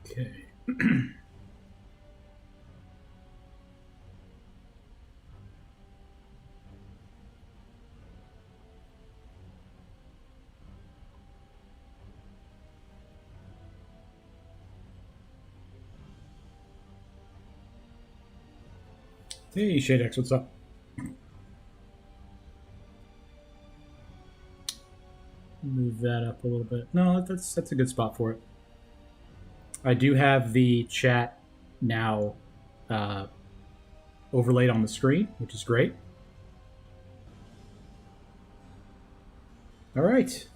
Okay. Hey, Shadex, what's up? Move that up a little bit. No, that's a good spot for it. I do have the chat now uh, overlaid on the screen, which is great. All right.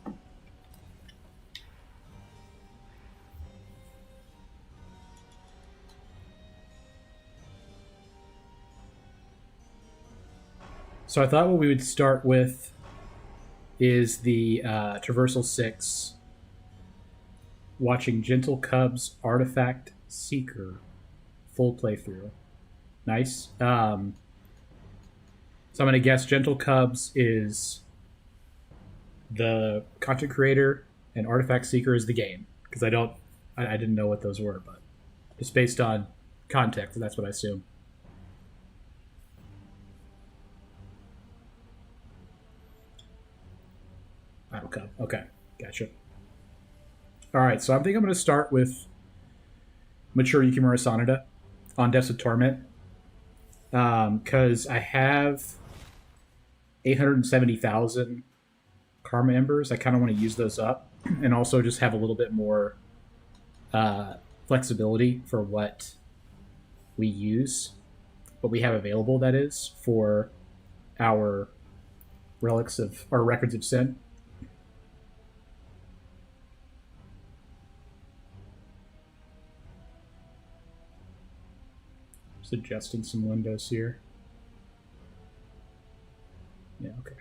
So I thought what we would start with is the Traversal 6, watching Gentle Cubs Artifact Seeker full playthrough. Nice. So I'm going to guess Gentle Cubs is the content creator and Artifact Seeker is the game. Because I didn't know what those were, but just based on context, that's what I assume. Battle Cub. Okay, gotcha. All right, so I think I'm going to start with Mature Yukimura Sanada on Depths of Torment. Because I have 870,000 Karma Embers. I kind of want to use those up and also just have a little bit more flexibility for what we use, what we have available, that is, for our relics of our records of sin. Just adjusting some windows here. Yeah, okay.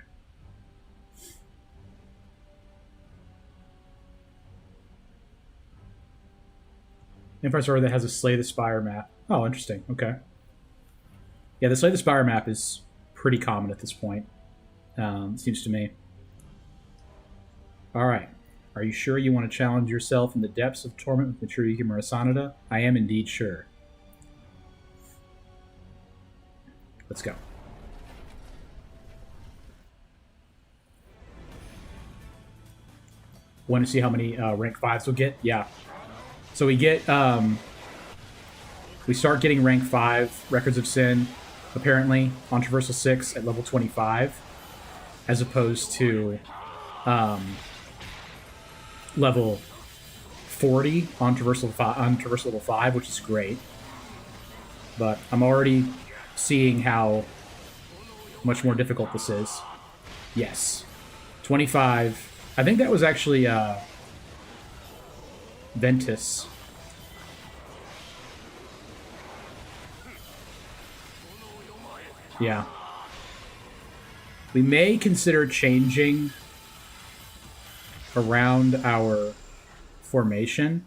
Empire's Order that has a Slay the Spire map. Oh, interesting. Okay. Yeah, the Slay the Spire map is pretty common at this point, seems to me. All right. Are you sure you want to challenge yourself in the depths of torment with Mature Yukimura Sanada? I am indeed sure. Let's go. Want to see how many rank 5s we'll get? Yeah. So we get... we start getting rank 5 Records of Sin, apparently, on Traversal 6 at level 25, as opposed to level 40 on Traversal level 5, which is great. But I'm already seeing how much more difficult this is. Yes. 25. I think that was actually Ventus. Yeah. We may consider changing around our formation.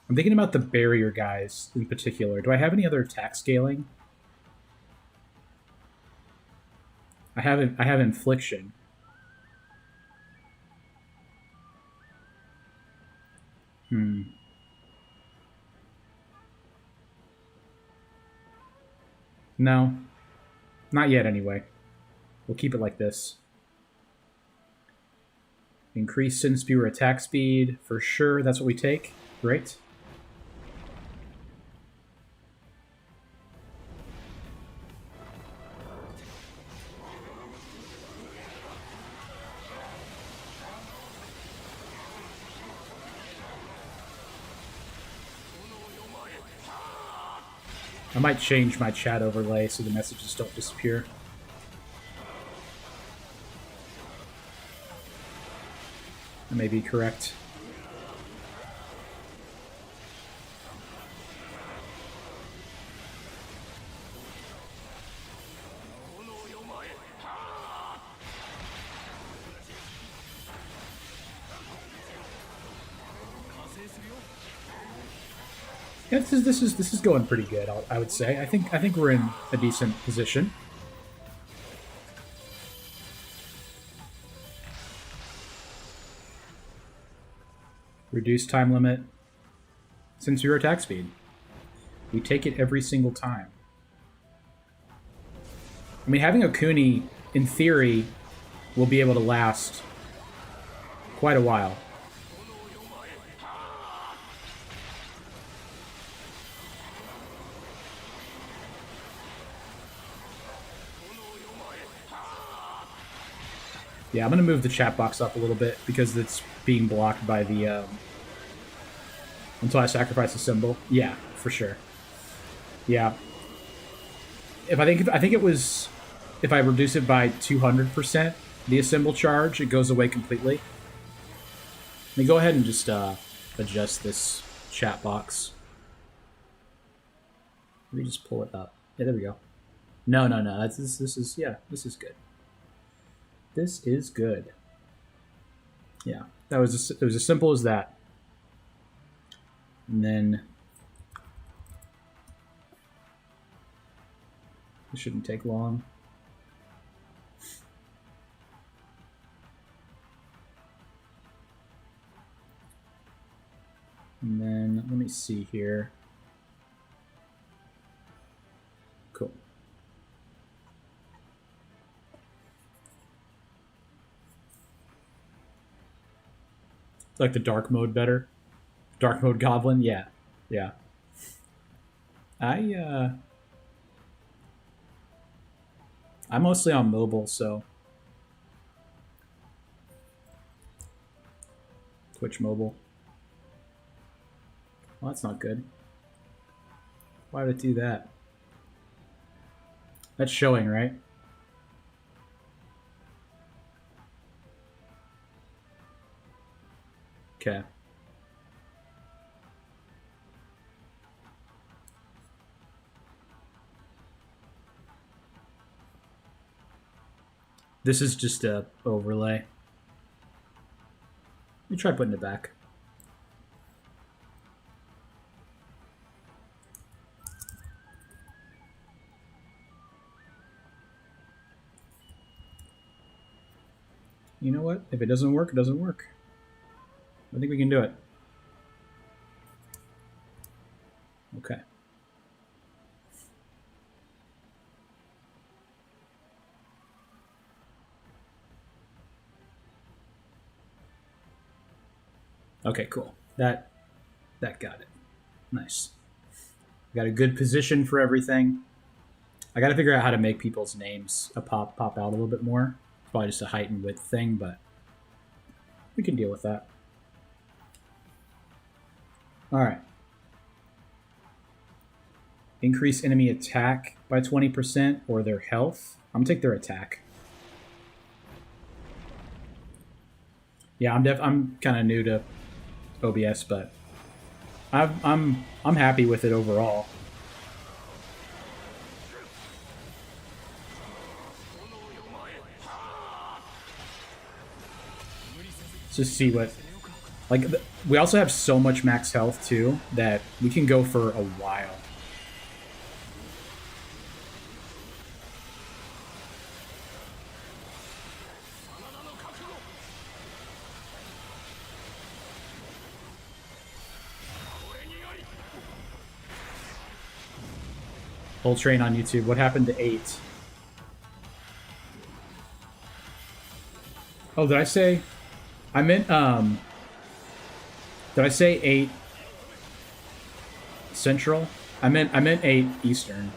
I'm thinking about the barrier guys in particular. Do I have any other attack scaling? I have infliction. No. Not yet anyway. We'll keep it like this. Increase Sin Spewer attack speed, for sure. That's what we take. Great. I might change my chat overlay so the messages don't disappear. That may be correct. Yeah, this is going pretty good. I would say. I think we're in a decent position. Reduce time limit. since your attack speed. We take it every single time. I mean, having a Kuni, in theory, will be able to last quite a while. Yeah, I'm going to move the chat box up a little bit because it's being blocked by the... until I sacrifice a symbol. Yeah, for sure. Yeah. I think it was... If I reduce it by 200%, the symbol charge, it goes away completely. Let me go ahead and just adjust this chat box. Let me just pull it up. Yeah, there we go. No. This is good. This is good. Yeah, it was as simple as that. And then it shouldn't take long. And then let me see here. Cool. Like the dark mode better? Dark mode goblin? Yeah. Yeah. I'm mostly on mobile, so Twitch mobile. Well, that's not good. Why would it do that? That's showing, right? Okay. This is just a overlay. Let me try putting it back. You know what? If it doesn't work, it doesn't work. I think we can do it. Okay. Okay, cool. That got it. Nice. Got a good position for everything. I got to figure out how to make people's names pop out a little bit more. It's probably just a height and width thing, but we can deal with that. All right. Increase enemy attack by 20% or their health. I'm gonna take their attack. Yeah, I'm kind of new to OBS, but I'm happy with it overall. Let's just see what... Like, we also have so much max health, too, that we can go for a while. Whole train on YouTube. What happened to 8? Oh, did I say... I meant, did I say 8 Central? I meant 8 Eastern.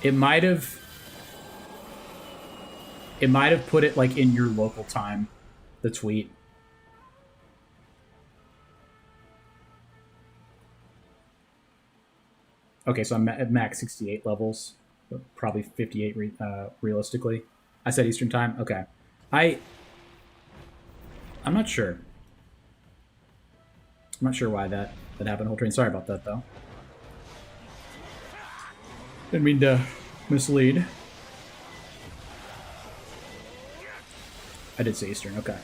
It might have put it like in your local time, the tweet. Okay, so I'm at max 68 levels, probably 58 realistically. I said Eastern time. Okay, I'm not sure. I'm not sure why that happened. Whole train. Sorry about that though. Didn't mean to mislead. I did say Eastern. Okay.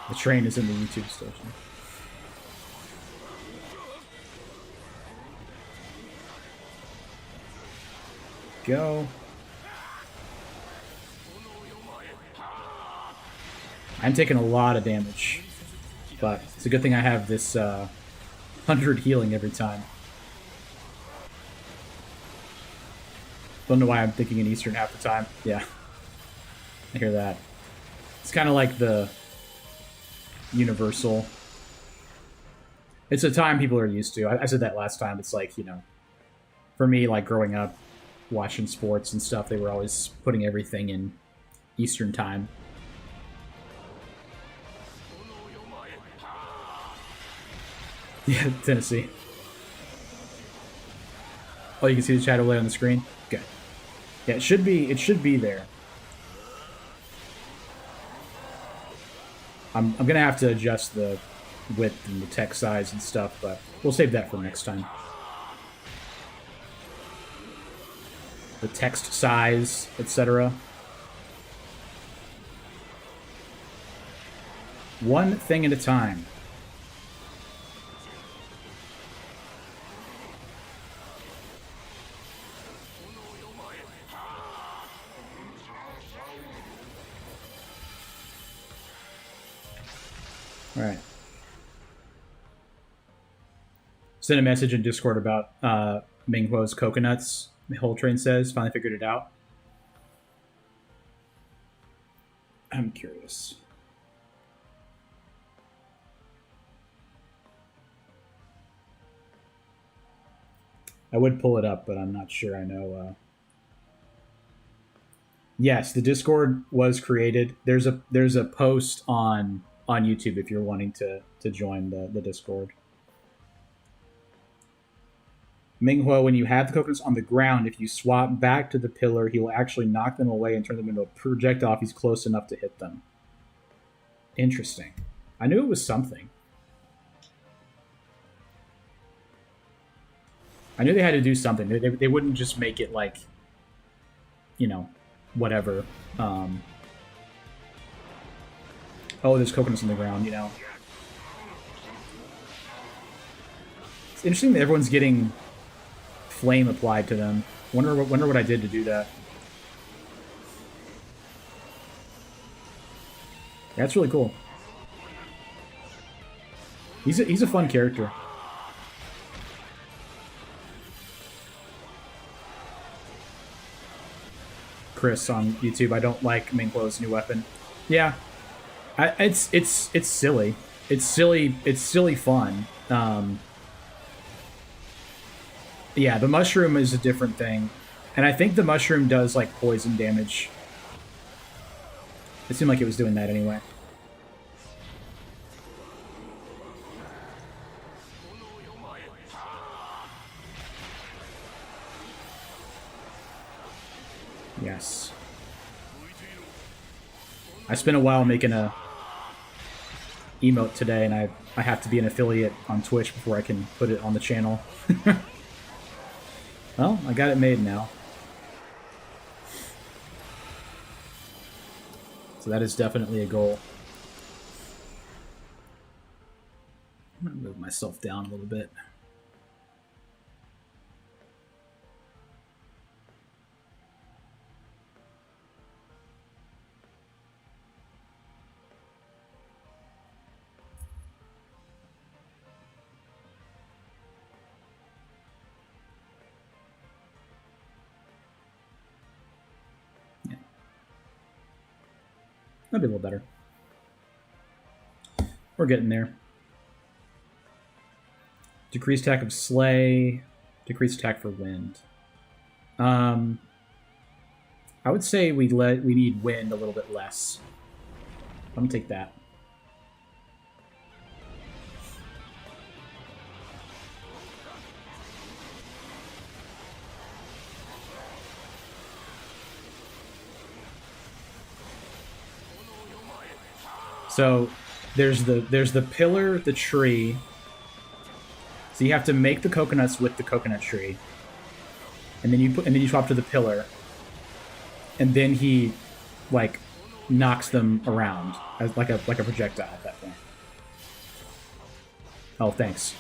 The train is in the YouTube station. Go. I'm taking a lot of damage, but it's a good thing I have this 100 healing every time. Don't know why I'm thinking in Eastern half the time. Yeah, I hear that. It's kind of like the universal. It's a time people are used to. I said that last time. It's like, you know, for me, like growing up, watching sports and stuff, they were always putting everything in Eastern time. Yeah, Tennessee. Oh, you can see the chat overlay on the screen? Okay. Yeah, it should be there. I'm gonna have to adjust the width and the text size and stuff, but we'll save that for next time. The text size, etc. One thing at a time. All right. Send a message in Discord about Minghuo's coconuts. Whole Train says, finally figured it out. I'm curious. I would pull it up, but I'm not sure I know. Yes, the Discord was created. There's a post on YouTube if you're wanting to join the Discord. Minghuo, when you have the coconuts on the ground, if you swap back to the pillar, he will actually knock them away and turn them into a projectile if he's close enough to hit them. Interesting. I knew it was something. I knew they had to do something. They wouldn't just make it like, you know, whatever. Oh, there's coconuts on the ground, you know. It's interesting that everyone's getting flame applied to them. Wonder what I did to do that. That's really cool. He's a fun character. Chris on YouTube, I don't like Minghuo's new weapon. Yeah, it's silly. It's silly fun. Yeah, the mushroom is a different thing. And I think the mushroom does, like, poison damage. It seemed like it was doing that anyway. Yes. I spent a while making a emote today, and I have to be an affiliate on Twitch before I can put it on the channel. Well, I got it made now. So that is definitely a goal. I'm going to move myself down a little bit. That'd be a little better. We're getting there. Decreased attack of Slay. Decreased attack for Wind. I would say we need Wind a little bit less. I'm gonna take that. So there's the pillar, the tree. So you have to make the coconuts with the coconut tree, and then you swap to the pillar, and then he like knocks them around as like a projectile at that point. Oh, thanks,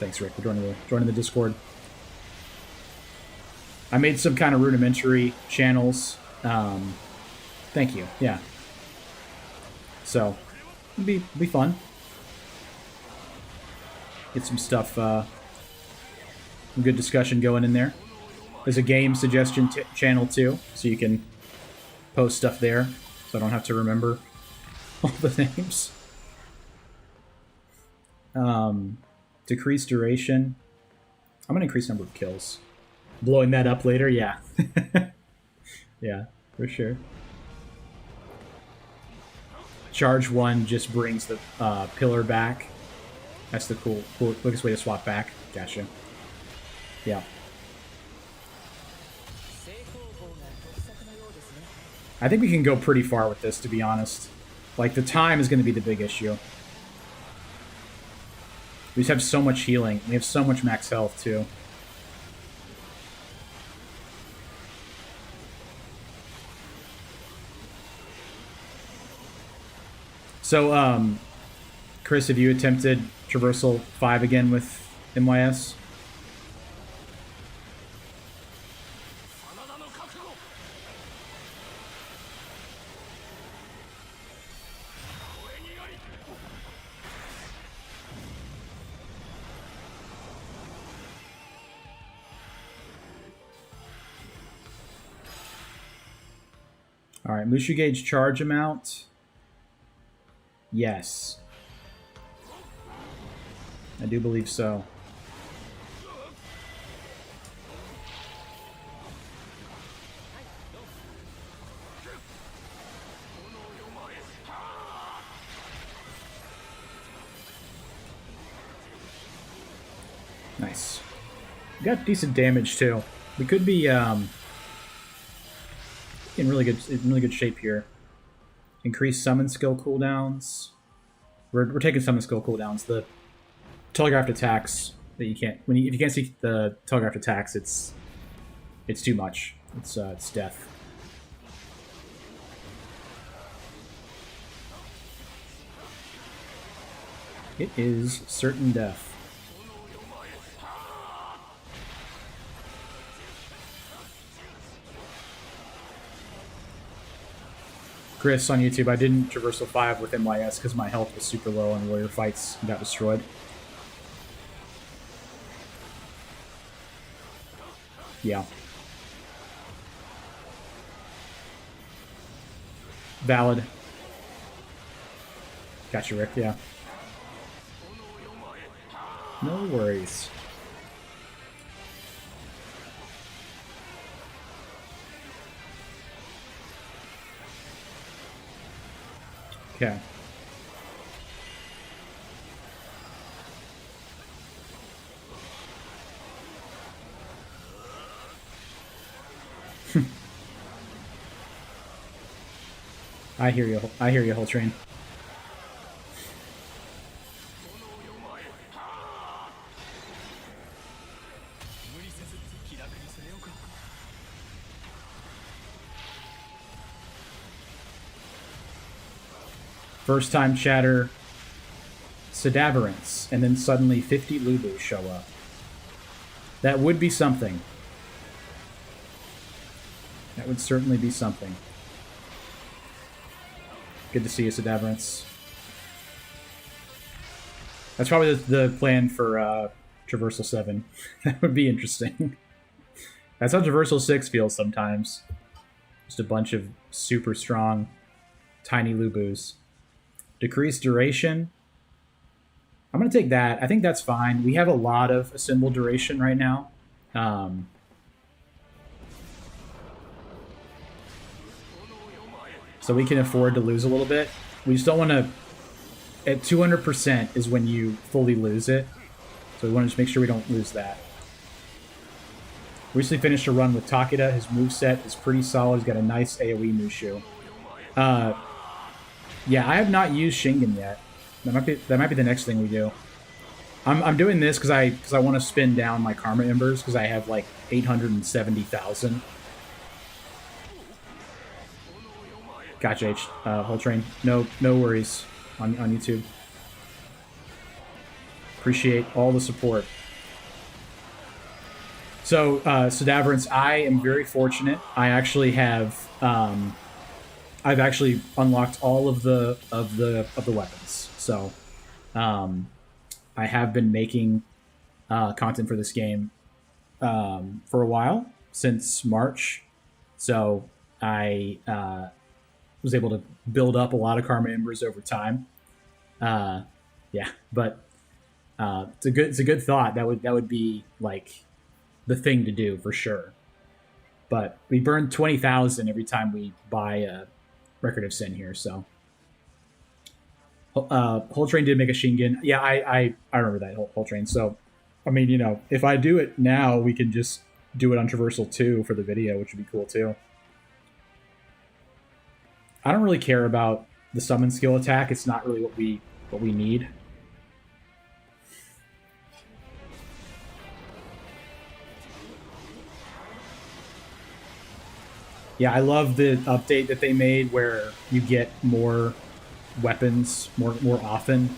Rick, for joining the Discord. I made some kind of rudimentary channels. Thank you. Yeah. So it'll be fun. Get some stuff, some good discussion going in there. There's a game suggestion channel too, so you can post stuff there, so I don't have to remember all the names. Decrease duration. I'm gonna increase number of kills. Blowing that up later, yeah. Yeah, for sure. Charge 1 just brings the pillar back. That's the quickest way to swap back. Gotcha. Yeah. I think we can go pretty far with this, to be honest. Like, the time is going to be the big issue. We just have so much healing. We have so much max health, too. So, Chris, have you attempted Traversal 5 again with MYS? Alright, Mushu Gauge charge amount. Yes. I do believe so. Nice. We got decent damage too. We could be in really good shape here. Increase summon skill cooldowns. We're taking summon skill cooldowns. The telegraphed attacks that you can't if you can't see the telegraphed attacks, it's too much. It's death. It is certain death. Chris on YouTube, I didn't Traversal 5 with MYS because my health was super low and warrior fights got destroyed. Yeah. Valid. Gotcha, Rick, yeah. No worries. Okay. I hear you. I hear you, whole train. First time chatter, Sedaverance, and then suddenly 50 Lubu show up. That would be something. That would certainly be something. Good to see you, Sedaverance. That's probably the plan for Traversal 7. That would be interesting. That's how Traversal 6 feels sometimes. Just a bunch of super strong, tiny Lubus. Decrease duration. I'm going to take that. I think that's fine. We have a lot of assembled duration right now. So we can afford to lose a little bit. We just don't want to... At 200% is when you fully lose it. So we want to just make sure we don't lose that. Recently finished a run with Takeda. His moveset is pretty solid. He's got a nice AoE Mushu. Yeah, I have not used Shingen yet. That might be the next thing we do. I'm doing this because I want to spin down my Karma Embers because I have like 870,000. Gotcha, Whole Train. No worries on YouTube. Appreciate all the support. So, Sedaverance, I am very fortunate. I actually have, I've actually unlocked all of the weapons. So, I have been making content for this game for a while, since March. So I was able to build up a lot of Karma Embers over time. Yeah, but it's a good thought. That would be like the thing to do for sure. But we burn 20,000 every time we buy a Record of Sin here, so. Whole Train did make a Shingen. Yeah, I remember that whole Train. So, I mean, you know, if I do it now, we can just do it on Traversal 2 for the video, which would be cool too. I don't really care about the summon skill attack. It's not really what we need. Yeah, I love the update that they made where you get more weapons more often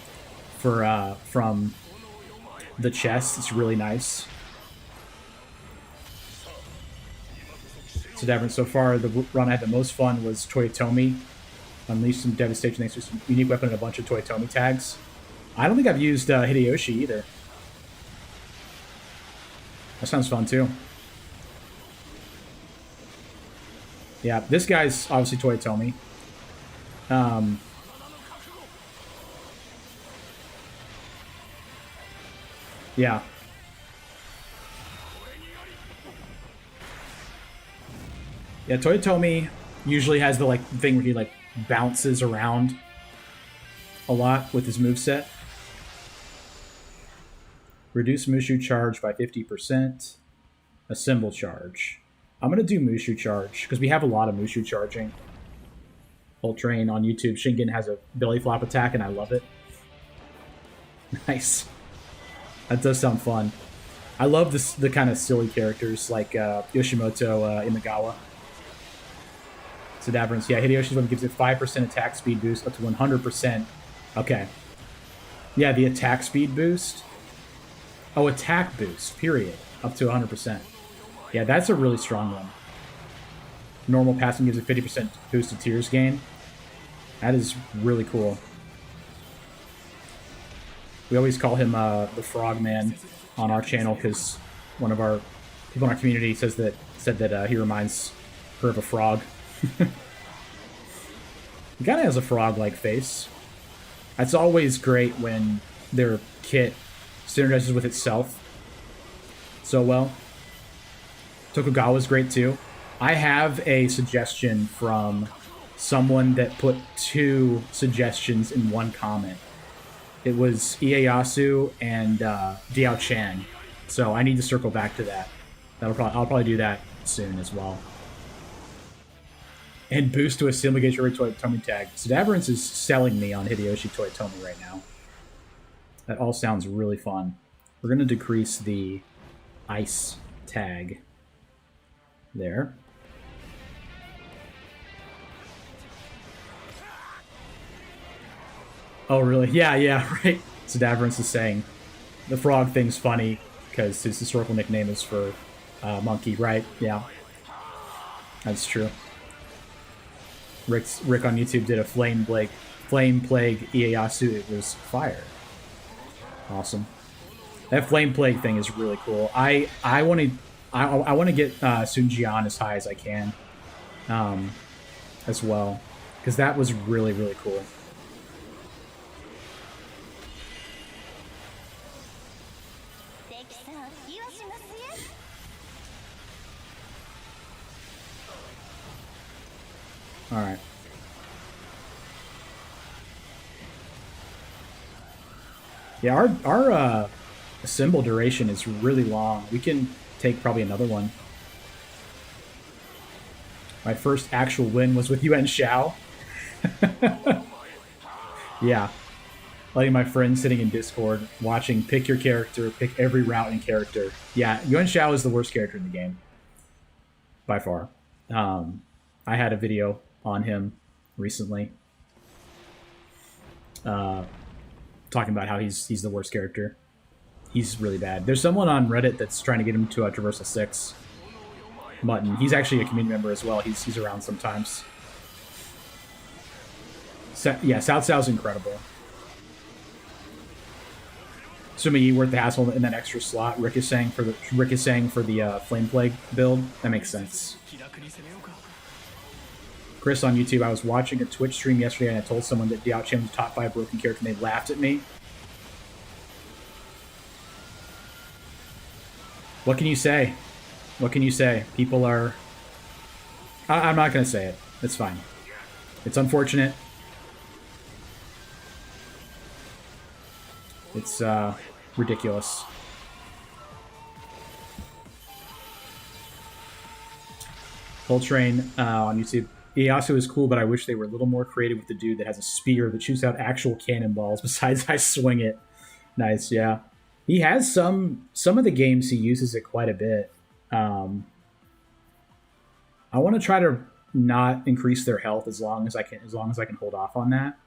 for from the chest. It's really nice. So far, the run I had the most fun was Toyotomi. Unleashed some devastation thanks to some unique weapon and a bunch of Toyotomi tags. I don't think I've used Hideyoshi either. That sounds fun too. Yeah, this guy's obviously Toyotomi. Yeah. Yeah, Toyotomi usually has the like thing where he like bounces around a lot with his moveset. Reduce Mushu charge by 50%. A symbol charge. I'm going to do Mushu charge because we have a lot of Mushu charging. Whole Train on YouTube. Shingen has a belly flop attack and I love it. Nice. That does sound fun. I love the kind of silly characters like Yoshimoto Imagawa. Sedaverance. Yeah, Hideyoshi's one gives it 5% attack speed boost up to 100%. Okay. Yeah, the attack speed boost. Oh, attack boost, period. Up to 100%. Yeah, that's a really strong one. Normal passing gives a 50% boost to Tears gain. That is really cool. We always call him the Frogman on our channel because one of our people in our community said that he reminds her of a frog. He kind of has a frog-like face. It's always great when their kit synergizes with itself so well. Tokugawa's great too. I have a suggestion from someone that put 2 suggestions in one comment. It was Ieyasu and Diao Chan. So I need to circle back to that. I'll probably do that soon as well. And boost to a single gauge Toyotomi tag. Sedaverance is selling me on Hideyoshi Toyotomi right now. That all sounds really fun. We're going to decrease the ice tag there. Oh, really? Yeah, right. Sedaverance is saying the frog thing's funny because his historical nickname is for monkey, right? Yeah. That's true. Rick on YouTube did a Flame Plague Ieyasu. It was fire. Awesome. That Flame Plague thing is really cool. I want to get Sunjian as high as I can, as well, because that was really cool. All right. Yeah, our symbol duration is really long. We can take probably another one. My first actual win was with Yuan Shao. Yeah. Letting my friends sitting in Discord, watching, pick your character, pick every route and character. Yeah, Yuan Shao is the worst character in the game. By far. I had a video on him recently, talking about how he's the worst character. He's really bad. There's someone on Reddit that's trying to get him to a Traversal 6. Mutton. He's actually a community member as well. He's around sometimes. Yeah, South Sal's incredible. Assuming you worth the hassle in that extra slot, ricocheting for the Flame Plague build. That makes sense. Chris on YouTube, I was watching a Twitch stream yesterday and I told someone that Diao Chen was top 5 broken character and they laughed at me. What can you say? What can you say? People are... I'm not going to say it. It's fine. It's unfortunate. It's ridiculous. Coltrane on YouTube. Ieyasu is cool, but I wish they were a little more creative with the dude that has a spear that shoots out actual cannonballs besides I swing it. Nice, yeah. He has some of the games he uses it quite a bit. I want to try to not increase their health as long as I can hold off on that.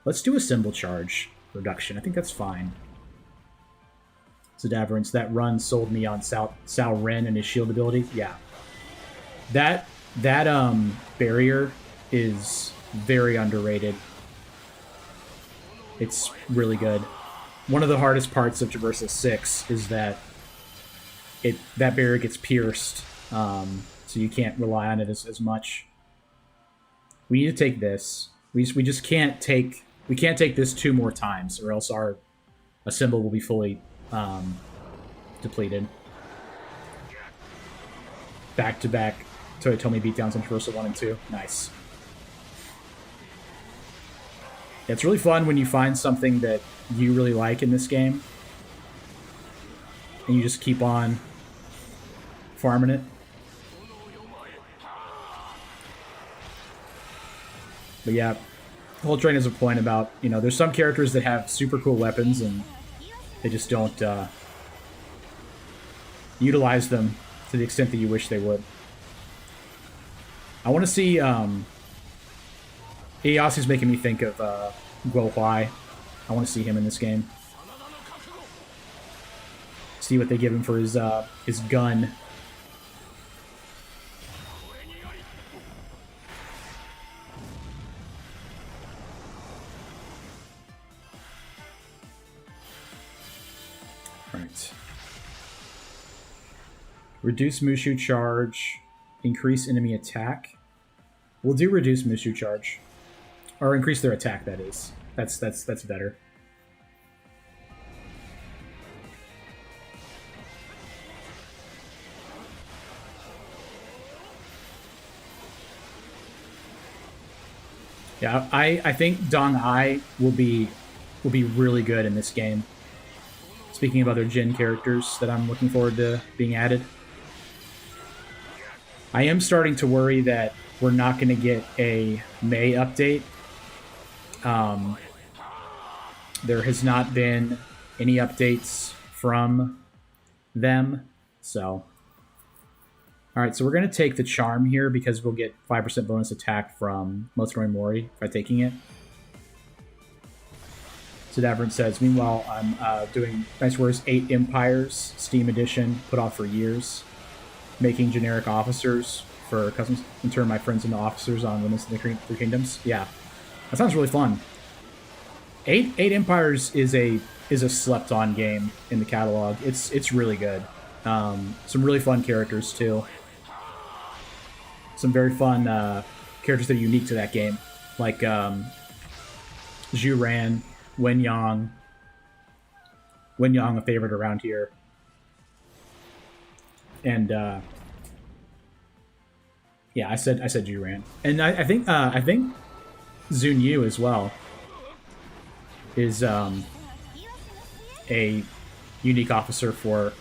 Let's do a symbol charge reduction. I think that's fine. Zadaverance, that run sold me on Sao Ren and his shield ability. Yeah. That barrier is very underrated. It's really good. One of the hardest parts of Traversal 6 is that that barrier gets pierced, so you can't rely on it as much. We need to take this. We just can't take this 2 more times, or else a symbol will be fully depleted. Back-to-back Toyotomi beatdowns on Traversal 1 and 2. Nice. It's really fun when you find something that you really like in this game, and you just keep on farming it. But yeah, Coltrane has a point about, there's some characters that have super cool weapons and they just don't utilize them to the extent that you wish they would. I want to see... Ieyasu's making me think of Guo Huai. I want to see him in this game. See what they give him for his gun. Right. Reduce Mushu charge. Increase enemy attack. We'll do reduce Mushu charge. Or increase their attack, that is. That's better. Yeah, I think Dong Ai will be really good in this game. Speaking of other Jin characters that I'm looking forward to being added. I am starting to worry that we're not going to get a Mei update. There has not been any updates from them, so... Alright, so we're going to take the Charm here because we'll get 5% bonus attack from Motonori Mori by taking it. Zadaverance says, meanwhile, I'm doing Nice Words 8 Empires, Steam Edition, put off for years. Making generic officers for customs, and turn my friends into officers on Limits of the Three Kingdoms. Yeah, that sounds really fun. Eight Empires is a slept-on game in the catalog. It's really good. Some really fun characters too. Some very fun characters that are unique to that game, like Zhu Ran, Wen Yang. Wen Yang, a favorite around here, and yeah, I said Zhu Ran, and I think Zun Yu as well is a unique officer for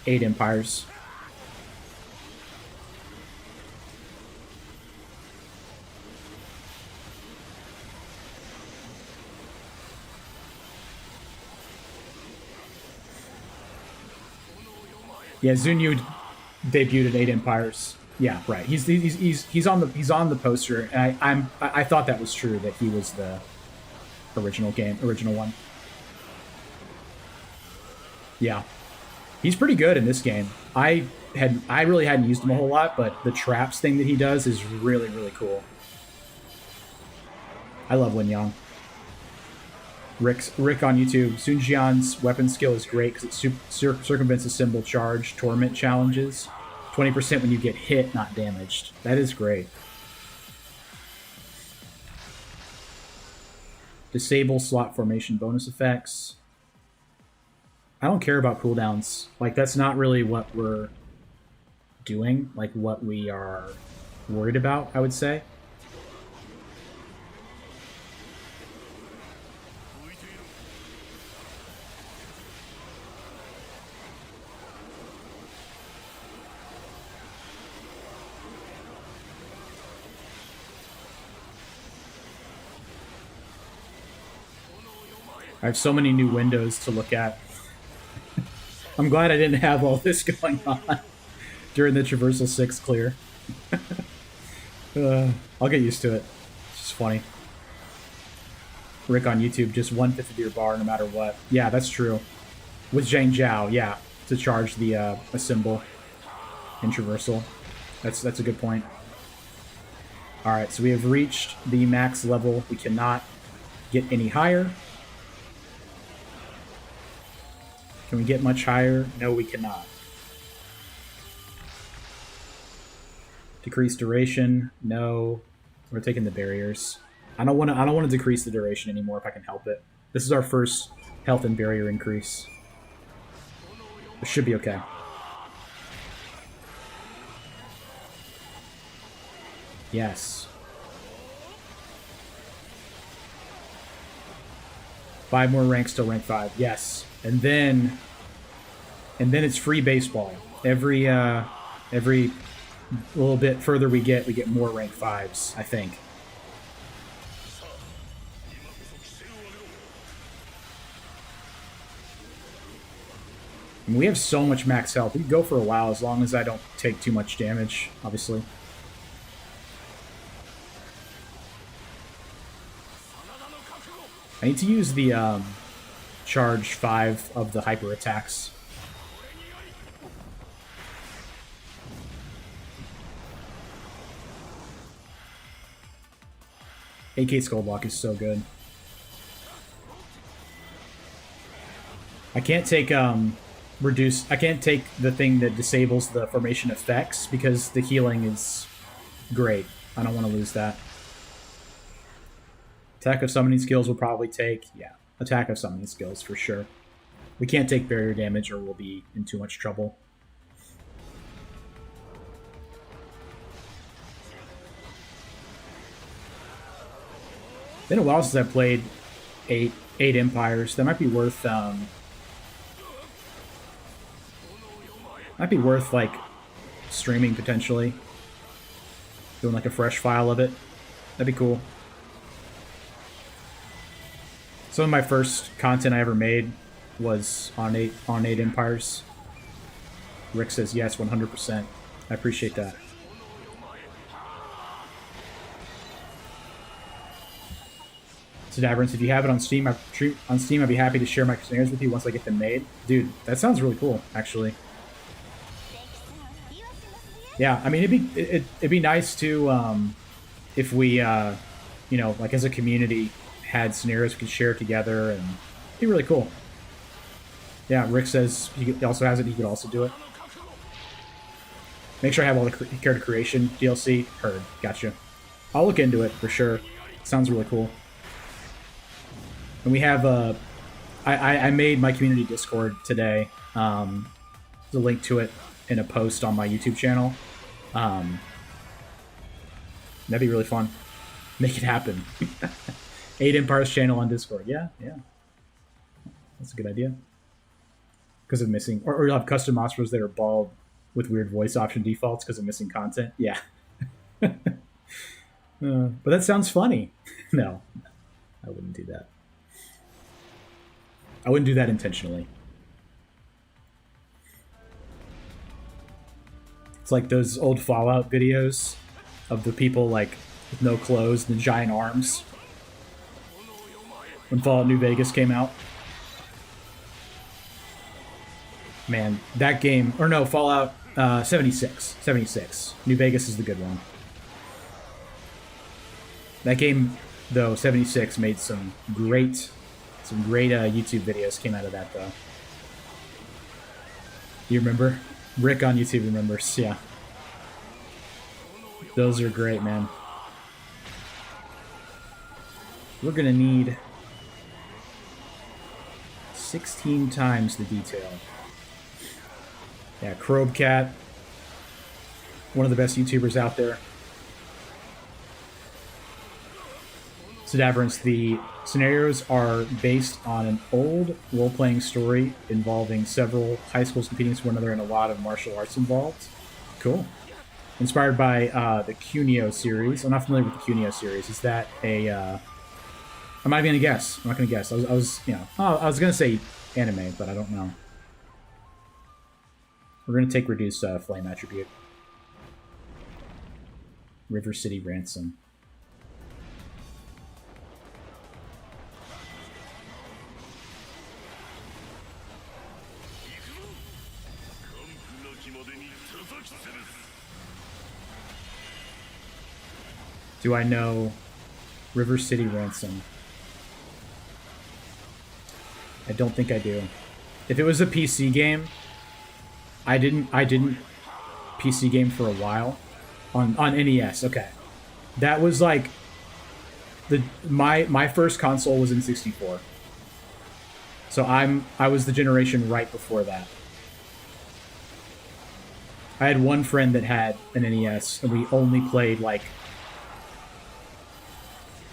8 Empires. Yeah, Zun Yu debuted at 8 Empires Yeah, right. He's on the poster, and I thought that was true, that he was the original one. Yeah, he's pretty good in this game. I really hadn't used him a whole lot, but the traps thing that he does is really cool. I love Win Yang. Rick on YouTube. Sun Jian's weapon skill is great because it circumvents the symbol charge torment challenges. 20% when you get hit, not damaged. That is great. Disable slot formation bonus effects. I don't care about cooldowns. Like, that's not really what we're doing. Like, what we are worried about, I would say. I have so many new windows to look at. I'm glad I didn't have all this going on during the Traversal 6 clear. I'll get used to it. It's just funny. Rick on YouTube, just 1/5 of your bar no matter what. Yeah, that's true. With Zhang Zhao, yeah, to charge the a symbol in Traversal. That's a good point. Alright, so we have reached the max level. We cannot get any higher. Can we get much higher? No, we cannot. Decrease duration? No. We're taking the barriers. I don't want to decrease the duration anymore if I can help it. This is our first health and barrier increase. It should be okay. Yes. 5 more ranks till rank 5. Yes. And then it's free baseball. Every little bit further we get more rank 5s, I think. And we have so much max health. We can go for a while as long as I don't take too much damage, obviously. I need to use the charge 5 of the hyper attacks. AK Skull Block is so good. I can't take I can't take the thing that disables the formation effects because the healing is great. I don't want to lose that. Attack of Summoning skills will probably take, yeah, Attack of Summoning skills for sure. We can't take barrier damage or we'll be in too much trouble. Been a while since I played eight Empires. That might be worth like streaming potentially. Doing like a fresh file of it. That'd be cool. Some of my first content I ever made was on 8 Empires. Rick says yes, 100%. I appreciate that. So Daverance, if you have it on Steam, I'd be happy to share my snares with you once I get them made. Dude, that sounds really cool, actually. Yeah, I mean, it'd be nice to if we you know, like as a community had scenarios we could share together, and it'd be really cool. Yeah, Rick says he also has it. He could also do it. Make sure I have all the character creation DLC. Heard. Gotcha. I'll look into it for sure. Sounds really cool. And we have I made my community Discord today. There's a link to it in a post on my YouTube channel. That'd be really fun. Make it happen. 8 Empires channel on Discord. Yeah. That's a good idea. Because of missing... Or you'll have custom monsters that are bald with weird voice option defaults because of missing content. Yeah. But that sounds funny. No. I wouldn't do that. I wouldn't do that intentionally. It's like those old Fallout videos of the people like with no clothes and the giant arms when Fallout New Vegas came out. Man, that game, or no, Fallout 76. 76. New Vegas is the good one. That game, though, 76 made some great YouTube videos came out of that, though. You remember? Rick on YouTube remembers, yeah. Those are great, man. We're gonna need 16 times the detail. Yeah, Krobcat, one of the best YouTubers out there. Sedaverance, the scenarios are based on an old role-playing story involving several high schools competing with one another and a lot of martial arts involved. Cool. Inspired by the Cuneo series. I'm not familiar with the Cuneo series. Is that a... I'm not even going to guess. I'm not going to guess. I was going to say anime, but I don't know. We're going to take reduced flame attribute. River City Ransom. Do I know River City Ransom? I don't think I do. If it was a PC game, I didn't PC game for a while on NES. Okay, that was like my first console was in 64. So I was the generation right before that. I had one friend that had an NES, and we only played like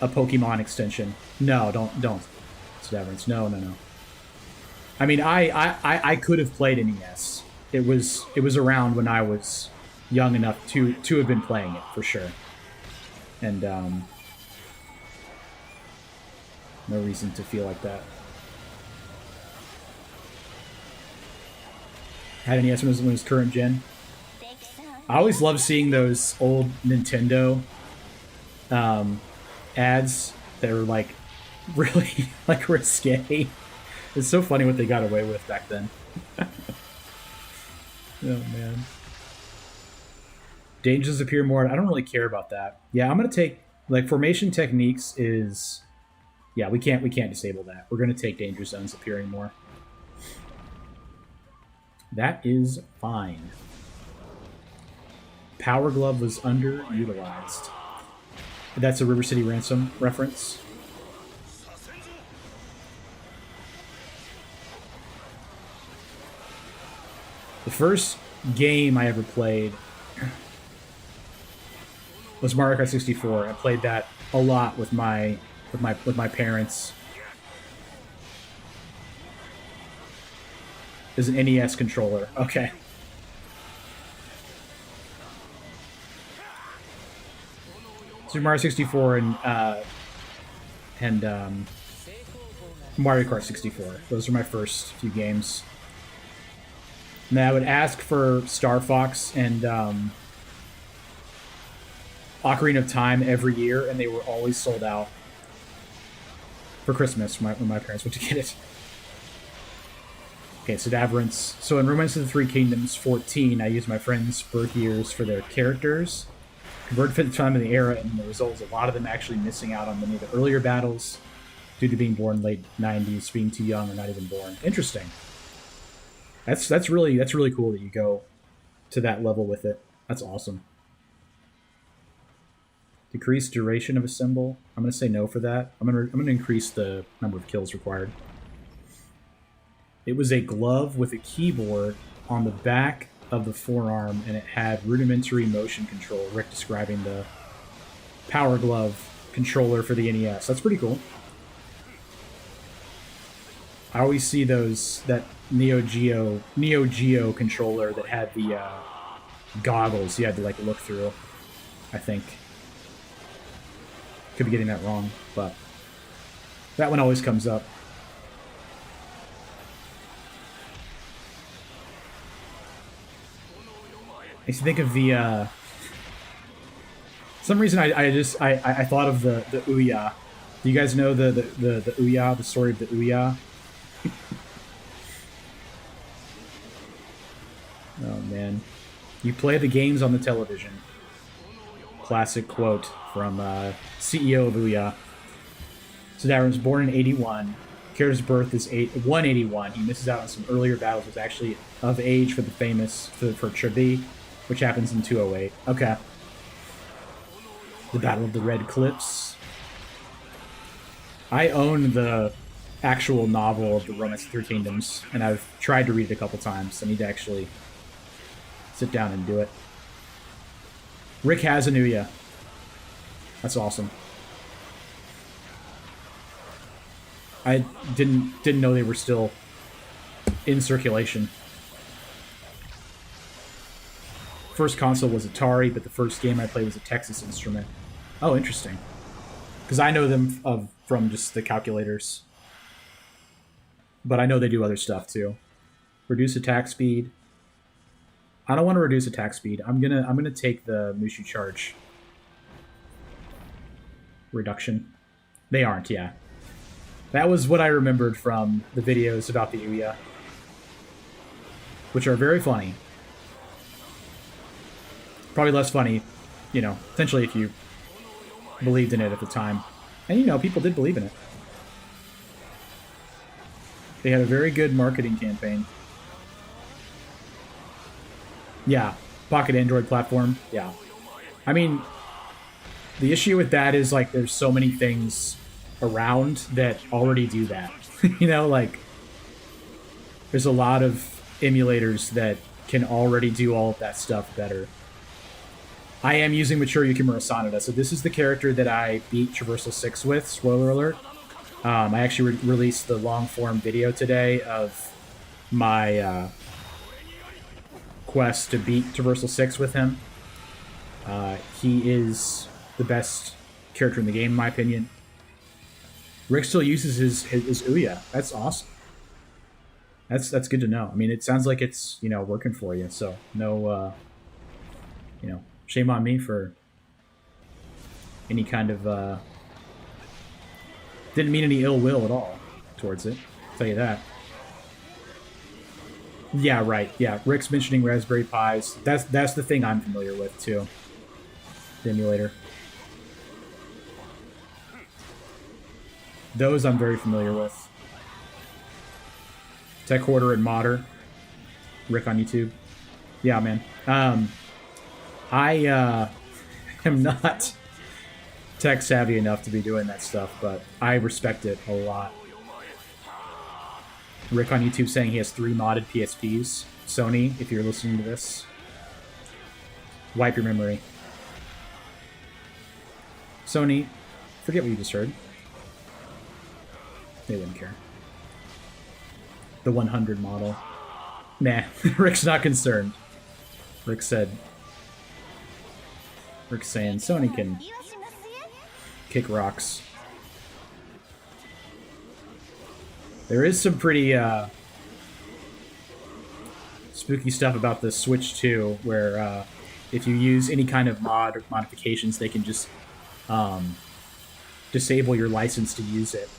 a Pokemon extension. No, don't. Severance. No. I mean, I could have played NES. It was around when I was young enough to have been playing it for sure. And no reason to feel like that. Had NES when it was current gen. I always love seeing those old Nintendo ads that were like really like risque. It's so funny what they got away with back then. Oh man. Dangers appear more. I don't really care about that. Yeah, I'm gonna take like formation techniques is yeah, we can't disable that. We're gonna take danger zones appearing more. That is fine. Power Glove was underutilized. That's a River City Ransom reference. The first game I ever played was Mario Kart 64. I played that a lot with my parents. There's an NES controller. Okay. Super Mario 64 and Mario Kart 64. Those are my first few games. And I would ask for Star Fox and Ocarina of Time every year, and they were always sold out for Christmas when my parents went to get it. Okay, Sedaverance. So in Romance of the Three Kingdoms 14, I used my friends' birth years for their characters. Converted fit the time of the era, and the result is a lot of them actually missing out on many of the earlier battles due to being born late 90s, being too young, or not even born. Interesting. That's really cool that you go to that level with it. That's awesome. Decrease duration of a symbol. I'm gonna say no for that. I'm gonna increase the number of kills required. It was a glove with a keyboard on the back of the forearm, and it had rudimentary motion control. Rick describing the Power Glove controller for the NES. That's pretty cool. I always see that Neo Geo controller that had the goggles you had to like look through. I think could be getting that wrong, but that one always comes up. Makes you think of the some reason I thought of the Ouya. Do you guys know the Ouya, the story of the Ouya? Oh man, you play the games on the television. Classic quote from CEO of Ouya. So Davin was born in 81. Kira's birth is 181. He misses out on some earlier battles. Was actually of age for the famous for Chibi, which happens in 208. Okay. The Battle of the Red Cliffs. I own the actual novel of the Romance of the Three Kingdoms, and I've tried to read it a couple times. I need to actually sit down and do it. Rick has an Ouya. That's awesome. I didn't know they were still in circulation. First console was Atari, but the first game I played was a Texas Instrument. Oh, interesting. Because I know them from just the calculators, but I know they do other stuff too. Reduce attack speed. I don't want to reduce attack speed. I'm gonna take the Mushu charge reduction. They aren't, yeah. That was what I remembered from the videos about the Ouya, which are very funny. Probably less funny, you know, potentially if you believed in it at the time. And, you know, people did believe in it. They had a very good marketing campaign. Yeah, Pocket Android platform, yeah. I mean, the issue with that is, like, there's so many things around that already do that. You know, like, there's a lot of emulators that can already do all of that stuff better. I am using Mature Yukimura Sanada, so this is the character that I beat Traversal 6 with, spoiler alert. I actually released the long-form video today of my quest to beat Traversal 6 with him. He is the best character in the game, in my opinion. Rick still uses his Ouya. That's awesome. That's good to know. I mean, it sounds like it's, you know, working for you, so no, you know, shame on me for any kind of, didn't mean any ill will at all towards it, I'll tell you that. Yeah, right, yeah, Rick's mentioning Raspberry Pis. That's the thing I'm familiar with, too. The emulator. Those I'm very familiar with. Tech Hoarder and Modder. Rick on YouTube. Yeah, man. I am not tech savvy enough to be doing that stuff, but I respect it a lot. Rick on YouTube saying he has 3 modded PSPs. Sony, if you're listening to this, wipe your memory. Sony, forget what you just heard. They wouldn't care. The 100 model. Nah, Rick's not concerned. Rick's saying Sony can kick rocks. There is some pretty spooky stuff about the Switch 2, where if you use any kind of mod or modifications, they can just disable your license to use it.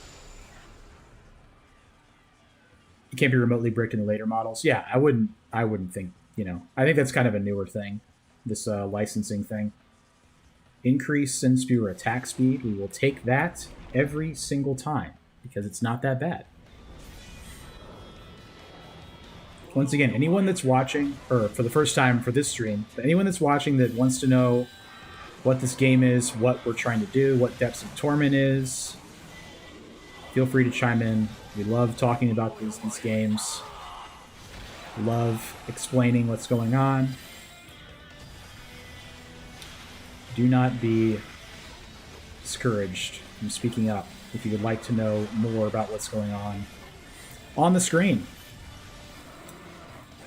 It can't be remotely bricked in the later models. Yeah, I wouldn't think, you know. I think that's kind of a newer thing, this licensing thing. Increase Sin Spewer attack speed. We will take that every single time, because it's not that bad. Once again, anyone that's watching, or for the first time for this stream, but anyone that's watching that wants to know what this game is, what we're trying to do, what Depths of Torment is, feel free to chime in. We love talking about these games. Love explaining what's going on. Do not be discouraged from speaking up if you would like to know more about what's going on the screen.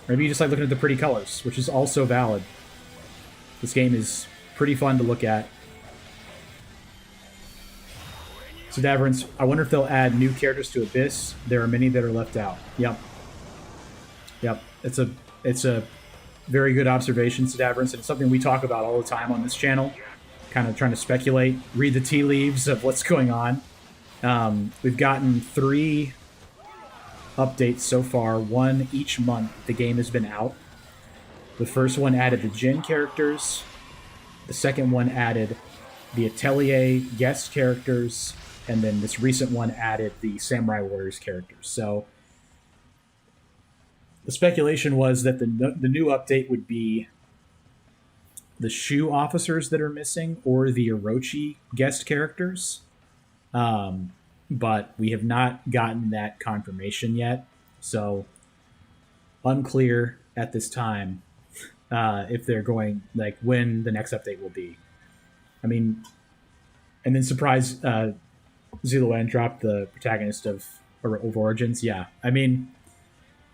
Maybe you just like looking at the pretty colors, which is also valid. This game is pretty fun to look at. So Daverance, I wonder if they'll add new characters to Abyss. There are many that are left out. Yep. It's a Very good observation, Sedaverance, and it's something we talk about all the time on this channel. Kind of trying to speculate, read the tea leaves of what's going on. We've gotten 3 updates so far, 1 each month the game has been out. The first one added the Jin characters. The second one added the Atelier guest characters. And then this recent one added the Samurai Warriors characters. So the speculation was that the new update would be the Shu officers that are missing or the Orochi guest characters. But we have not gotten that confirmation yet. So unclear at this time if they're going, like, when the next update will be. I mean, and then surprise, Ziluan dropped the protagonist of Origins. Yeah, I mean,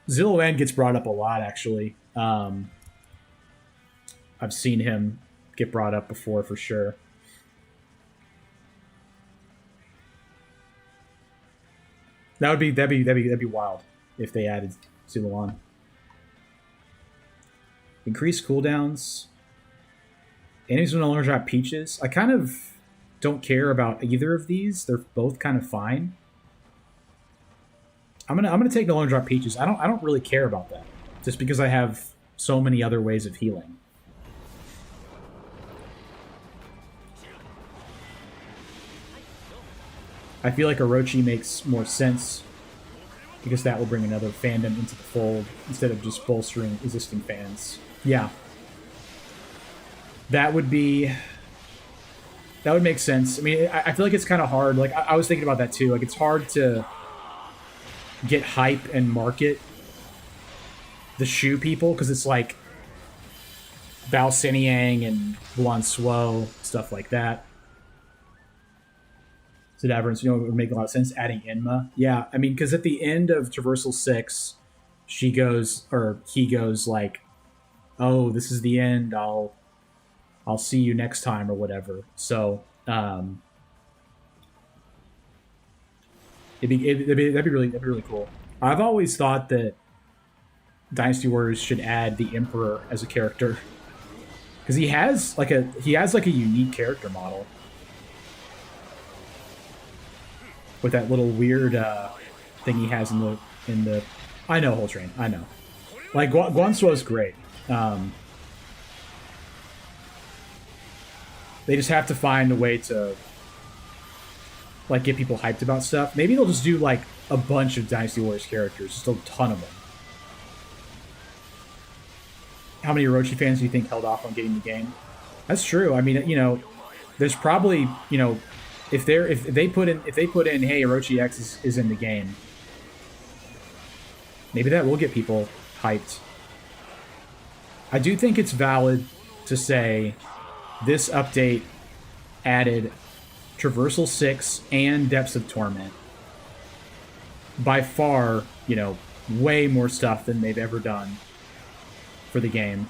Ziluan gets brought up a lot, actually. I've seen him get brought up before for sure. That'd be wild if they added Ziluan. Increase cooldowns. Enemies will no longer drop peaches. I kind of don't care about either of these. They're both kind of fine. I'm gonna take no longer drop peaches. I don't really care about that, just because I have so many other ways of healing. I feel like Orochi makes more sense because that will bring another fandom into the fold instead of just bolstering existing fans. Yeah. That would make sense. I mean, I feel like it's kind of hard. Like, I was thinking about that too. Like, it's hard to get hype and market the Shu people because it's like Bao Siniang and Luan Suo, stuff like that. Sedaverance, it would make a lot of sense adding Enma. Yeah, I mean, because at the end of Traversal 6, he goes like, "Oh, this is the end. I'll see you next time," or whatever. So, that'd be really cool. I've always thought that Dynasty Warriors should add the Emperor as a character because he has like a unique character model with that little weird thing he has in the. I know, Whole Train. I know. Like Guansuo's great. They just have to find a way to like get people hyped about stuff. Maybe they'll just do like a bunch of Dynasty Warriors characters, just a ton of them. How many Orochi fans do you think held off on getting the game? That's true. I mean, there's probably, if they put in, hey, Orochi X is in the game, maybe that will get people hyped. I do think it's valid to say this update added Traversal 6 and Depths of Torment. By far, way more stuff than they've ever done for the game.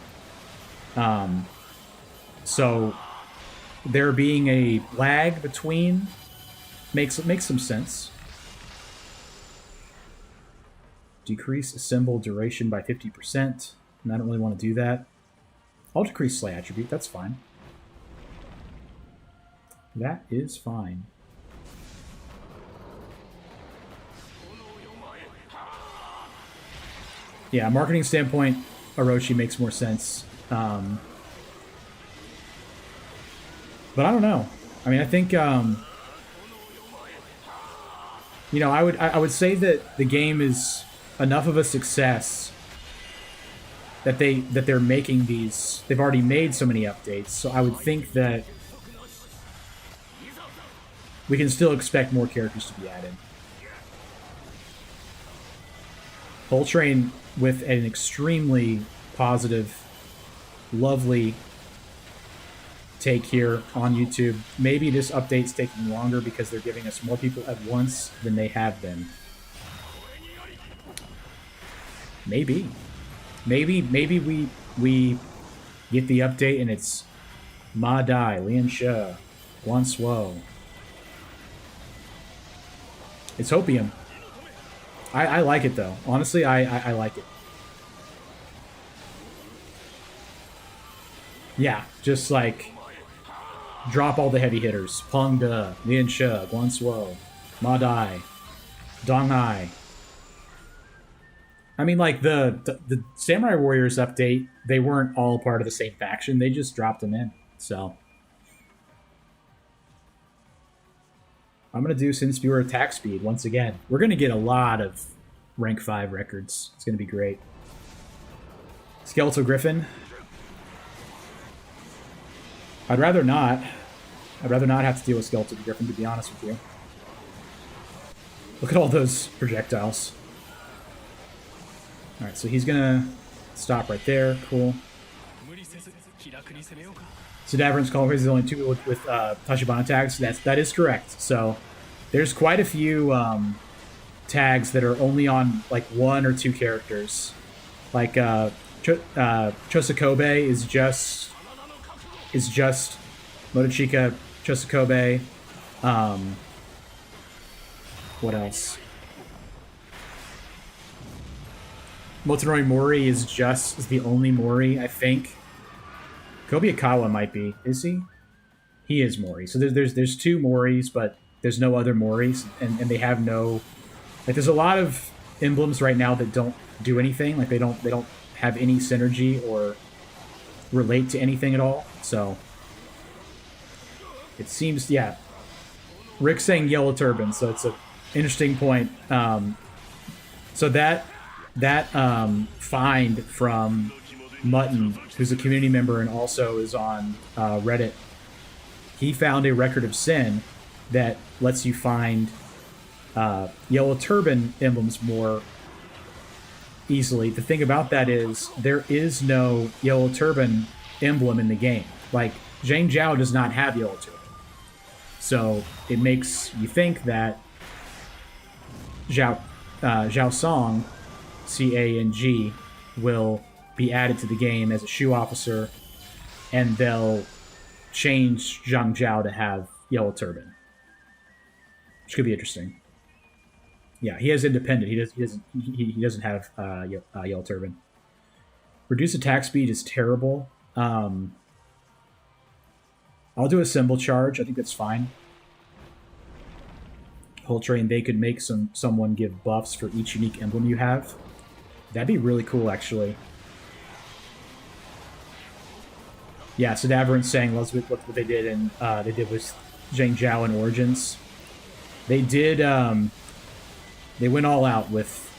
So there being a lag between makes some sense. Decrease symbol duration by 50%. And I don't really want to do that. I'll decrease Slay attribute. That's fine. That is fine. Yeah, marketing standpoint, Orochi makes more sense. But I don't know. I mean, I think I would say that the game is enough of a success that they're making these. They've already made so many updates, so I would think that we can still expect more characters to be added. Whole Train with an extremely positive, lovely take here on YouTube. Maybe this update's taking longer because they're giving us more people at once than they have been. Maybe we get the update and it's Ma Dai, Lian She, Guan Suo. It's hopium. I like it though. Honestly, I like it. Yeah, just like drop all the heavy hitters. Peng De, Lian She, Guan Suo, Ma Dai, Dong Ai. I mean, like the Samurai Warriors update, they weren't all part of the same faction. They just dropped them in. So I'm gonna do Sin Spewer attack speed once again. We're gonna get a lot of rank 5 records. It's gonna be great. Skeletal Griffin. I'd rather not. I'd rather not have to deal with Skeletal Griffin, to be honest with you. Look at all those projectiles. Alright, so he's gonna stop right there. Cool. So Davern's Call is only 2 people with Tachibana tags. That is correct. So there's quite a few tags that are only on like 1 or 2 characters. Like Chosokobe is just Motochika Chosokobe. What else? Motonori Mori is the only Mori, I think. Kobayakawa might be. Is he? He is Mori. So there's 2 Moris, but there's no other Moris, and they have no, like, there's a lot of emblems right now that don't do anything. Like they don't have any synergy or relate to anything at all. So it seems, yeah. Rick's saying Yellow Turban, so it's a interesting point. So that find from Mutton, who's a community member and also is on Reddit, he found a record of sin that lets you find Yellow Turban emblems more easily. The thing about that is there is no Yellow Turban emblem in the game. Like, Zhang Zhao does not have Yellow Turban. So it makes you think that Zhao Song, Cang, will be added to the game as a shoe officer, and they'll change Zhang Zhao to have Yellow Turban, which could be interesting. Yeah, he has independent. He doesn't have Yellow Turban. Reduce attack speed is terrible. I'll do a symbol charge. I think that's fine. Whole train, they could make someone give buffs for each unique emblem you have. That'd be really cool, actually. Yeah, so Davern's saying look what they did, and they did with Zhang Zhao and Origins. They did. They went all out with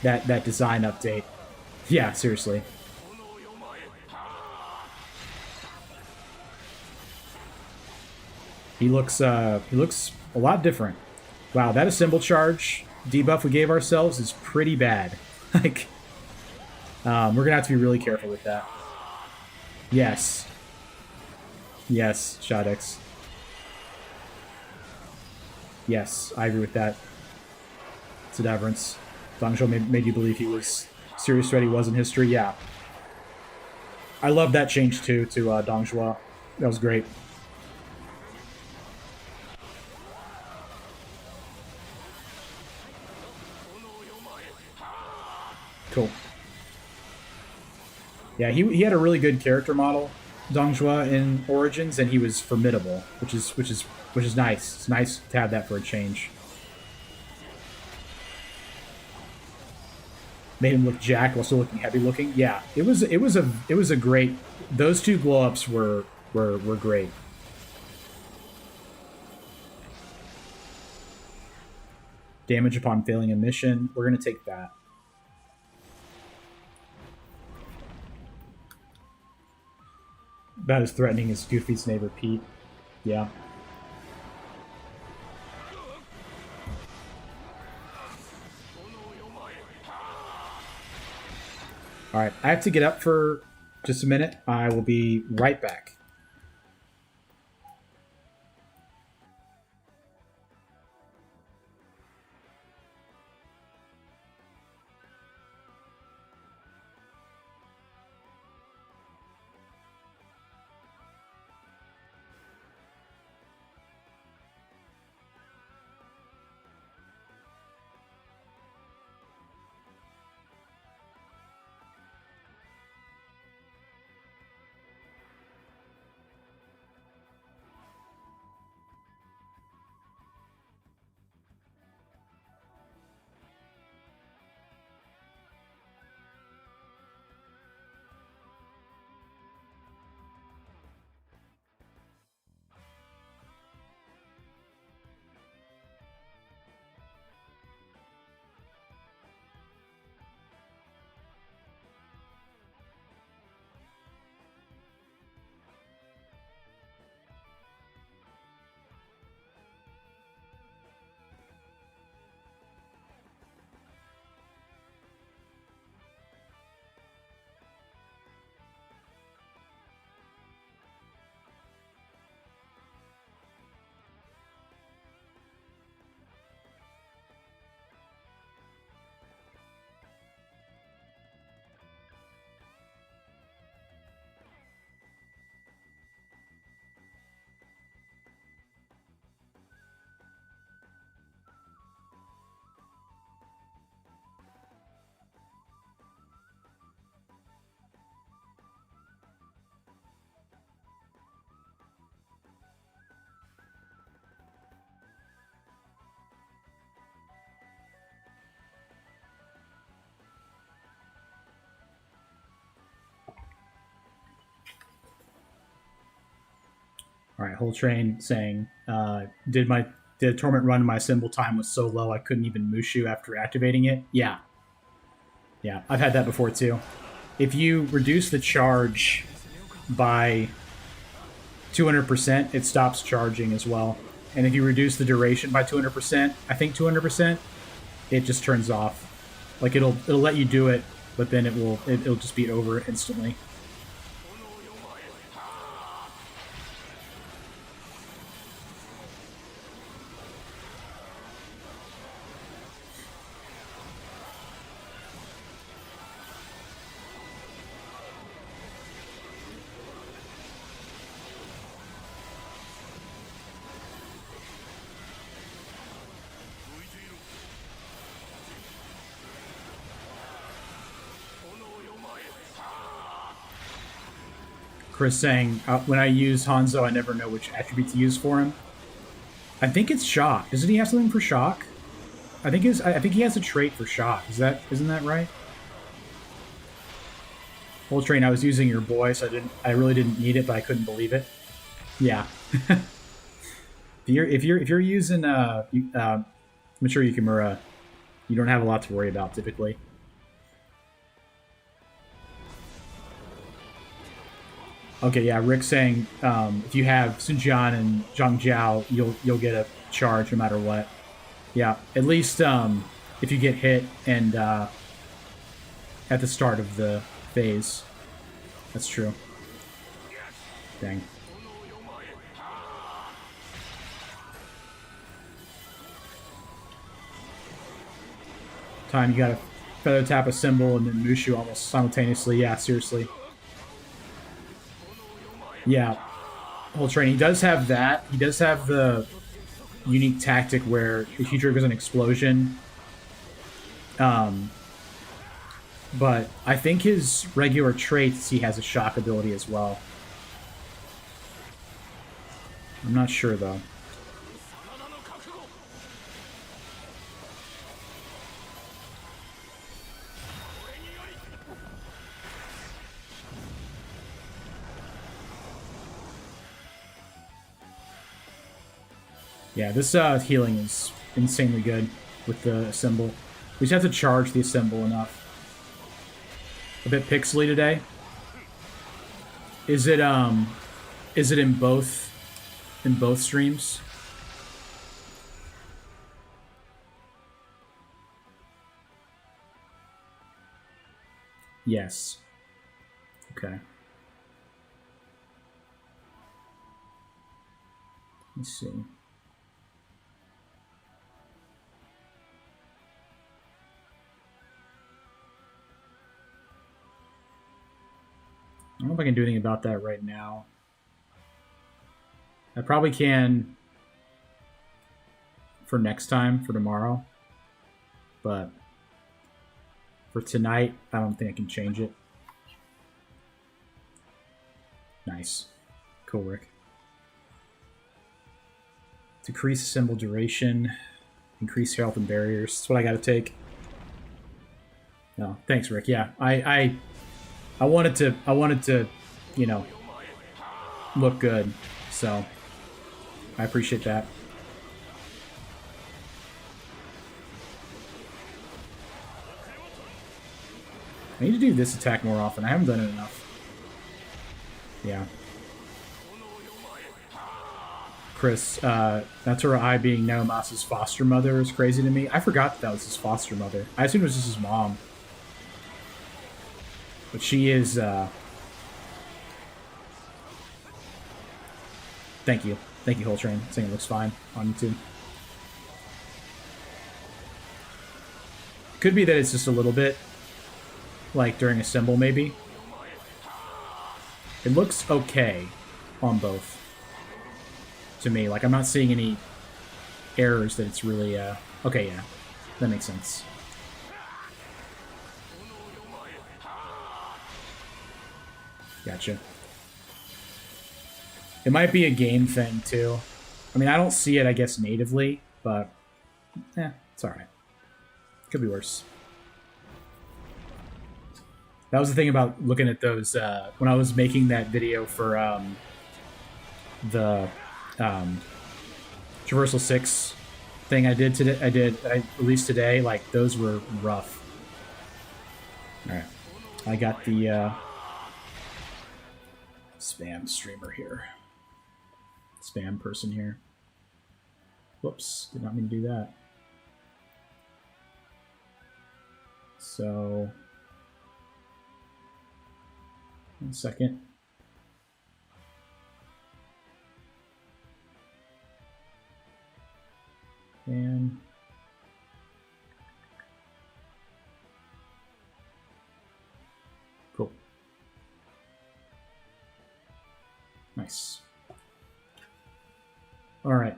that design update. Yeah, seriously. He looks a lot different. Wow, that symbol charge debuff we gave ourselves is pretty bad. Like, we're gonna have to be really careful with that. Yes. Yes, Shadex. Yes, I agree with that. Sedaverance. Dongzhuo made you believe he was serious threat he was in history. Yeah. I love that change too to Dongzhuo. That was great. Cool. Yeah, he had a really good character model, Dongzhuo, in Origins, and he was formidable, which is nice. It's nice to have that for a change. Made him look jacked while still looking heavy looking. Yeah, it was a great. Those 2 glow ups were great. Damage upon failing a mission. We're gonna take that. About as threatening as Goofy's neighbor Pete. Yeah. Alright, I have to get up for just a minute. I will be right back. All right, whole train saying, did the torment run my symbol time was so low I couldn't even Mushu after activating it? Yeah. Yeah, I've had that before too. If you reduce the charge by 200%, it stops charging as well. And if you reduce the duration by 200%, I think 200%, it just turns off. Like it'll let you do it, but then it'll just be over instantly. Chris saying, when I use Hanzo, I never know which attribute to use for him. I think it's shock. Doesn't he have something for shock? I think he has a trait for shock. Isn't that right? Whole train, I was using your boy, so I really didn't need it, but I couldn't believe it. Yeah. if you're using Mature Yukimura, you don't have a lot to worry about typically. Okay, yeah, Rick saying if you have Sun Jian and Zhang Jiao, you'll get a charge no matter what. Yeah, at least if you get hit and at the start of the phase. That's true. Dang. Time you gotta feather tap a symbol and then Mushu almost simultaneously. Yeah, seriously. Yeah. Whole train. He does have that. He does have the unique tactic where if he triggers an explosion, but I think his regular traits, he has a shock ability as well. I'm not sure though. Yeah, this healing is insanely good with the Assemble. We just have to charge the Assemble enough. A bit pixely today. Is it in both streams? Yes. Okay. Let's see. I don't know if I can do anything about that right now. I probably can for next time, for tomorrow. But for tonight, I don't think I can change it. Nice. Cool, Rick. Decrease symbol duration. Increase health and barriers. That's what I gotta take. No, thanks, Rick. Yeah, I wanted to, you know, look good, so I appreciate that. I need to do this attack more often. I haven't done it enough. Yeah. Chris, Natura I being Naomasa's foster mother is crazy to me. I forgot that was his foster mother. I assumed it was just his mom. But she is, Thank you. Thank you, Whole Train. Saying it looks fine on YouTube. Could be that it's just a little bit, like during a symbol, maybe. It looks okay on both. To me, like I'm not seeing any errors that it's really, okay, yeah. That makes sense. Gotcha. It might be a game thing, too. I mean, I don't see it, I guess, natively, but... it's alright. Could be worse. That was the thing about looking at those, when I was making that video for, the Traversal 6 thing I did today. I released today. Like those were rough. All right, I got the spam streamer here. Spam person here. Whoops, did not mean to do that. So, 1 second. And cool. Nice. All right.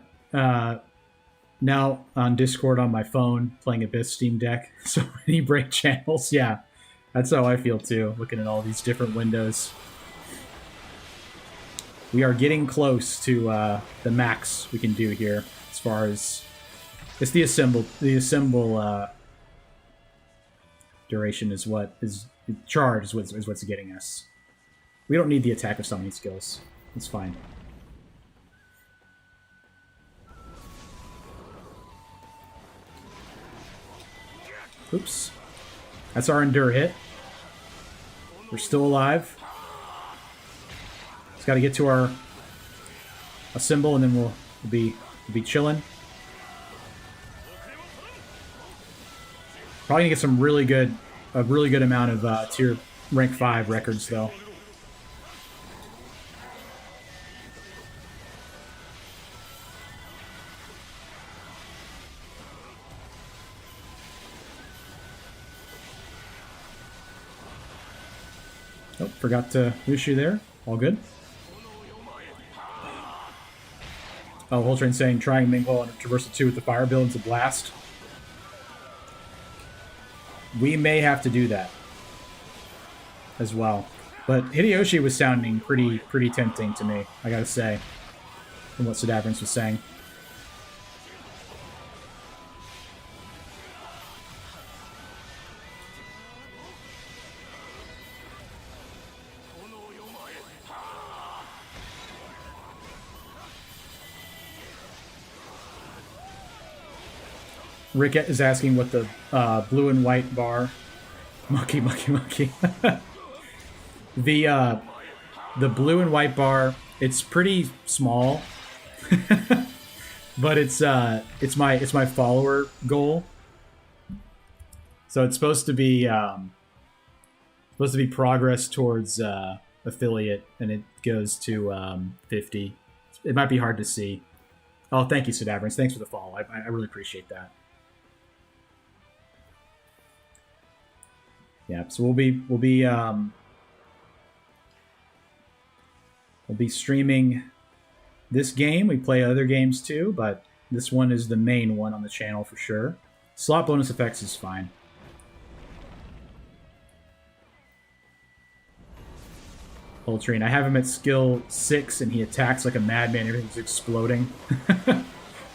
Now on Discord on my phone, playing Abyss Steam Deck. So many break channels. Yeah, that's how I feel too, looking at all these different windows. We are getting close to the max we can do here as far as... It's the assemble duration is what is... Charge is what's getting us. We don't need the attack of summoning skills. It's fine. Oops. That's our Endure hit. We're still alive. Just got to get to our symbol, and then we'll be chilling. Probably gonna get some a really good amount of tier rank 5 records though. Oh, forgot to Lucio there. All good. Oh, Whole Train saying trying Mingle on Traversal 2 with the fire build into Blast. We may have to do that as well. But Hideyoshi was sounding pretty tempting to me, I gotta say, from what Sedaverance was saying. Rick is asking what the blue and white bar... Monkey. The blue and white bar, it's pretty small. But it's my follower goal. So it's supposed to be progress towards affiliate, and it goes to 50. It might be hard to see. Oh, thank you, Sedaverance. Thanks for the follow. I really appreciate that. Yeah, so we'll be streaming this game. We play other games too, but this one is the main one on the channel for sure. Slot bonus effects is fine. Ultrine, I have him at skill 6 and he attacks like a madman. Everything's exploding.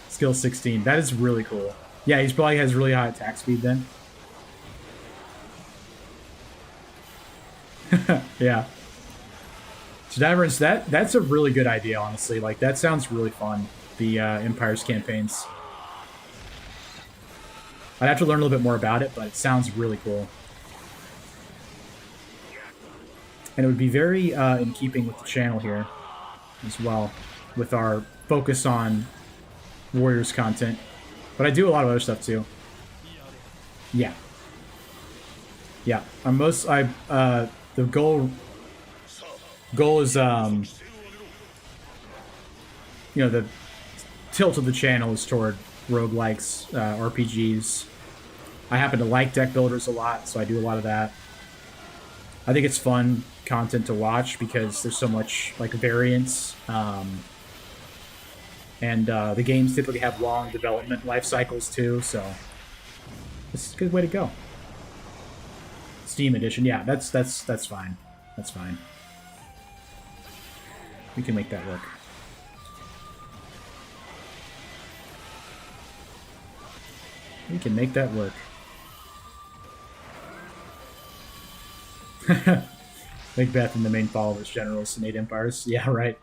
Skill 16. That is really cool. Yeah, he probably has really high attack speed then. Yeah. Sedaverance, that's a really good idea, honestly. Like, that sounds really fun, the Empires campaigns. I'd have to learn a little bit more about it, but it sounds really cool. And it would be very in keeping with the channel here as well, with our focus on Warriors content. But I do a lot of other stuff too. Yeah. Yeah. The goal is the tilt of the channel is toward roguelikes, RPGs. I happen to like deck builders a lot, so I do a lot of that. I think it's fun content to watch because there's so much like variance, and the games typically have long development life cycles too, so this is a good way to go. Steam edition, yeah, that's fine. That's fine. We can make that work. We can make that work. Macbeth and the main followers, generals, and 8 empires. Yeah, right.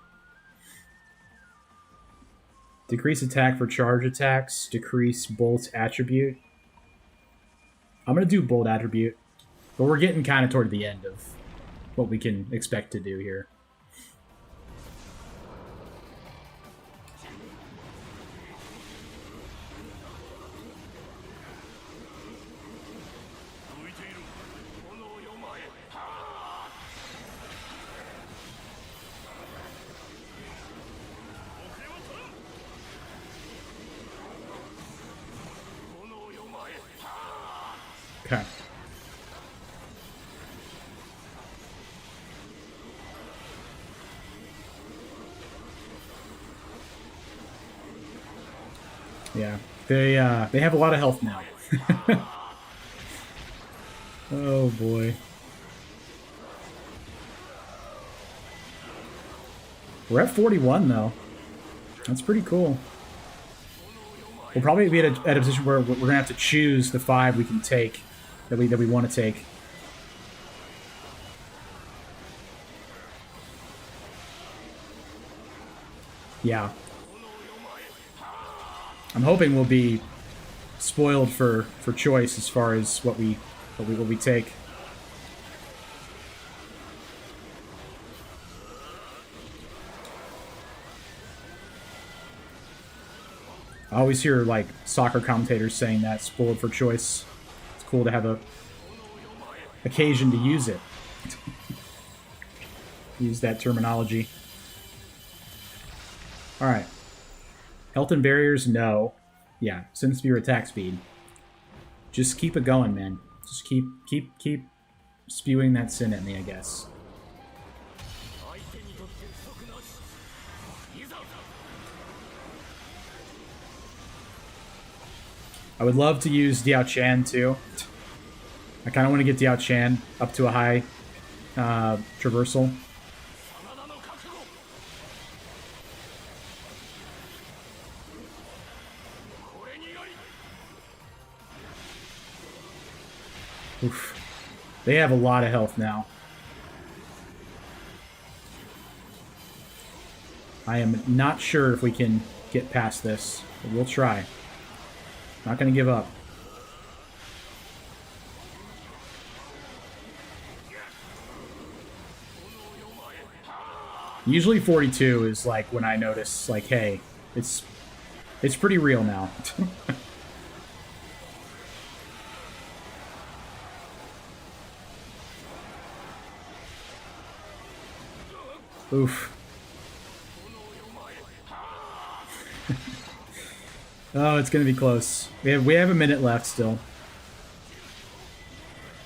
Decrease attack for charge attacks. Decrease bolt attribute. I'm going to do bolt attribute. But we're getting kind of toward the end of what we can expect to do here. Okay. Yeah, they have a lot of health now. Oh boy. We're at 41 though. That's pretty cool. We'll probably be at a position where we're gonna have to choose the 5 we can take that we want to take. Yeah. I'm hoping we'll be spoiled for choice as far as what we take. I always hear like soccer commentators saying that, spoiled for choice. It's cool to have a occasion to use it. Use that terminology. All right. Health and barriers, no. Yeah, send spear attack speed. Just keep it going, man. Just keep spewing that sin at me, I guess. I would love to use Diao Chan too. I kind of want to get Diao Chan up to a high traversal. Oof. They have a lot of health now. I am not sure if we can get past this, but we'll try. Not going to give up. Usually 42 is like when I notice, like, hey, it's pretty real now. Oof. Oh, it's gonna be close. We have a minute left still.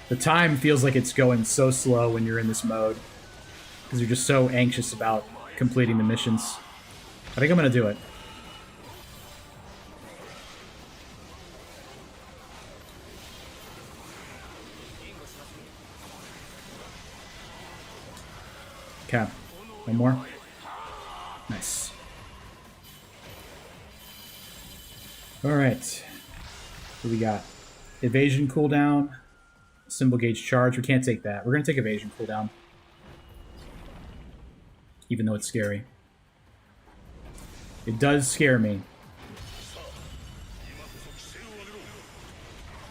The time feels like it's going so slow when you're in this mode, because you're just so anxious about completing the missions. I think I'm gonna do it. Okay. One more. Nice. Alright. What do we got? Evasion cooldown. Symbol gauge charge. We can't take that. We're going to take evasion cooldown. Even though it's scary. It does scare me.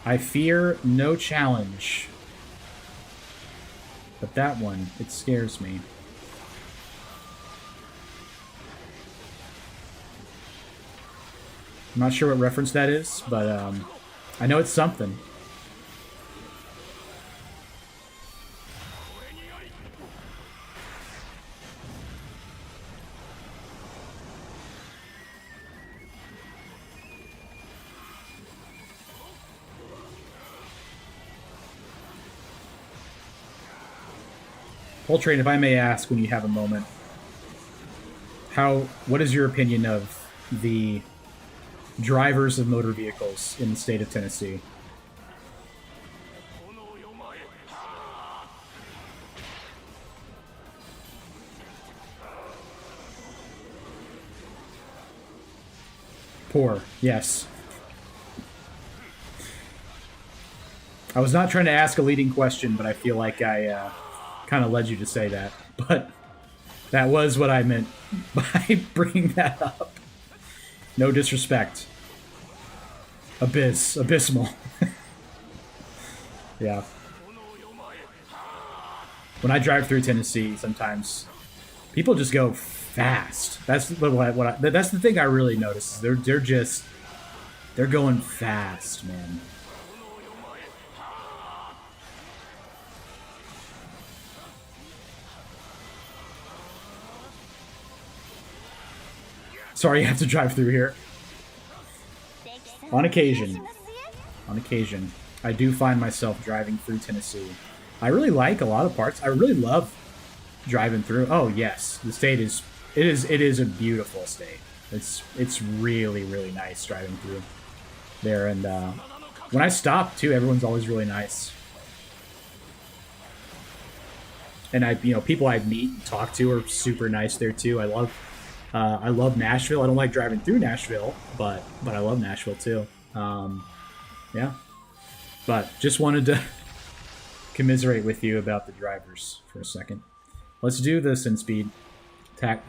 I fear no challenge. But that one, it scares me. I'm not sure what reference that is, but I know it's something. Poltrain, if I may ask, when you have a moment, what is your opinion of the drivers of motor vehicles in the state of Tennessee? Poor, yes. I was not trying to ask a leading question, but I feel like I kind of led you to say that. But that was what I meant by bringing that up. No disrespect. Abysmal. Yeah. When I drive through Tennessee, sometimes people just go fast. That's that's the thing I really notice. They're going fast, man. Sorry, you have to drive through here. On occasion, I do find myself driving through Tennessee. I really like a lot of parts. I really love driving through. Oh yes, the state is it is a beautiful state. It's really really nice driving through there, and when I stop too, everyone's always really nice. And people I meet and talk to are super nice there too. I love Nashville. I don't like driving through Nashville, but I love Nashville too. Yeah, but just wanted to commiserate with you about the drivers for a second. Let's do the Sin Speed attack,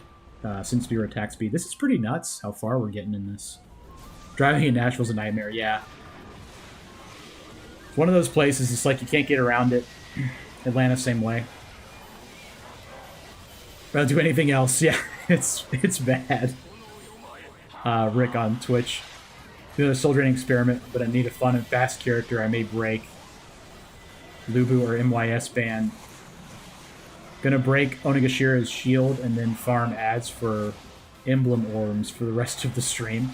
Sin Speed or attack speed. This is pretty nuts how far we're getting in this. Driving in Nashville's a nightmare. Yeah, it's one of those places. It's like you can't get around it. Atlanta, same way. Don't do anything else. Yeah, it's bad. Rick on Twitch. Doing a soul draining experiment, but I need a fun and fast character. I may break Lubu or MYS ban. Gonna break Onigashira's shield and then farm ads for emblem orbs for the rest of the stream.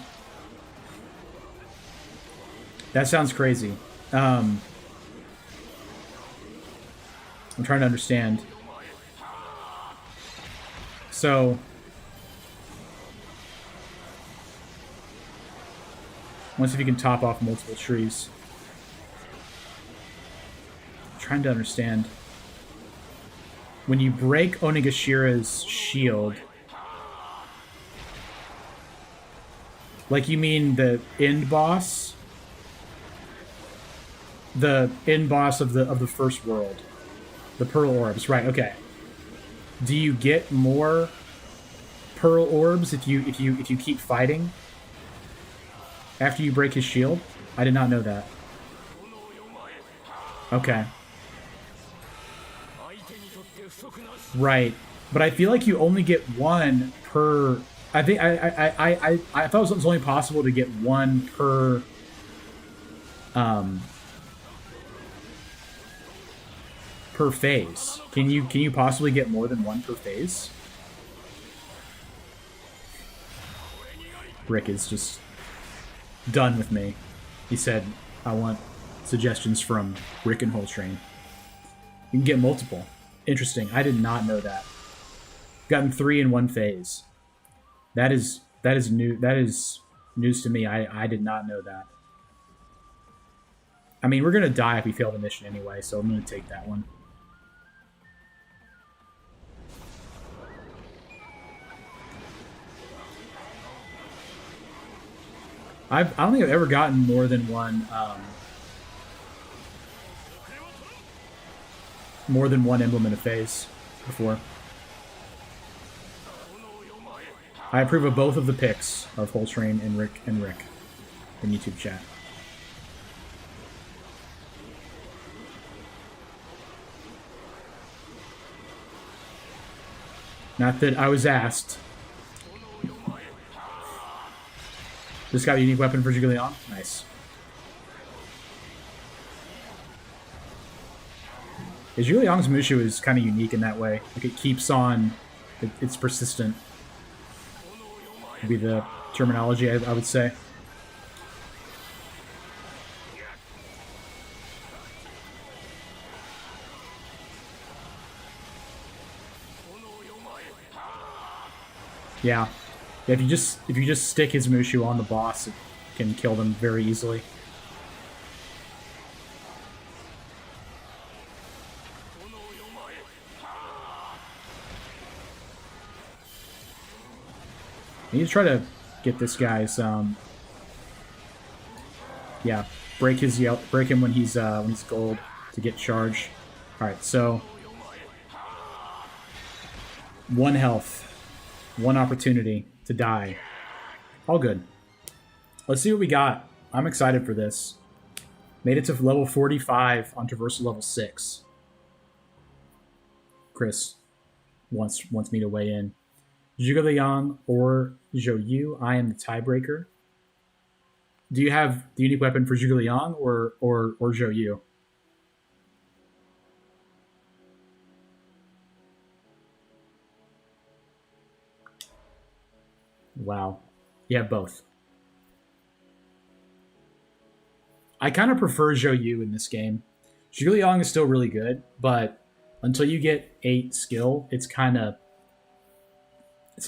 That sounds crazy. I'm trying to understand. So, let's see if you can top off multiple trees. I'm trying to understand. When you break Onigashira's shield, like you mean the end boss? The end boss of the first world. The Pearl Orbs, right, okay. Do you get more Pearl Orbs if you keep fighting after you break his shield? I did not know that. Okay. Right, but I feel like you only get one per. I think I thought it was only possible to get one per. Per phase. Can you possibly get more than one per phase? Rick is just done with me. He said, I want suggestions from Rick and Holtrain. You can get multiple. Interesting. I did not know that. Gotten 3 in one phase. That is new. That is news to me. I did not know that. I mean, we're gonna die if we fail the mission anyway, so I'm gonna take that one. I don't think I've ever gotten more than one emblem in a phase before. I approve of both of the picks of Holtrain and Rick in YouTube chat. Not that I was asked. This got a unique weapon for Zhuge Liang? Nice. Yeah, Zhuge Liang's Mushu is kind of unique in that way. Like it keeps on, it's persistent. Would be the terminology I would say. Yeah. If you just stick his Mushu on the boss, it can kill them very easily. I need to try to get this guy's yeah, break him when he's gold to get charged. All right, so 1 health, 1 opportunity to die. All good. Let's see what we got. I'm excited for this. Made it to level 45 on Traversal level 6. Chris wants me to weigh in. Zhuge Liang or Zhou Yu? I am the tiebreaker. Do you have the unique weapon for Zhuge Liang or Zhou Yu? Wow. You have both. I kind of prefer Zhou Yu in this game. Zhuge Liang is still really good, but until you get 8 skill, it's a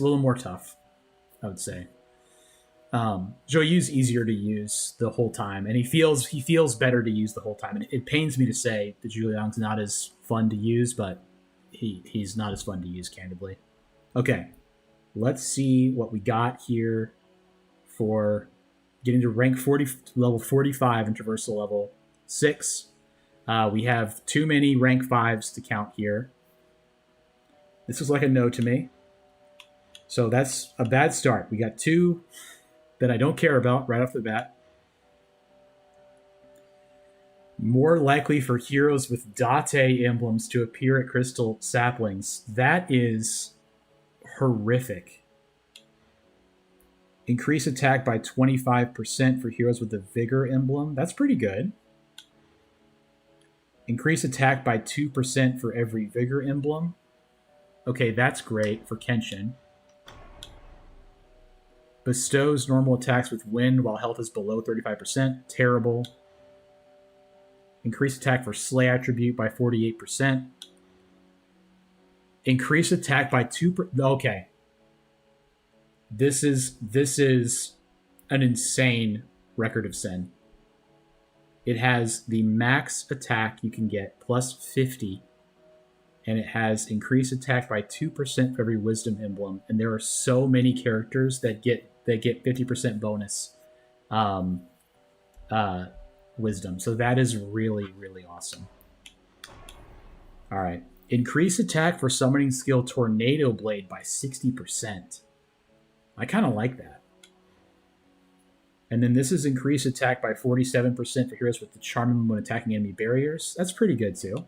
little more tough, I would say. Zhou Yu's easier to use the whole time, and he feels better to use the whole time. And it pains me to say that Zhuge Liang's not as fun to use, but he's not as fun to use, candidly. Okay, let's see what we got here for getting to rank 40, level 45 in Traversal level 6. We have too many rank 5s to count here. This was like a no to me. So that's a bad start. We got 2 that I don't care about right off the bat. More likely for heroes with Date emblems to appear at Crystal Saplings. That is horrific. Increase attack by 25% for heroes with the Vigor emblem. That's pretty good. Increase attack by 2% for every Vigor emblem. Okay, that's great for Kenshin. Bestows normal attacks with wind while health is below 35%. Terrible. Increase attack for Slay attribute by 48%. Increase attack by 2%. Okay. This is an insane Record of Sin. It has the max attack you can get plus 50, and it has increased attack by 2% for every Wisdom emblem. And there are so many characters that get 50% bonus Wisdom. So that is really, really awesome. All right. Increase attack for summoning skill Tornado Blade by 60%. I kind of like that. And then this is increased attack by 47% for heroes with the Charm when attacking enemy barriers. That's pretty good too.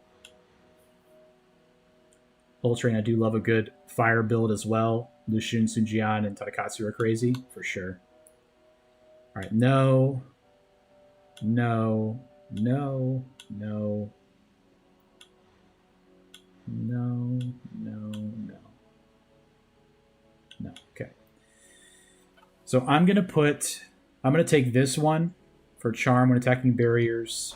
Ultrain, I do love a good fire build as well. Lucian, Sunjian, and Tadakatsu are crazy, for sure. All right, no. No. No. No. No. No. No. No. Okay. So I'm going to take this one for Charm when attacking barriers.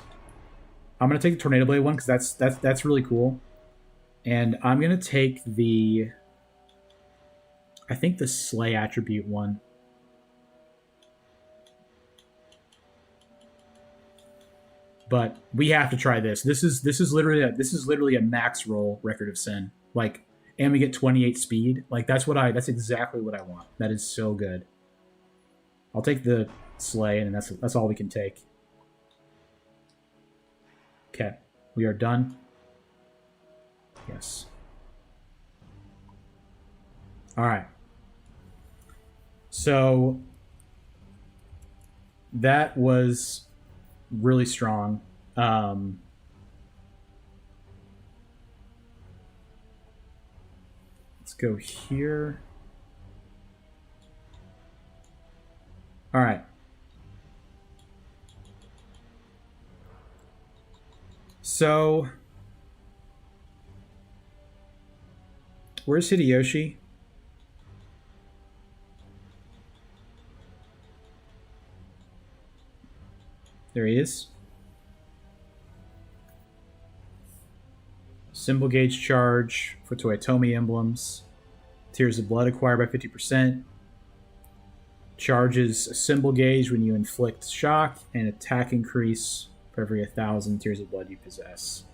I'm going to take the Tornado Blade one because that's really cool. And I'm going to take the Slay attribute one. But we have to try this. This is literally a max roll Record of Sin. Like, and we get 28 speed. Like that's exactly what I want. That is so good. I'll take the Slay, and that's all we can take. Okay, we are done. Yes. All right. So that was really strong. Let's go here. All right. So where's Hideyoshi? There he is. Symbol gauge charge for Toyotomi emblems. Tears of Blood acquired by 50%. Charges a symbol gauge when you inflict shock, and attack increase for every 1,000 Tears of Blood you possess.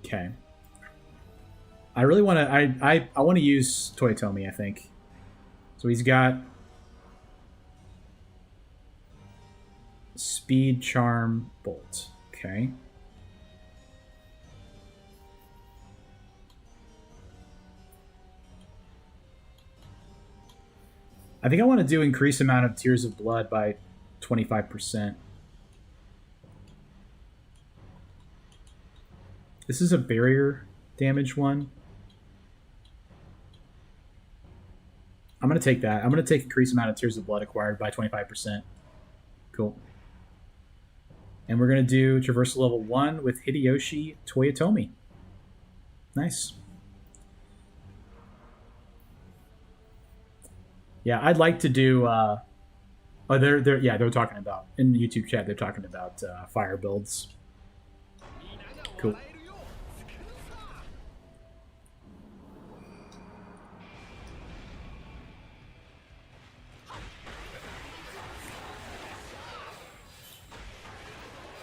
Okay. I really want to. I want to use Toyotomi, I think. So he's got Speed, Charm, Bolt. Okay. I think I want to do increase amount of Tears of Blood by 25%. This is a barrier damage one. I'm going to take that. I'm going to take increase amount of Tears of Blood acquired by 25%. Cool. And we're going to do Traversal level 1 with Hideyoshi Toyotomi. Nice. Yeah, I'd like to do... oh, they're talking about... In the YouTube chat, they're talking about fire builds. Cool.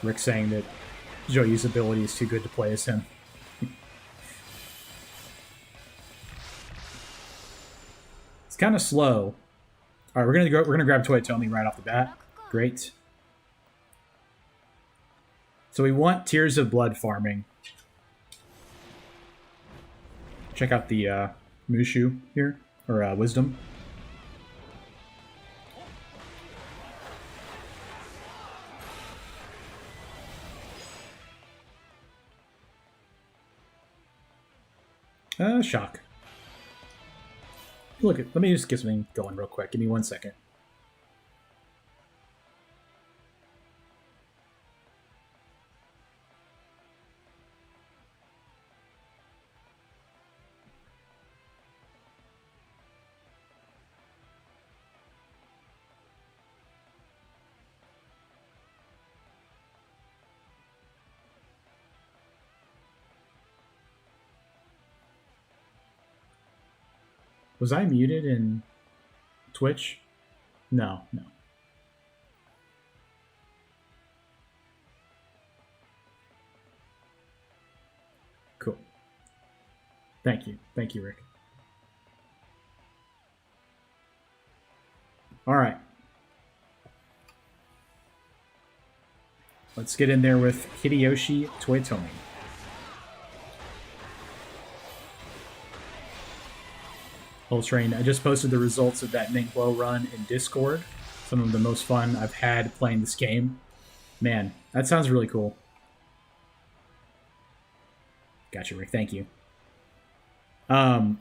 Rick saying that Joyu's ability is too good to play as him. It's kind of slow. All right, we're gonna grab Toyotomi right off the bat. Great. So we want Tears of Blood farming. Check out the Mushu here, or Wisdom. Shock. Look, let me just get something going real quick. Give me 1 second. Was I muted in Twitch? No. Cool. Thank you, Rick. All right. Let's get in there with Hideyoshi Toyotomi. Train. I just posted the results of that Ningguo run in Discord. Some of the most fun I've had playing this game. Man, that sounds really cool. Gotcha, Rick. Thank you. I'm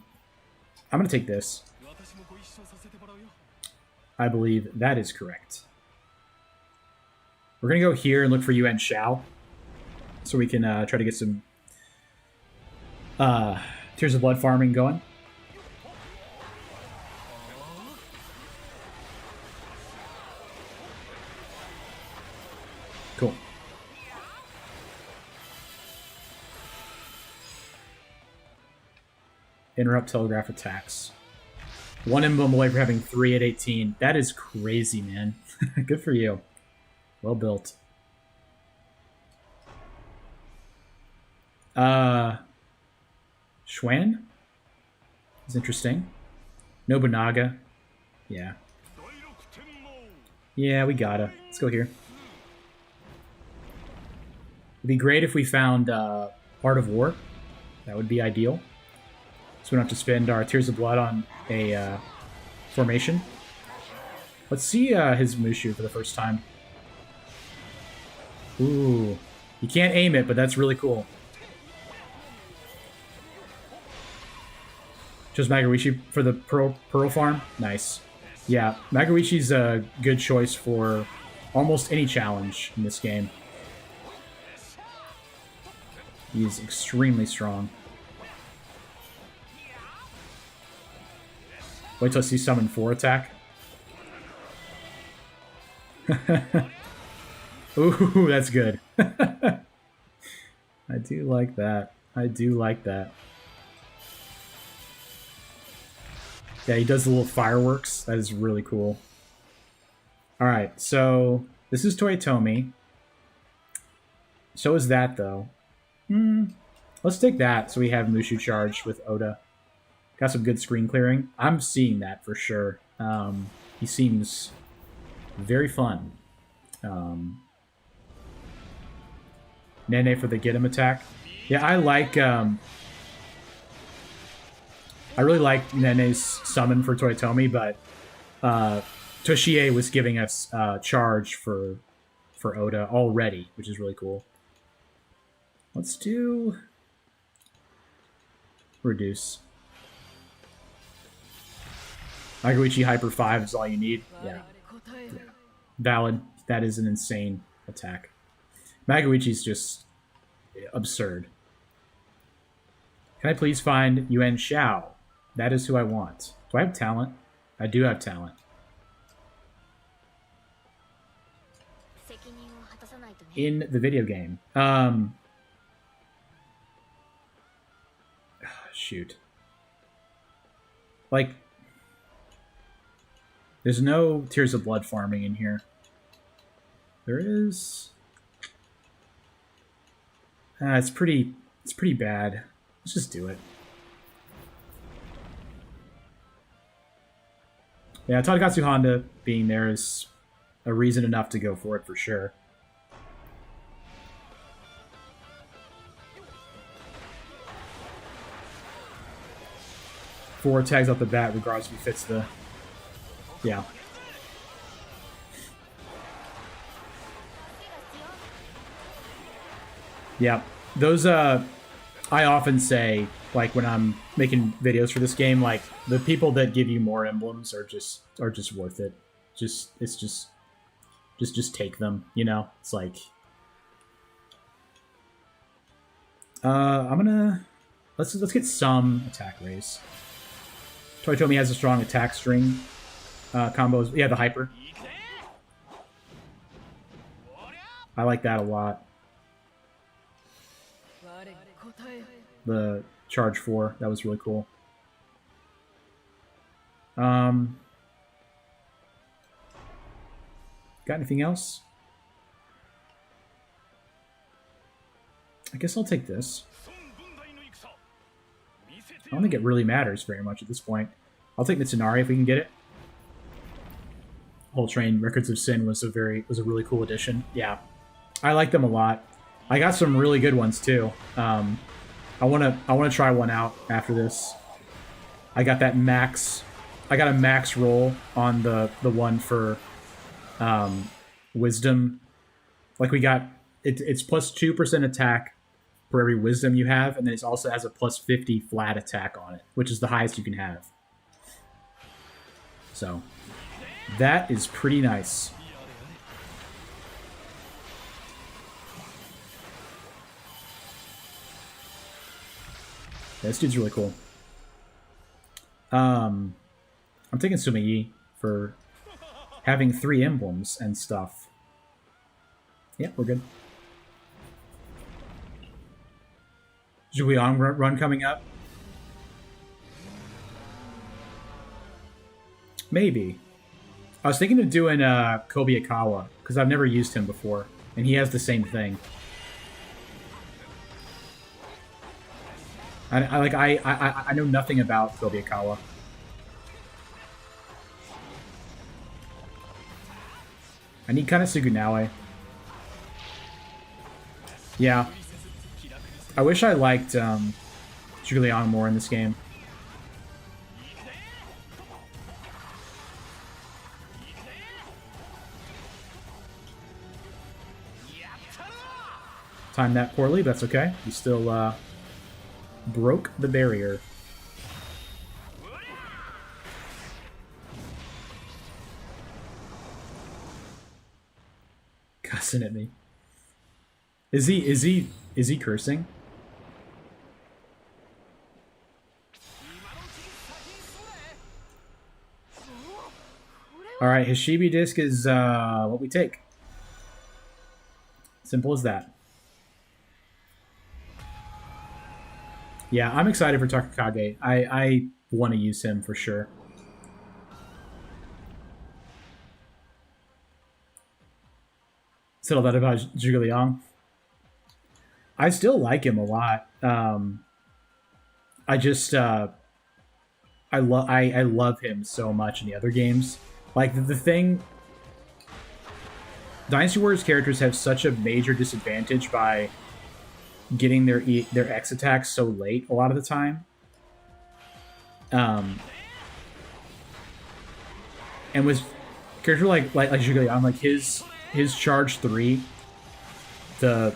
going to take this. I believe that is correct. We're going to go here and look for Yuan Shao. So we can try to get some Tears of Blood farming going. Cool. Interrupt telegraph attacks. 1 emblem away from having 3 at 18. That is crazy, man. Good for you. Well built. Xuan is interesting. Nobunaga. Yeah. Yeah, we gotta. Let's go here. It'd be great if we found Art of War. That would be ideal. So we don't have to spend our Tears of Blood on a formation. Let's see his Mushu for the first time. Ooh. You can't aim it, but that's really cool. Just Magawishi for the Pearl Farm? Nice. Yeah, Magawishi's a good choice for almost any challenge in this game. He's extremely strong. Wait till I see summon 4 attack. Ooh, that's good. I do like that. I do like that. Yeah, he does the little fireworks. That is really cool. Alright, so this is Toyotomi. So is that, though. Let's take that so we have Mushu charged with Oda. Got some good screen clearing. I'm seeing that for sure. He seems very fun. Nene for the get him attack. Yeah, I like... I really like Nene's summon for Toyotomi, but Toshie was giving us charge for Oda already, which is really cool. Let's do reduce. Magoichi Hyper 5 is all you need. Yeah. Valid. That is an insane attack. Magoichi's just absurd. Can I please find Yuan Shao? That is who I want. Do I have talent? I do have talent. In the video game. Shoot. Like, there's no Tears of Blood farming in here. There is. It's pretty bad. Let's just do it. Yeah, Tadakatsu Honda being there is a reason enough to go for it for sure. Four tags off the bat, regardless if he fits the... Yeah. Yeah. Those, I often say, like, when I'm making videos for this game, like, the people that give you more emblems are just worth it. Just take them, you know? It's like... I'm gonna... Let's get some attack raise. Toyotomi has a strong attack string combos. Yeah, the hyper. I like that a lot. The charge 4, that was really cool. Got anything else? I guess I'll take this. I don't think it really matters very much at this point. I'll take Mitsunari if we can get it. Whole Train Records of Sin was a really cool addition. Yeah, I like them a lot. I got some really good ones too. I wanna try one out after this. I got that max. I got a max roll on the one for Wisdom. Like we got it's plus 2% attack for every Wisdom you have, and then it also has a plus 50 flat attack on it, which is the highest you can have. So that is pretty nice. Yeah, this dude's really cool. I'm taking Sumei for having 3 emblems and stuff. Yeah, we're good. Julian run coming up? Maybe. I was thinking of doing Kobayakawa, because I've never used him before, and he has the same thing. I know nothing about Kobayakawa. I need kind of Sugunawe. Yeah. I wish I liked Zhuge more in this game. Timed that poorly, but that's okay. He still broke the barrier. Cussing at me. Is he cursing? Alright, Hishibi disc is what we take. Simple as that. Yeah, I'm excited for Takakage. I want to use him for sure. Said all that about Zhuge Liang. I still like him a lot. I just I love him so much in the other games. Like the thing, Dynasty Warriors characters have such a major disadvantage by getting their X attacks so late a lot of the time. And with character like Zhuge like his charge 3, the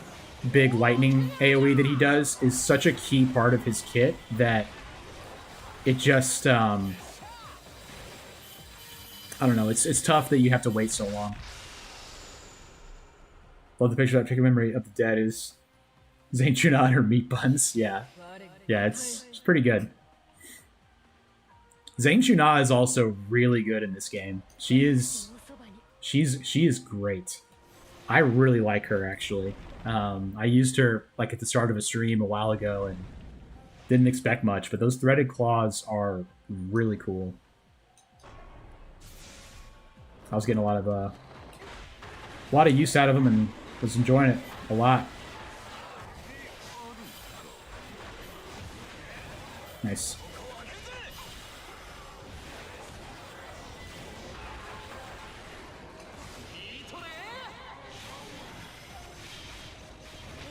big lightning AoE that he does is such a key part of his kit that it just I don't know, it's tough that you have to wait so long. Love the picture of that chicken memory of the dead is Zane Chuna on her meat buns. Yeah. Yeah, it's pretty good. Zane Chuna is also really good in this game. She is great. I really like her actually. I used her like at the start of a stream a while ago and didn't expect much, but those threaded claws are really cool. I was getting a lot of use out of them and was enjoying it a lot. Nice.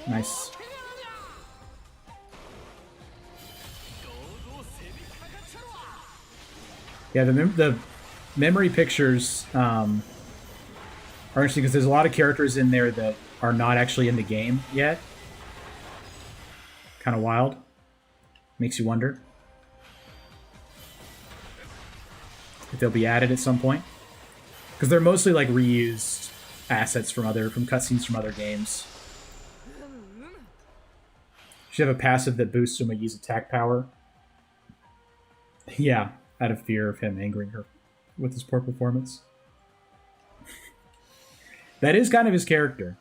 Nice. Yeah, the memory pictures are interesting because there's a lot of characters in there that are not actually in the game yet. Kind of wild. Makes you wonder if they'll be added at some point. Because they're mostly like reused assets from cutscenes from other games. Should have a passive that boosts when we use attack power. Yeah, out of fear of him angering her with his poor performance. That is kind of his character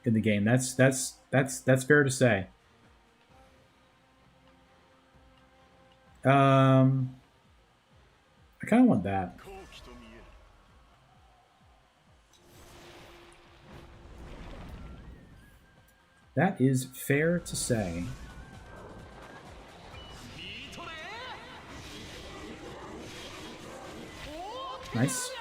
in the game. That's fair to say. I kind of want that. That is fair to say. Nice.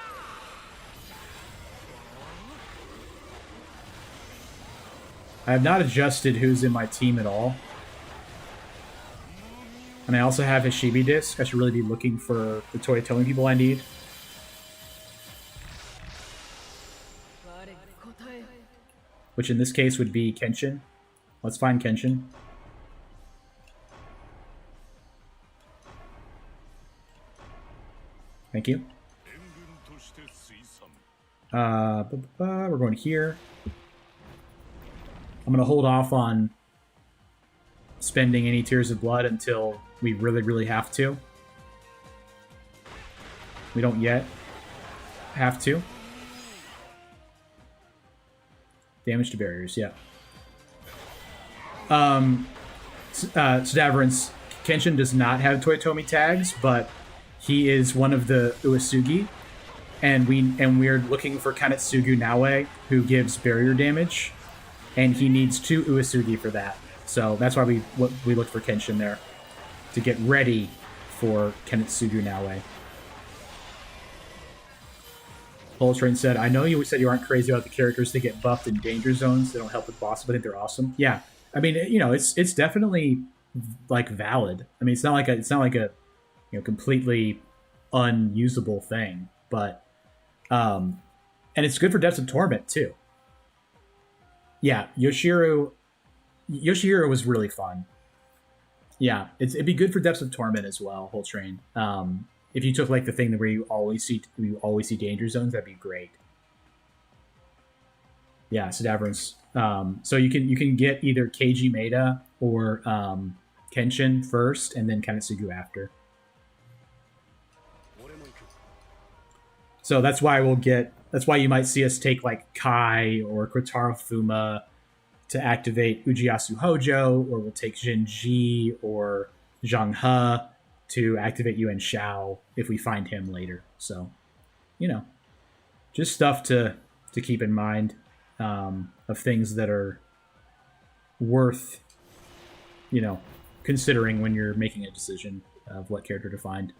I have not adjusted who's in my team at all. And I also have a Shibi disc. I should really be looking for the Toyotomi people I need. Which in this case would be Kenshin. Let's find Kenshin. Thank you. We're going here. I'm going to hold off on spending any Tears of Blood until we really, really have to. We don't yet have to. Damage to barriers, yeah. Sedaverance, Kenshin does not have Toyotomi tags, but he is one of the Uesugi, and we're looking for Kanetsugu Naue, who gives barrier damage, and he needs 2 Uesugi for that. So that's why we looked for Kenshin there, to get ready for Kanetsugu Naue. Train said, I know you said you aren't crazy about the characters that get buffed in danger zones. They don't help with boss, but I think they're awesome. Yeah. I mean, you know, it's definitely like valid. I mean, it's not like a completely unusable thing, but and it's good for Depths of Torment too. Yeah, Yoshihiro was really fun. Yeah, it'd be good for Depths of Torment as well, Whole Train. If you took like the thing where you always see danger zones, that'd be great. Yeah, Sedaverance. So you can get either Keiji Maeda or Kenshin first, and then Kanetsugu after. So that's why you might see us take like Kai or Kotaro Fuma to activate Ujiyasu Hojo, or we'll take Jinji or Zhang He to activate Yuan Shao if we find him later. So, just stuff to keep in mind of things that are worth, considering when you're making a decision of what character to find.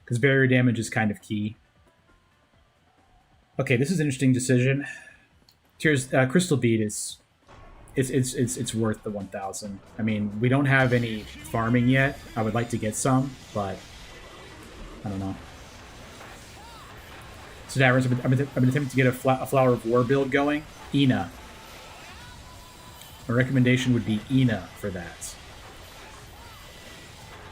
Because barrier damage is kind of key. Okay, this is an interesting decision. Here's Crystal Bead is it's worth the 1,000. I mean, we don't have any farming yet. I would like to get some, but I don't know. So Davros, I've been attempting to get a Flower of War build going. Ina. My recommendation would be Ina for that.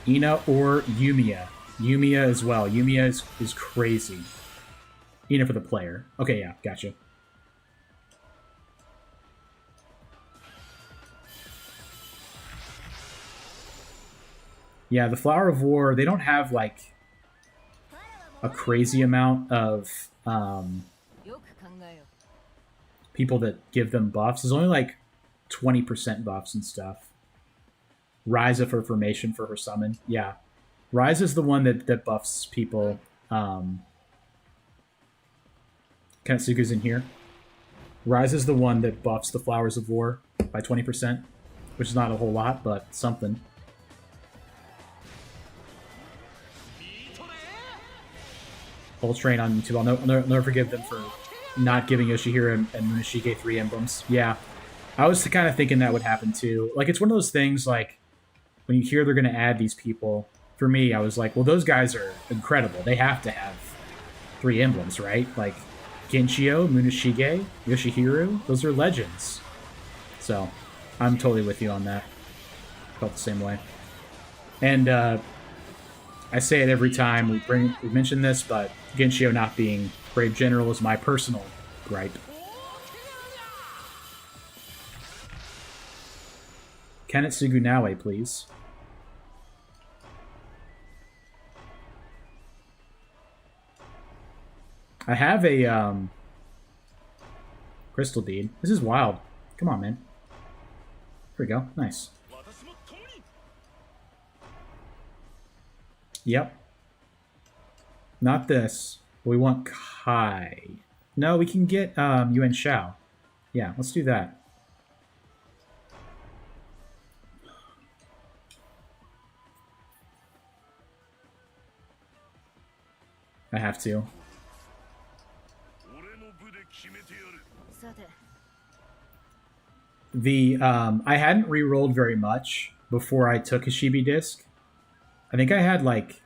Ina or Yumiya. Yumiya as well. Yumiya is crazy. Ina for the player. Okay, yeah, gotcha. Yeah, the Flower of War, they don't have, like, a crazy amount of people that give them buffs. There's only, like, 20% buffs and stuff. Ryza for formation for her summon. Yeah. Ryza's the one that buffs people. Kanetsugu's in here. Ryza's the one that buffs the Flowers of War by 20%, which is not a whole lot, but something. Whole train on YouTube. I'll never forgive them for not giving Yoshihiro and Muneshige 3 emblems. Yeah. I was kind of thinking that would happen too. Like, it's one of those things, like, when you hear they're going to add these people, for me, I was like, well, those guys are incredible. They have to have 3 emblems, right? Like, Genshio, Muneshige, Yoshihiro, those are legends. So, I'm totally with you on that. Felt the same way. And, I say it every time we mention this, but Genshio not being Brave General is my personal gripe. Kanetsugu Naue, please. I have a Crystal Bead. This is wild. Come on, man. Here we go. Nice. Yep. Not this. We want Kai. No, we can get Yuan Shao. Yeah, let's do that. I have to. The I hadn't re-rolled very much before I took a Shibi disc. I think I had like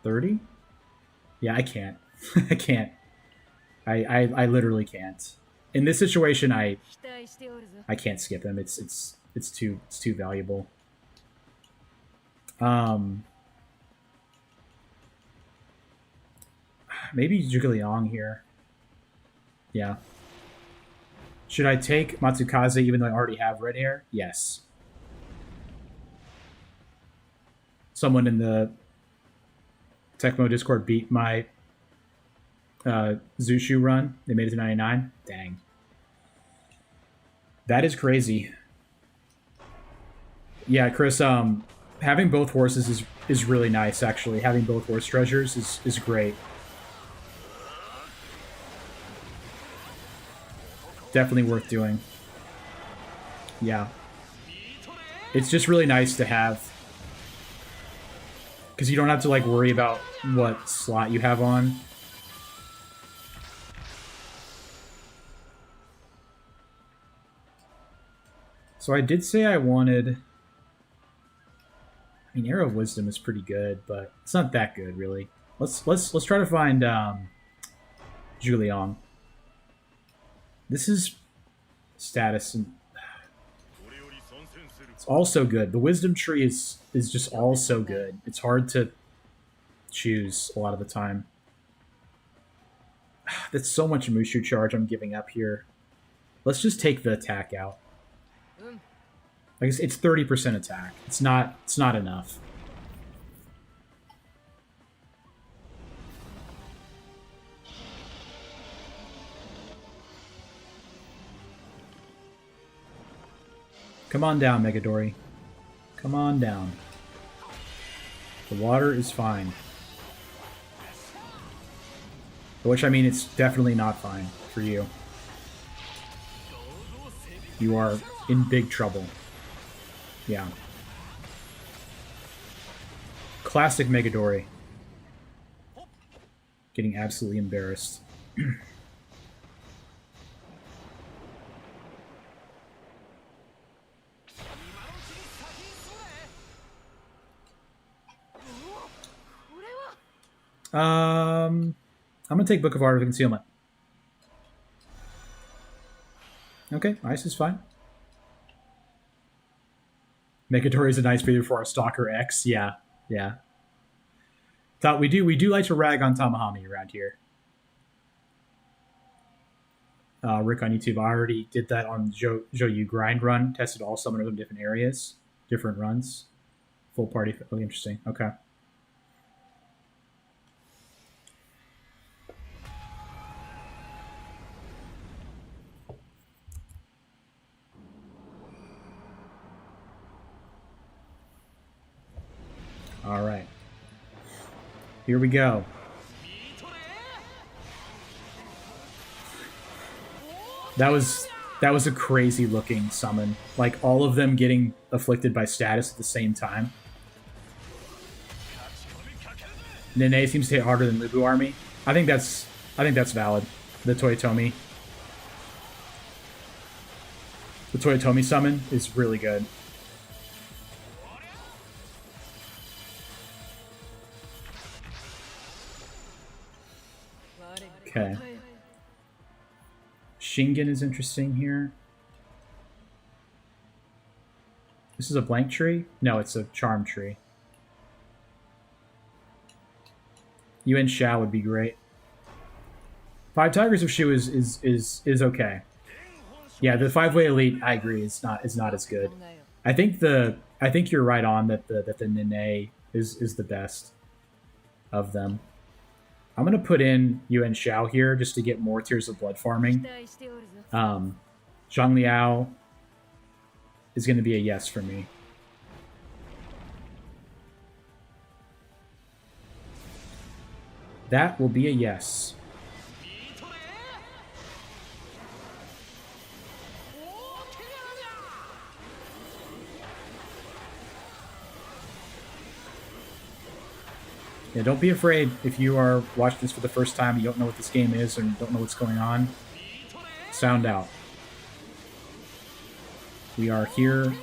30. Yeah, I can't. I can't. I literally can't. In this situation, I can't skip him. It's too valuable. Maybe Zhuge Liang here. Yeah. Should I take Matsukaze even though I already have red hair? Yes. Someone in the Tecmo Discord beat my Zushu run. They made it to 99. Dang. That is crazy. Yeah, Chris, having both horses is really nice, actually. Having both horse treasures is great. Definitely worth doing. Yeah. It's just really nice to have. Because you don't have to, like, worry about what slot you have on. So I did say I wanted... I mean, Arrow of Wisdom is pretty good, but it's not that good, really. Let's try to find Zhuge Liang. This is status, and it's also good. The Wisdom Tree is just all so good. It's hard to choose a lot of the time. That's so much Mushu charge I'm giving up here. Let's just take the attack out. I guess it's 30% attack. It's not enough. Come on down, Megadori. Come on down. The water is fine. Which, I mean, it's definitely not fine for you. You are in big trouble. Yeah. Classic Megadori. Getting absolutely embarrassed. I'm gonna take Book of Art of Concealment. Okay, ice is fine. Megatori is a nice breather for our Stalker X. Yeah, yeah. Thought we do like to rag on Tamahami around here. Rick on YouTube. I already did that on Joyu grind run. Tested all summoners in different areas, different runs. Full party. Oh, interesting. Okay. All right. Here we go. That was a crazy looking summon. Like all of them getting afflicted by status at the same time. Nene seems to hit harder than Lubu Army. I think that's valid. The Toyotomi. The Toyotomi summon is really good. Okay. Shingen is interesting here. This is a blank tree? No, it's a charm tree. Yuan Shao would be great. 5 Tigers of Shu is okay. Yeah, the 5-way elite, I agree, is not as good. I think you're right on that the Nene is the best of them. I'm gonna put in Yuan Shao here just to get more Tears of Blood farming. Zhang Liao is gonna be a yes for me. That will be a yes. Yeah, don't be afraid if you are watching this for the first time, you don't know what this game is, or you don't know what's going on. Sound out. We are here.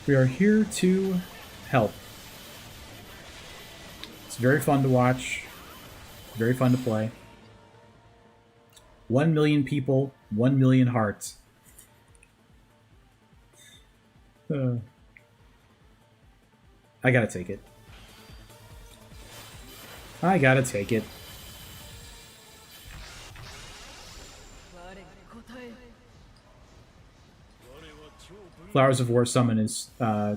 We are here to help. It's very fun to watch. Very fun to play. 1 million people, 1 million hearts. I gotta take it. I gotta take it. Flowers of War summon is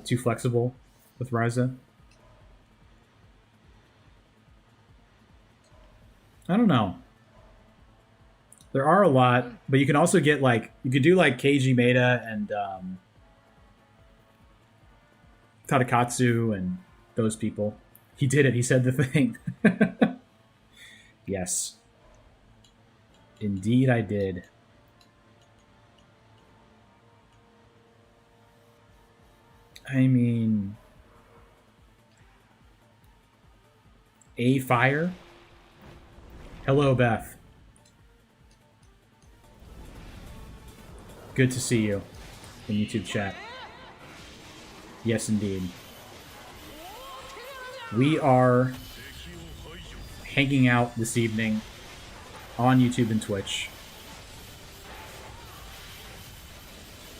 too flexible with Ryza. I don't know. There are a lot, but you can also get like you could do like Keiji Maeda and Tadakatsu and those people. He did it. He said the thing. Yes. Indeed, I did. I mean, a fire. Hello, Beth. Good to see you in YouTube chat. Yes, indeed. We are hanging out this evening on YouTube and Twitch.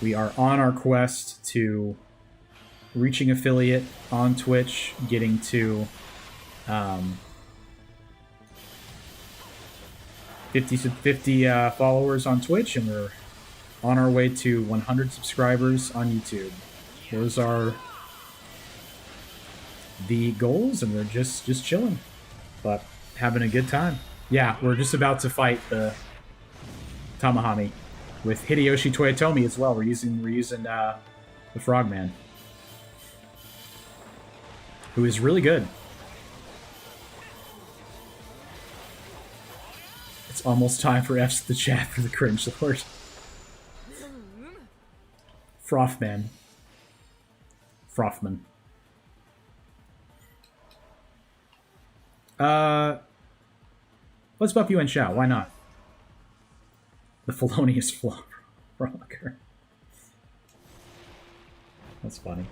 We are on our quest to reaching affiliate on Twitch, getting to 50 followers on Twitch, and we're on our way to 100 subscribers on YouTube. Those are the goals, and we're just chilling, but having a good time. Yeah, we're just about to fight the Tamahami with Hideyoshi Toyotomi as well. We're using the Frogman, who is really good. It's almost time for F's the chat for the cringe lord. Frothman. Frothman. Let's buff Yuan Shao. Why not? The felonious frolicker. That's funny.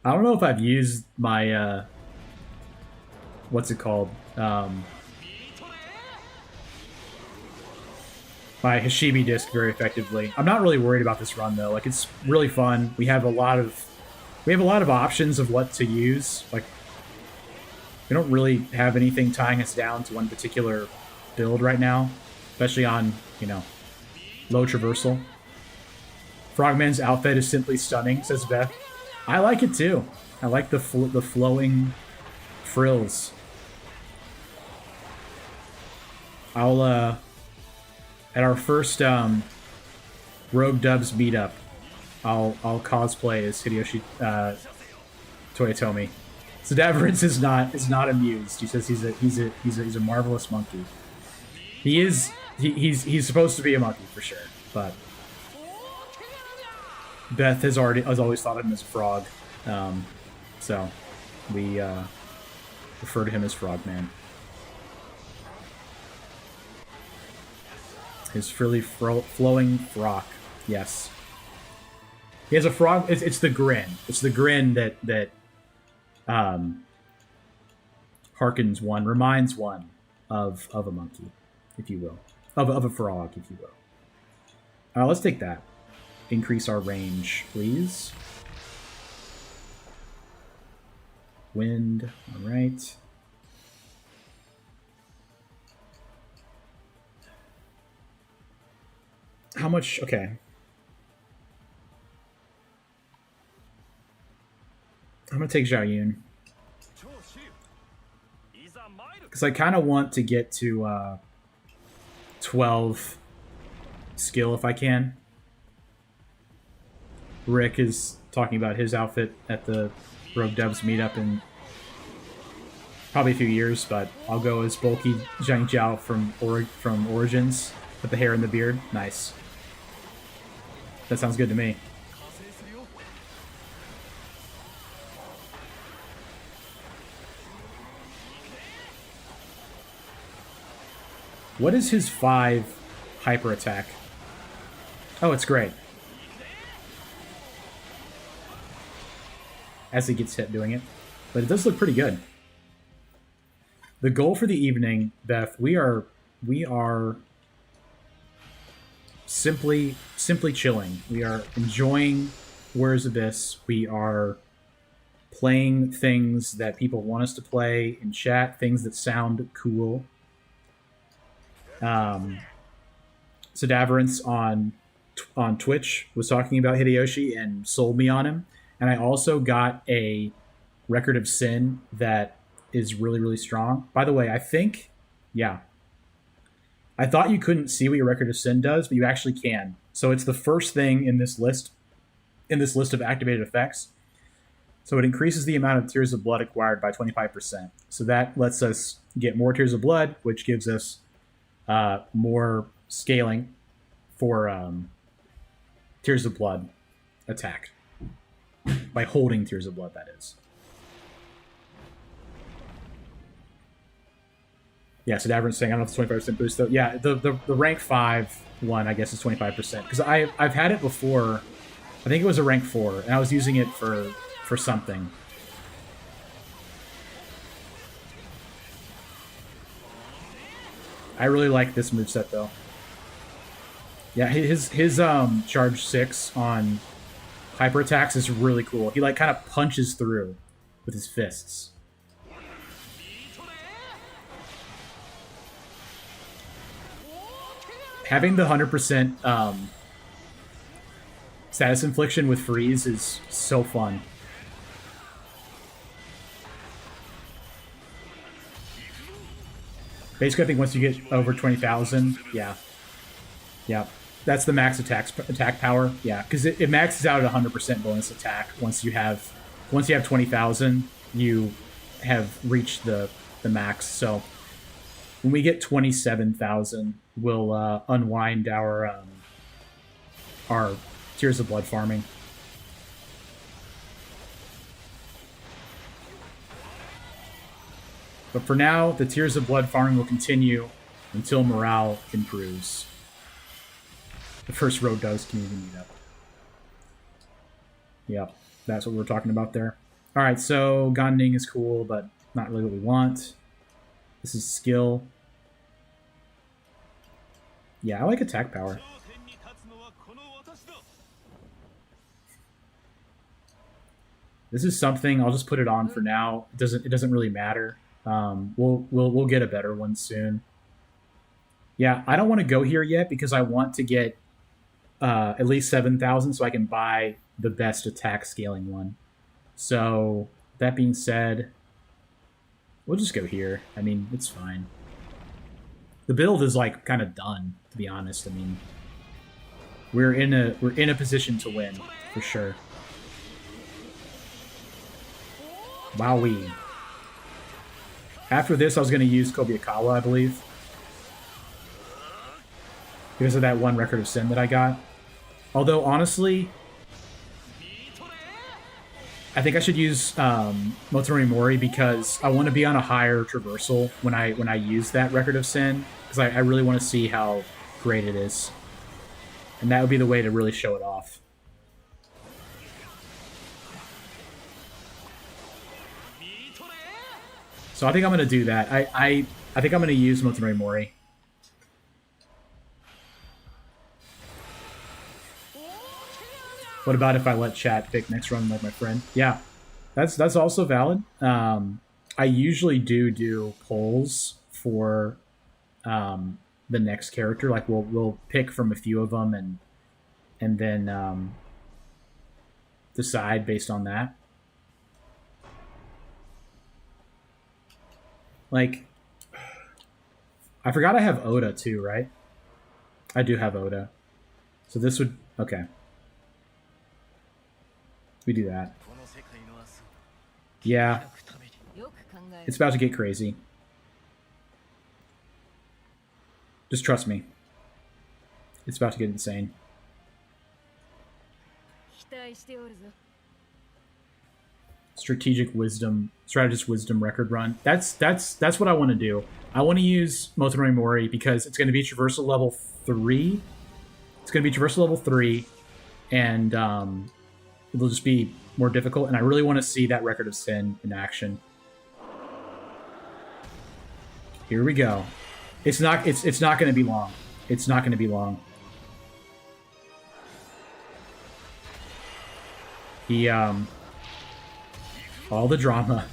I don't know if I've used my what's it called? My Hashibi disc very effectively. I'm not really worried about this run though. Like it's really fun. We have a lot of options of what to use. Like we don't really have anything tying us down to one particular build right now, especially on, low traversal. Frogman's outfit is simply stunning, says Beth. I like it too. I like the flowing frills. I'll at our first Rogue Dubs meetup, I'll cosplay as Hideyoshi Toyotomi. So Daverance is not amused. He says he's a marvelous monkey. He's supposed to be a monkey for sure, but Beth has always thought of him as a frog, so we refer to him as Frogman. His frilly flowing frock, yes. He has a frog. It's the grin. It's the grin that harkens one, reminds one of a monkey, if you will, of a frog, if you will. Let's take that. Increase our range, please. Wind, all right. How much? Okay. I'm gonna take Zhao Yun because I kind of want to get to 12 skill if I can. Rick is talking about his outfit at the Rogue Devs meetup in probably a few years, but I'll go as bulky Zhang Jiao from Origins with the hair and the beard. Nice. That sounds good to me. What is his 5 hyper attack? Oh, it's great. As he gets hit doing it. But it does look pretty good. The goal for the evening, Beth, we are simply chilling. We are enjoying Warriors Abyss. We are playing things that people want us to play in chat, things that sound cool. Sedaverance on Twitch was talking about Hideyoshi and sold me on him. And I also got a Record of Sin that is really, really strong. By the way, I thought you couldn't see what your Record of Sin does, but you actually can. So it's the first thing in this list of activated effects. So it increases the amount of Tears of Blood acquired by 25%. So that lets us get more Tears of Blood, which gives us more scaling for Tears of Blood attack. By holding Tears of Blood, that is. Yeah, so Davern's saying, I don't know if it's 25% boost, though. Yeah, the rank 5 one, I guess, is 25%. Because I've had it before. I think it was a rank 4, and I was using it for something. I really like this moveset, though. Yeah, his charge 6 on hyper attacks is really cool. He kind of punches through with his fists. Having the 100% status infliction with freeze is so fun. Basically, I think once you get over 20,000, yeah, that's the max attack power. Yeah, because it maxes out at 100% bonus attack. Once you have 20,000, you have reached the max. So when we get 27,000, we'll unwind our Tears of Blood farming. But for now, the Tears of Blood farming will continue until morale improves. The first Road does community meetup. Yep, that's what we're talking about there. All right, so Gonding is cool, but not really what we want. This is skill. Yeah, I like attack power. This is something I'll just put it on for now. It doesn't really matter. We'll get a better one soon. Yeah, I don't want to go here yet because I want to get at least 7,000 so I can buy the best attack scaling one. So that being said, we'll just go here. I mean, it's fine. The build is like kind of done, to be honest. I mean, we're in a position to win for sure. Wowee. After this, I was going to use Kobayakawa, I believe, because of that one Record of Sin that I got. Although, honestly, I think I should use Motonori Mori because I want to be on a higher traversal when I use that Record of Sin, because I really want to see how great it is. And that would be the way to really show it off. So I think I'm going to do that. I think I'm going to use Motonori Mori. What about if I let chat pick next run like my friend? Yeah, that's also valid. I usually do polls for the next character. Like we'll pick from a few of them and then decide based on that. Like, I forgot I have Oda too, right? I do have Oda. So this would... Okay. We do that. Yeah. It's about to get crazy. Just trust me. It's about to get insane. Strategist wisdom record run. That's what I want to do. I want to use Motonori Mori because it's going to be traversal level 3. It's going to be traversal level 3, and it'll just be more difficult. And I really want to see that Record of Sin in action. Here we go. It's not going to be long. It's not going to be long. He all the drama.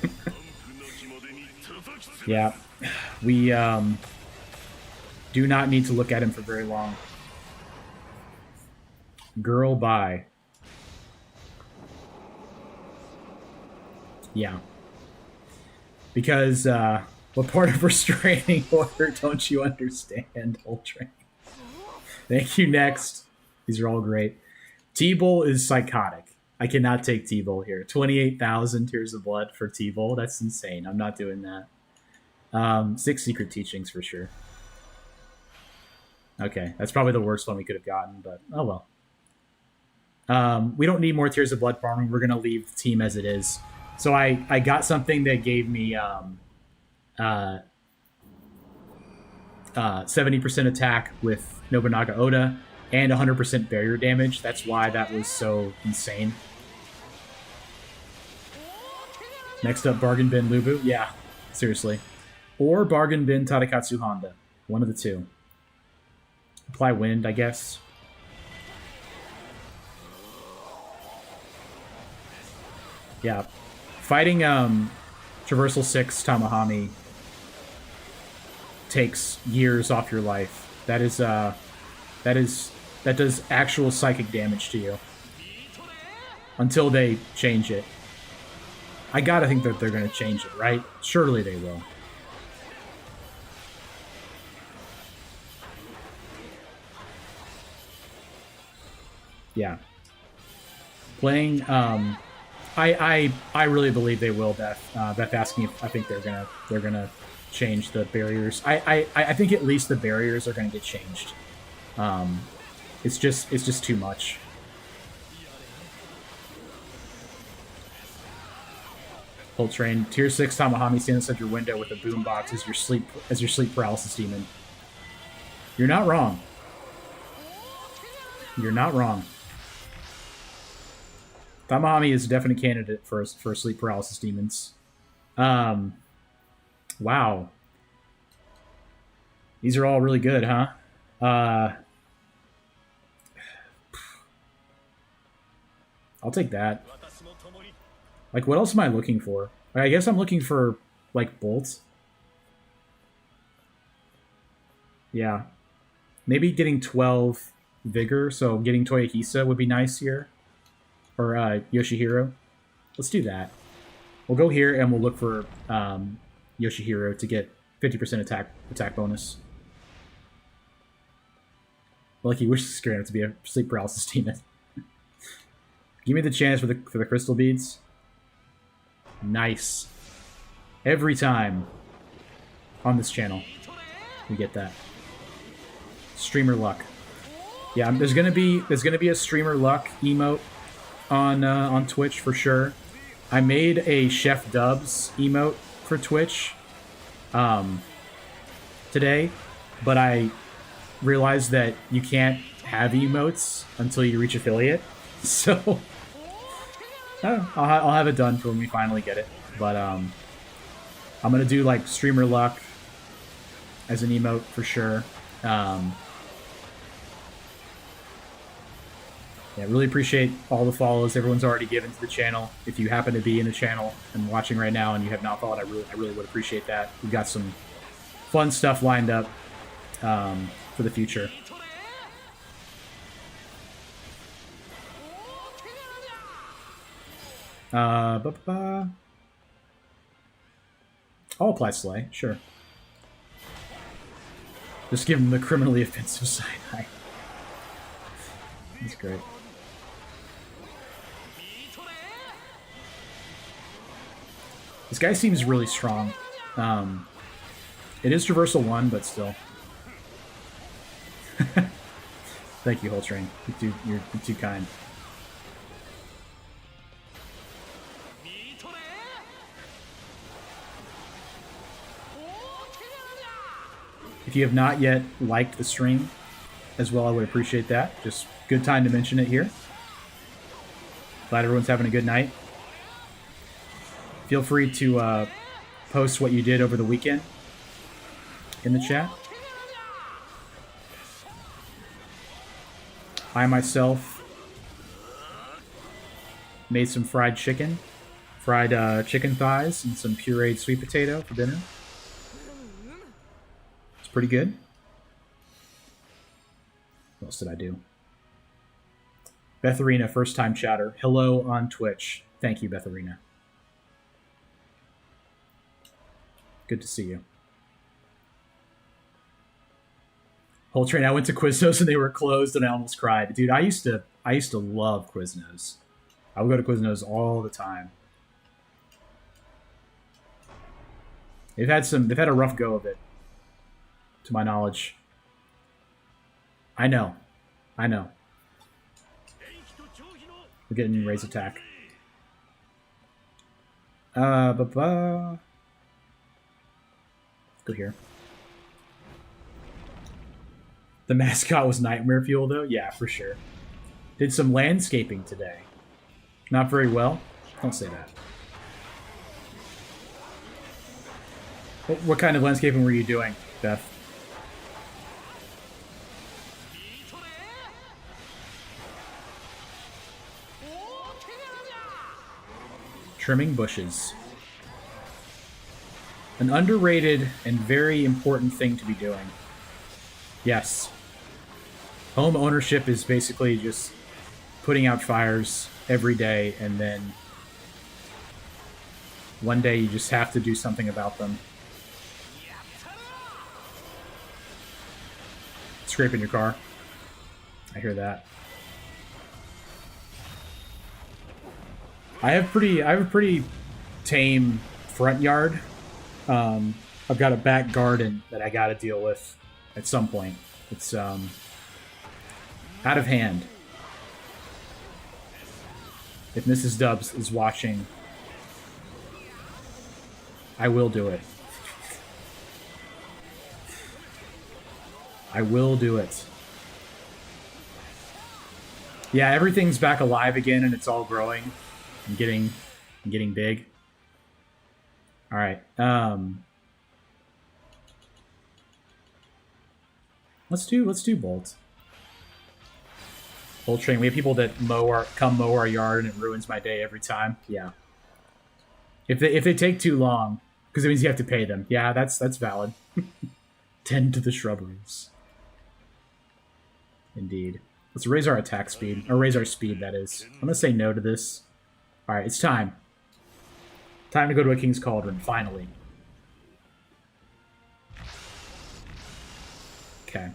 Yeah, we do not need to look at him for very long. Girl, bye. Yeah. Because what part of restraining order don't you understand, Ultrain? Thank you, next. These are all great. T-Bull is psychotic. I cannot take T-Bull here. 28,000 Tears of Blood for T-Bull. That's insane. I'm not doing that. 6 Secret Teachings for sure. Okay, that's probably the worst one we could have gotten, but oh well. We don't need more Tears of Blood farming. We're going to leave the team as it is. So I got something that gave me 70% attack with Nobunaga Oda and 100% barrier damage. That's why that was so insane. Next up, Bargain Bin Lubu. Yeah, seriously. Or Bargain Bin Tadakatsu Honda. One of the two. Apply Wind, I guess. Yeah. Fighting Traversal 6 Tamahami takes years off your life. That does actual psychic damage to you. Until they change it. I gotta think that they're gonna change it, right? Surely they will. Yeah. Playing I really believe they will, Beth. Beth asking if I think they're gonna change the barriers. I think at least the barriers are gonna get changed. It's just too much. Full train. Tier 6 Tamahami stands outside your window with a boombox as your sleep paralysis demon. You're not wrong. You're not wrong. Tamahami is a definite candidate for sleep paralysis demons. Wow. These are all really good, huh? I'll take that. Like, what else am I looking for? I guess I'm looking for, like, bolts. Yeah. Maybe getting 12 vigor, so getting Toyohisa would be nice here. Or Yoshihiro. Let's do that. We'll go here and we'll look for Yoshihiro to get 50% attack bonus. Like he wishes Scarab to be a sleep paralysis demon. Give me the chance for the crystal beads. Nice. Every time on this channel we get that. Streamer luck. Yeah, there's gonna be a streamer luck emote on Twitch for sure. I made a Chef Dubs emote for Twitch today, but I realized that you can't have emotes until you reach affiliate. So I'll have it done for when we finally get it. But I'm gonna do like streamer luck as an emote for sure. Yeah, really appreciate all the follows everyone's already given to the channel. If you happen to be in the channel and watching right now and you have not followed, I really would appreciate that. We've got some fun stuff lined up for the future. I'll apply Slay, sure. Just give him the criminally offensive side-eye. That's great. This guy seems really strong. It is Traversal 1, but still. Thank you, Whole Train. You're too kind. If you have not yet liked the stream as well, I would appreciate that. Just good time to mention it here. Glad everyone's having a good night. Feel free to post what you did over the weekend in the chat. I myself made some fried chicken thighs and some pureed sweet potato for dinner. It's pretty good. What else did I do? Betharina, first time chatter. Hello on Twitch. Thank you, Betharina. Good to see you. Whole Train, I went to Quiznos and they were closed and I almost cried. Dude, I used to love Quiznos. I would go to Quiznos all the time. They've had a rough go of it, to my knowledge. I know. We're getting raise attack. Go here. The mascot was nightmare fuel, though? Yeah, for sure. Did some landscaping today. Not very well. Don't say that. What kind of landscaping were you doing, Beth? Trimming bushes. An underrated and very important thing to be doing. Yes. Home ownership is basically just putting out fires every day, and then one day you just have to do something about them. Scraping your car. I hear that. I have a pretty tame front yard. I've got a back garden that I got to deal with at some point. It's out of hand. If Mrs. Dubs is watching, I will do it. I will do it. Yeah, everything's back alive again, and it's all growing and getting big. All right. Let's do Bolt. Bolt Train. We have people that come mow our yard, and it ruins my day every time. Yeah. If they take too long, because it means you have to pay them. Yeah, that's valid. Tend to the shrubberies. Indeed. Let's raise our attack speed. Or raise our speed, that is. I'm going to say no to this. Alright, it's time. Time to go to a King's Cauldron, finally. Okay.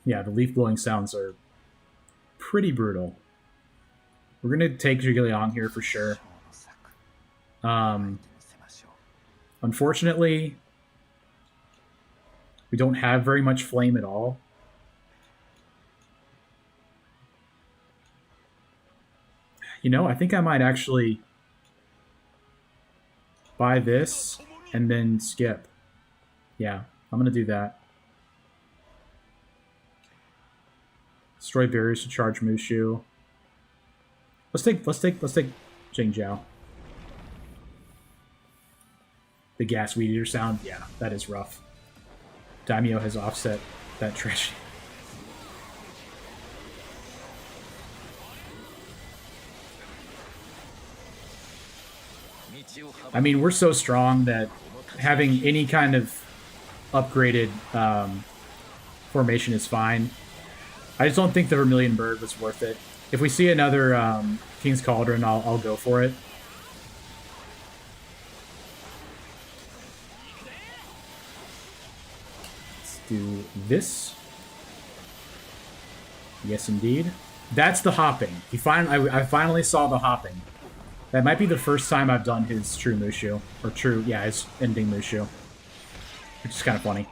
Yeah, the leaf blowing sounds are pretty brutal. We're going to take Zhuge here for sure. Unfortunately, we don't have very much flame at all. You know, I think I might actually buy this and then skip. Yeah, I'm going to do that. Destroy barriers to charge Mushu. Let's take Jing Jiao. The gas weed eater sound, yeah, that is rough. Daimyo has offset that tragedy. I mean, we're so strong that having any kind of upgraded formation is fine. I just don't think the Vermilion Bird was worth it. If we see another King's Cauldron, I'll go for it. Let's do this. Yes, indeed. That's the hopping. I finally saw the hopping. That might be the first time I've done his true Mushu. Or true, yeah, his ending Mushu. Which is kind of funny.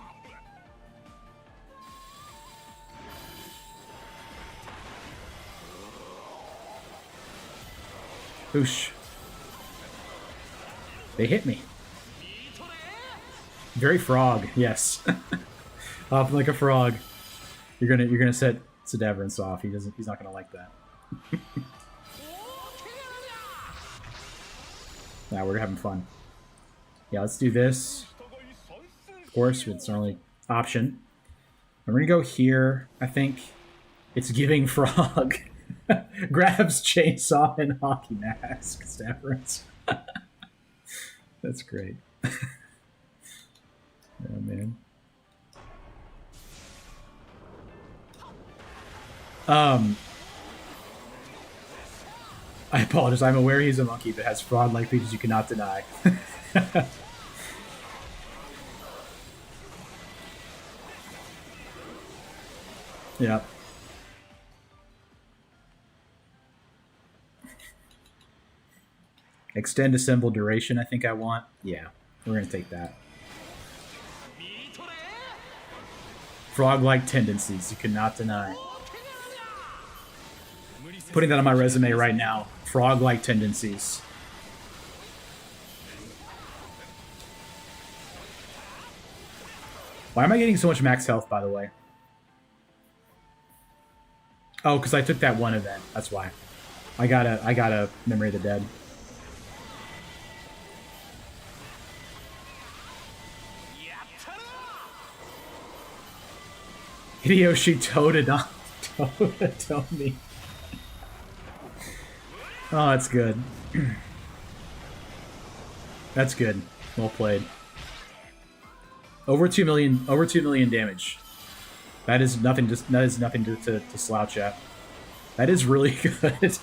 Oosh. They hit me. Very frog, yes. Hopping like a frog. You're gonna set Sedaverance off. He's not gonna like that. Nah, we're having fun. Yeah, let's do this. Of course, it's our only option. And we're gonna go here. I think it's giving frog. Grabs chainsaw and hockey mask. Sedaverance. That's great. Oh man. I apologize. I'm aware he's a monkey that has fraud-like features you cannot deny. Yeah. Extend assemble duration, I think I want. Yeah, we're going to take that. Frog-like tendencies you cannot deny. Putting that on my resume right now. Frog-like tendencies. Why am I getting so much max health, by the way? Oh, because I took that one event. That's why. I got a Memory of the Dead. Hideyoshi toted on me. Oh, that's good. That's good. Well played. Over 2 million damage. That is nothing to slouch at. That is really good.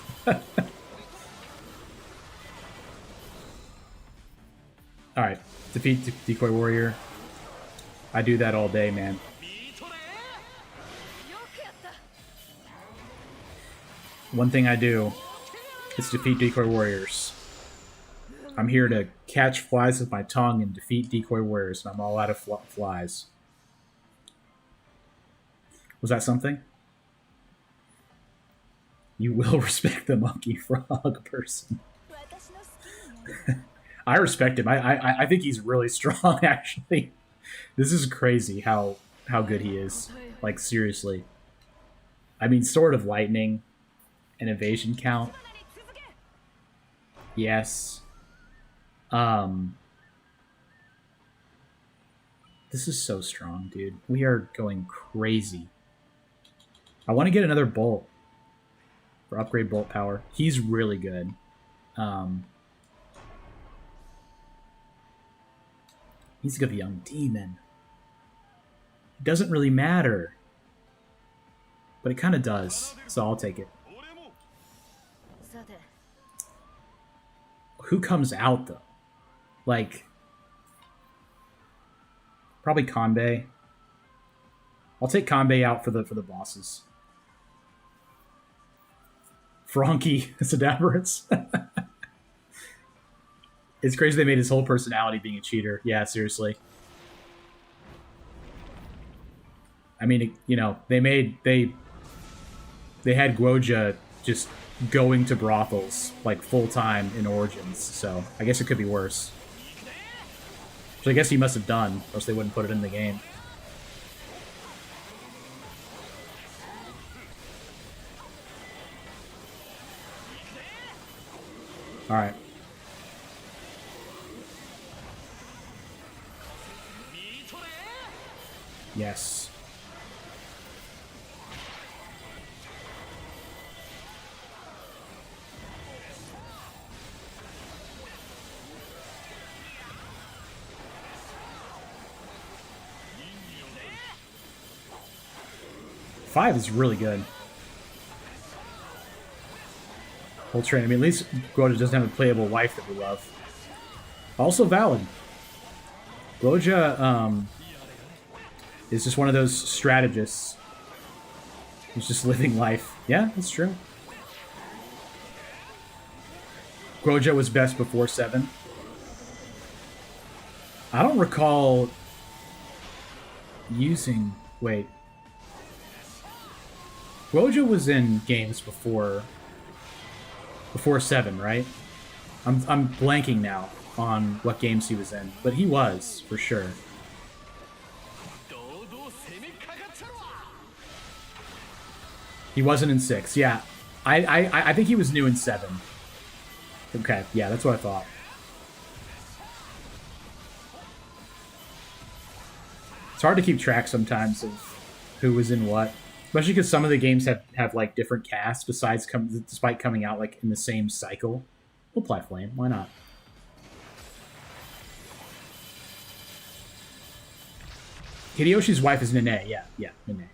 Alright. Defeat Decoy Warrior. I do that all day, man. One thing I do is defeat Decoy Warriors. I'm here to catch flies with my tongue and defeat Decoy Warriors, and I'm all out of flies. Was that something? You will respect the monkey frog person. I respect him. I think he's really strong, actually. This is crazy how good he is. Like, seriously. I mean, Sword of Lightning and evasion count. Yes. This is so strong, dude. We are going crazy. I want to get another Bolt for upgrade Bolt power. He's really good. He's a good young demon. It doesn't really matter. But it kind of does, so I'll take it. Who comes out, though? Like, probably Kanbei. I'll take Kanbei out for the bosses. Frankie Sedabrus. It's crazy they made his whole personality being a cheater. Yeah, seriously. I mean, you know, they had Guoja just going to brothels like full time in Origins, so I guess it could be worse. Which I guess he must have done, or else they wouldn't put it in the game. All right. Yes. Five is really good. Whole train. I mean, at least Guoja doesn't have a playable wife that we love. Also valid. Guoja is just one of those strategists who's just living life. Yeah, that's true. Guoja was best before 7. I don't recall using... Wait. Guoja was in games before 7, right? I'm blanking now on what games he was in, but he was, for sure. He wasn't in 6, yeah. I think he was new in 7. Okay, yeah, that's what I thought. It's hard to keep track sometimes of who was in what. Especially because some of the games have like different casts despite coming out like in the same cycle. We'll play Flame, why not? Hideyoshi's wife is Nene, yeah, Nene.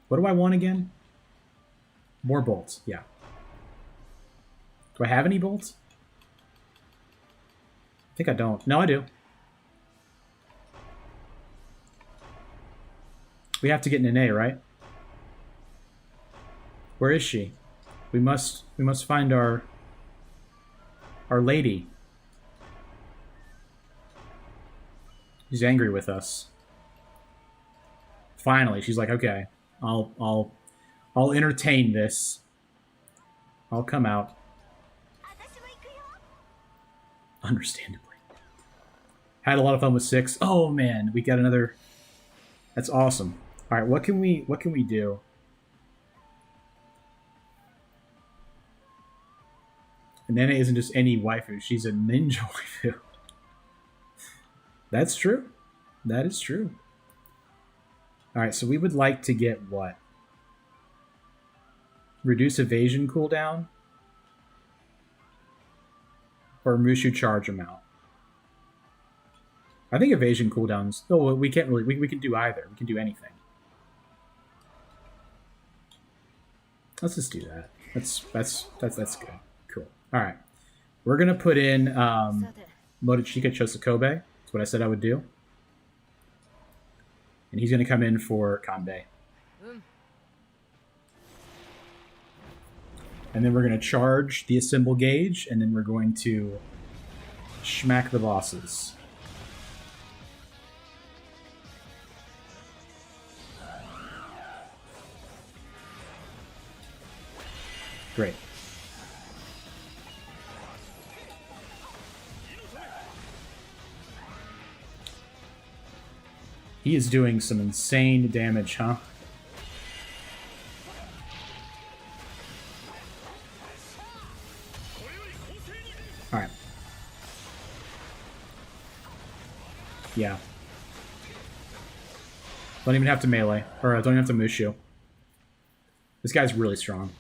What do I want again? More bolts, yeah. Do I have any bolts? I think I don't. No, I do. We have to get Nene, right? Where is she? We must find our lady. She's angry with us. Finally, she's like, okay, I'll entertain this. I'll come out. Understandably. Had a lot of fun with 6. Oh man, we got another. That's awesome. All right, what can we do? And Nene isn't just any waifu; she's a ninja waifu. That's true. That is true. All right, so we would like to get what? Reduce evasion cooldown, or Mushu charge amount. I think evasion cooldowns. Oh, we can't really. We can do either. We can do anything. Let's just do that. That's good. Cool. All right, we're gonna put in Motochika Chosokobe. That's what I said I would do, and he's gonna come in for Kanbei. And then we're gonna charge the assemble gauge, and then we're going to smack the bosses. Great. He is doing some insane damage, huh? Alright. Yeah. Don't even have to melee. Or don't even have to Mushu. This guy's really strong.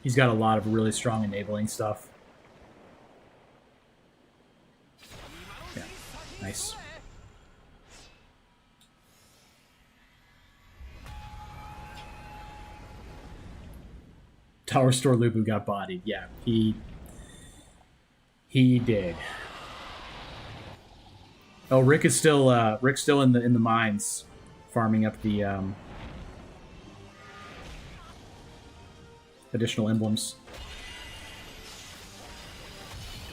He's got a lot of really strong enabling stuff. Yeah. Nice. Tower Store Lubu got bodied. Yeah, he did. Oh, Rick's still in the mines, farming up the additional emblems.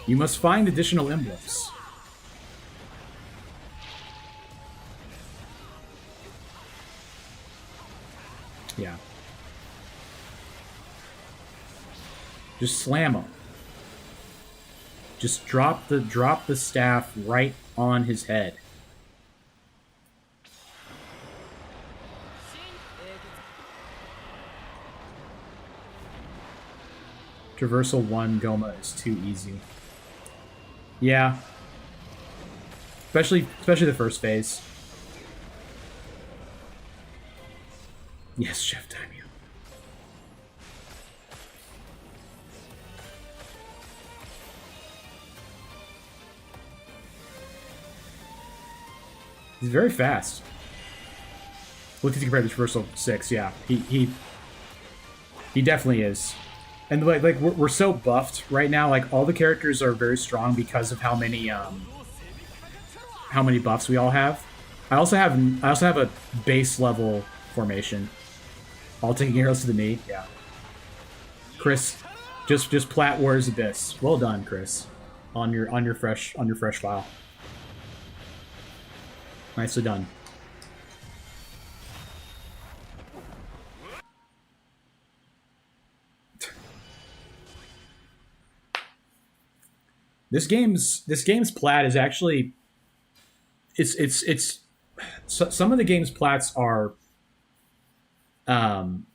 You must find additional emblems. Yeah. Just slam him. Just drop the staff right on his head. Traversal 1 Goma is too easy. Yeah. Especially the first phase. Yes, Chef Daimyo. He's very fast. Look at compared to Traversal 6, yeah. He definitely is. And like we're so buffed right now. Like all the characters are very strong because of how many buffs we all have. I also have a base level formation. All taking arrows to the knee. Yeah. Chris, just plat Warriors Abyss. Well done, Chris. On your fresh file. Nicely done. This game's plat is actually it's some of the game's plats are some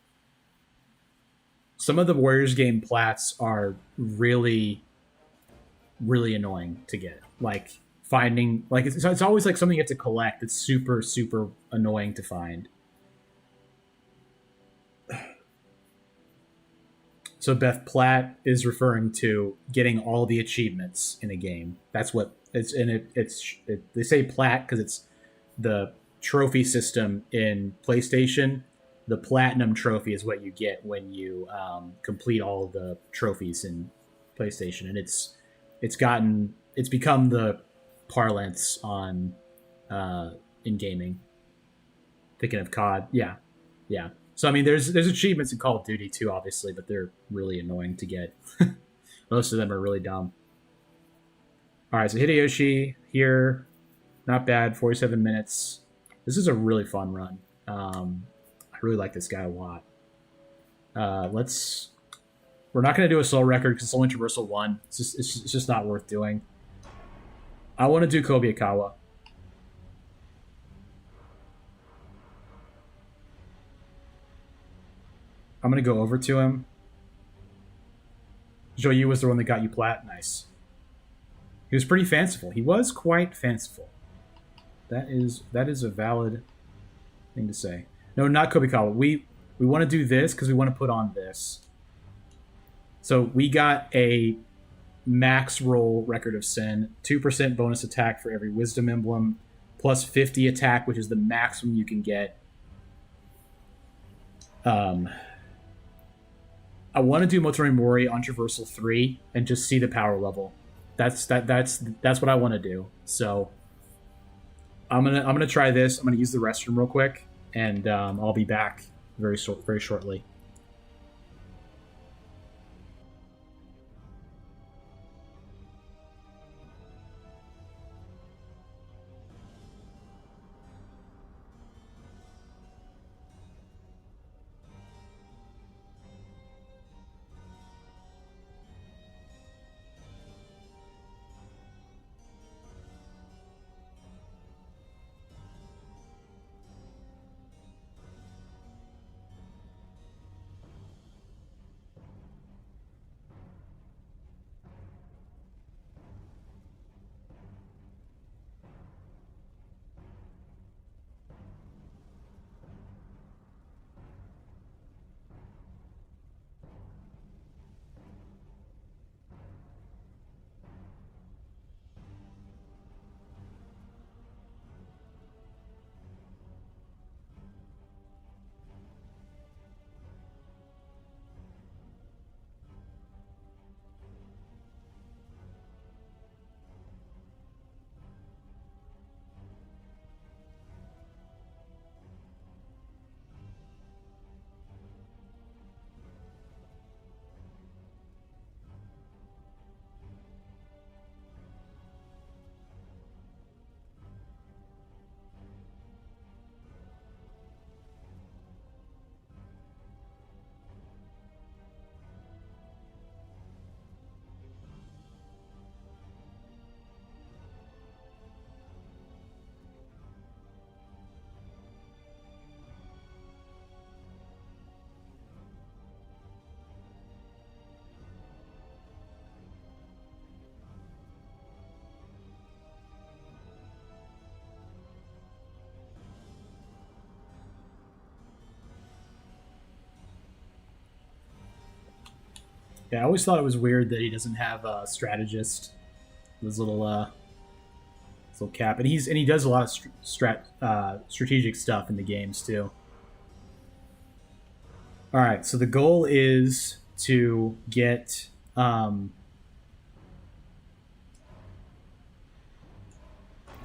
of the Warriors game plats are really annoying to get. Like finding like it's always like something you have to collect. It's super annoying to find. So Beth Platt is referring to getting all the achievements in a game. That's what it's in it. They say Platt because it's the trophy system in PlayStation. The Platinum trophy is what you get when you complete all the trophies in PlayStation, and it's become the parlance on in gaming. Thinking of COD, yeah. So I mean, there's achievements in Call of Duty too, obviously, but they're really annoying to get. Most of them are really dumb. All right, so Hideyoshi here, not bad. 47 minutes. This is a really fun run. I really like this guy a lot. We're not going to do a soul record because it's only Traversal 1. It's just not worth doing. I want to do Kobayakawa. I'm going to go over to him. Joyu was the one that got you plat. Nice. He was pretty fanciful. He was quite fanciful. That is a valid thing to say. No, not Kobayakawa. We want to do this because we want to put on this. So we got a max roll Record of Sin, 2% bonus attack for every Wisdom emblem, plus 50 attack, which is the maximum you can get. I want to do Motori Mori on Traversal 3 and just see the power level. That's what I want to do. So I'm gonna try this. I'm gonna use the restroom real quick, and I'll be back very shortly. Yeah, I always thought it was weird that he doesn't have a strategist. His little cap, and he does a lot of strategic stuff in the games too. All right, so the goal is to get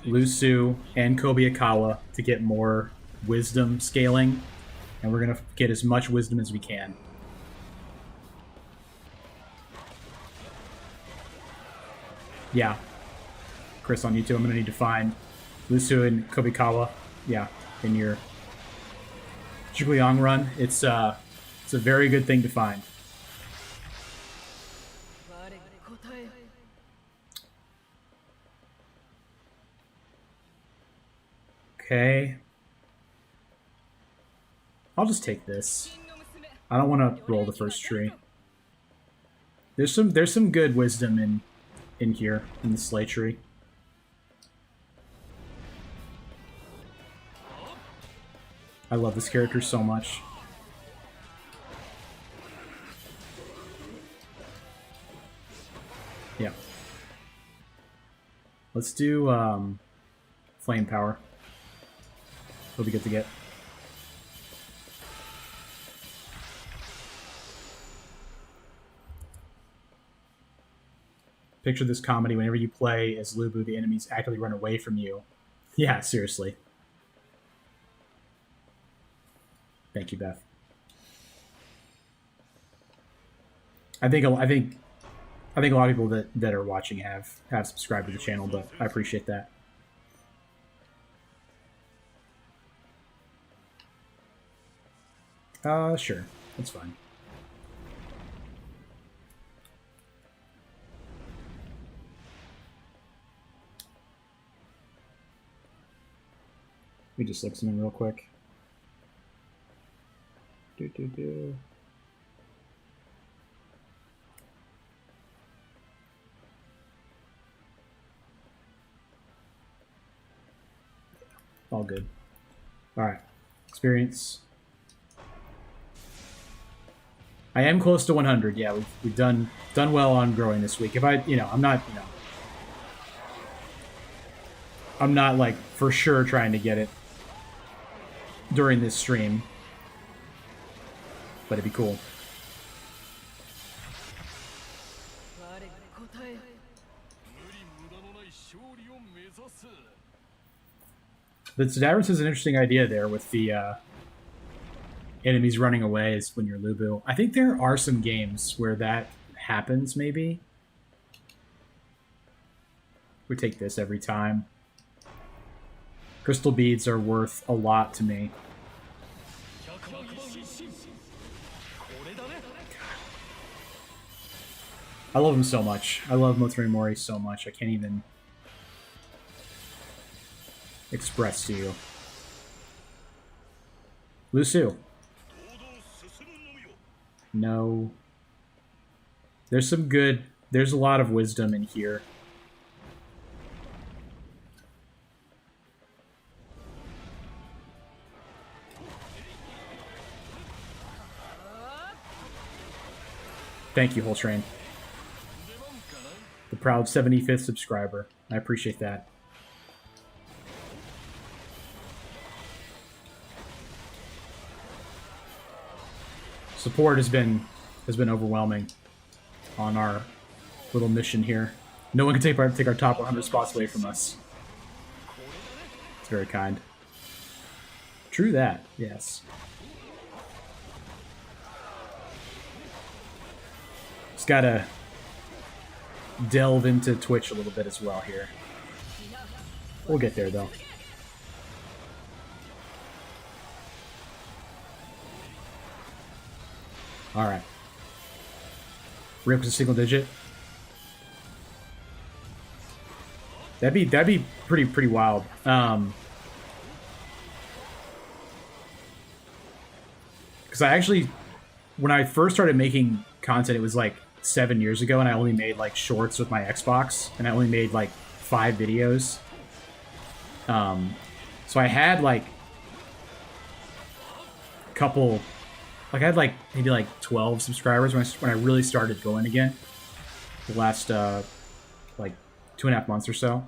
Lusu and Kobayakawa to get more wisdom scaling, and we're gonna get as much wisdom as we can. Yeah, Chris on YouTube, I'm gonna need to find Lusu and Kobayakawa. Yeah, in your Zhugliang run, it's a very good thing to find. Okay. I'll just take this. I don't want to roll the first tree. There's some good wisdom in here in the Slay tree. I love this character so much. Yeah. Let's do flame power. It'll be good to get. Picture this comedy: whenever you play as Lu Bu, the enemies actively run away from you. Yeah, seriously. Thank you, Beth. I think a lot of people that are watching have subscribed to the channel, but I appreciate that. Sure. That's fine. Let me just look something real quick. All good. All right. Experience. I am close to 100. Yeah, we've done well on growing this week. If I, I'm not like for sure trying to get it during this stream, but it'd be cool. The Davros is an interesting idea there with the enemies running away is when you're Lu Bu. I think there are some games where that happens, maybe. We take this every time. Crystal beads are worth a lot to me. I love him so much. I love Motori Mori so much. I can't even express to you. Lusu. No. There's a lot of wisdom in here. Thank you, Whole Train. The proud 75th subscriber. I appreciate that. Support has been overwhelming on our little mission here. No one can take our top 100 spots away from us. It's very kind. True that, yes. Just gotta delve into Twitch a little bit as well here. We'll get there though. All right. Rip was a single digit. That'd be pretty wild. Because I actually, when I first started making content, it was like 7 years ago, and I only made like shorts with my Xbox, and I only made like 5 videos. So I had like a couple like I had like maybe like 12 subscribers when I really started going again. The last like 2.5 months or so.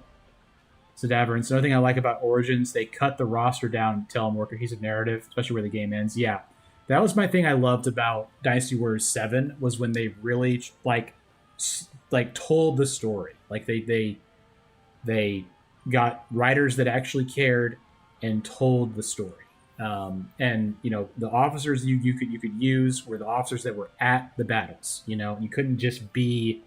So Daverance, another thing I like about Origins, they cut the roster down and tell a more cohesive narrative, especially where the game ends. Yeah, that was my thing I loved about Dynasty Warriors 7 was when they really like told the story. Like they got writers that actually cared and told the story. And you know the officers you could use were the officers that were at the battles. You know you couldn't just be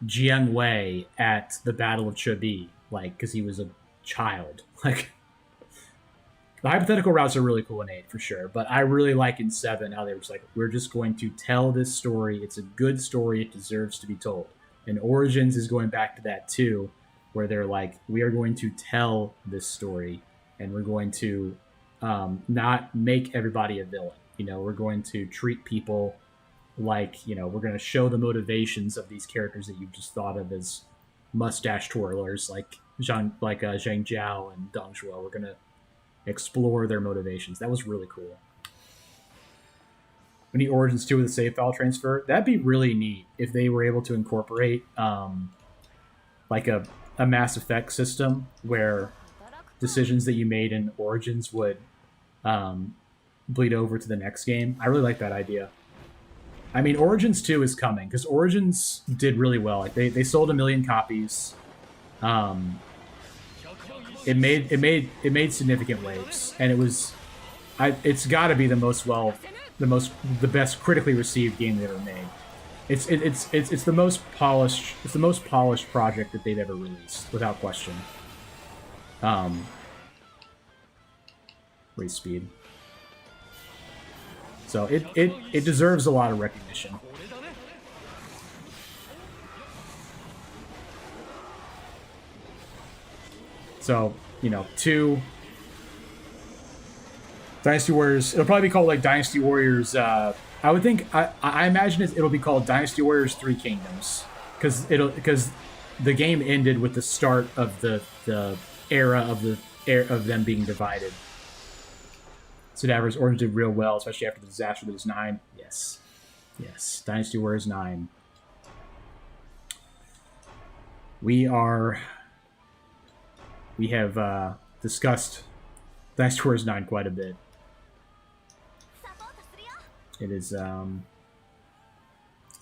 Jiang Wei at the Battle of Chabi, like because he was a child. Like the hypothetical routes are really cool in 8 for sure, but I really like in 7 how they were just like, we're just going to tell this story. It's a good story. It deserves to be told. And Origins is going back to that too, where they're like, we are going to tell this story, and we're going to not make everybody a villain. You know, we're going to treat people like, you know, we're going to show the motivations of these characters that you've just thought of as mustache twirlers, like Zhang Jiao and Dong Zhuo. We're going to explore their motivations. That was really cool. We need Origins 2 with a save file transfer. That'd be really neat if they were able to incorporate like a Mass Effect system where decisions that you made in Origins would bleed over to the next game. I really like that idea. I mean, Origins 2 is coming because Origins did really well. Like they sold 1 million copies. It made significant waves, and it's got to be the best critically received game they ever made. It's the most polished project that they've ever released, without question. Race speed. So it deserves a lot of recognition. So, you know, 2 Dynasty Warriors, it'll probably be called like Dynasty Warriors, I would think, I imagine it'll be called Dynasty Warriors 3 Kingdoms. Because the game ended with the start of the era of them being divided. Cadaver's Origins did real well, especially after the disaster that was 9. Yes. Yes. Dynasty Warriors 9. We have discussed Dynasty Warriors 9 quite a bit. It is an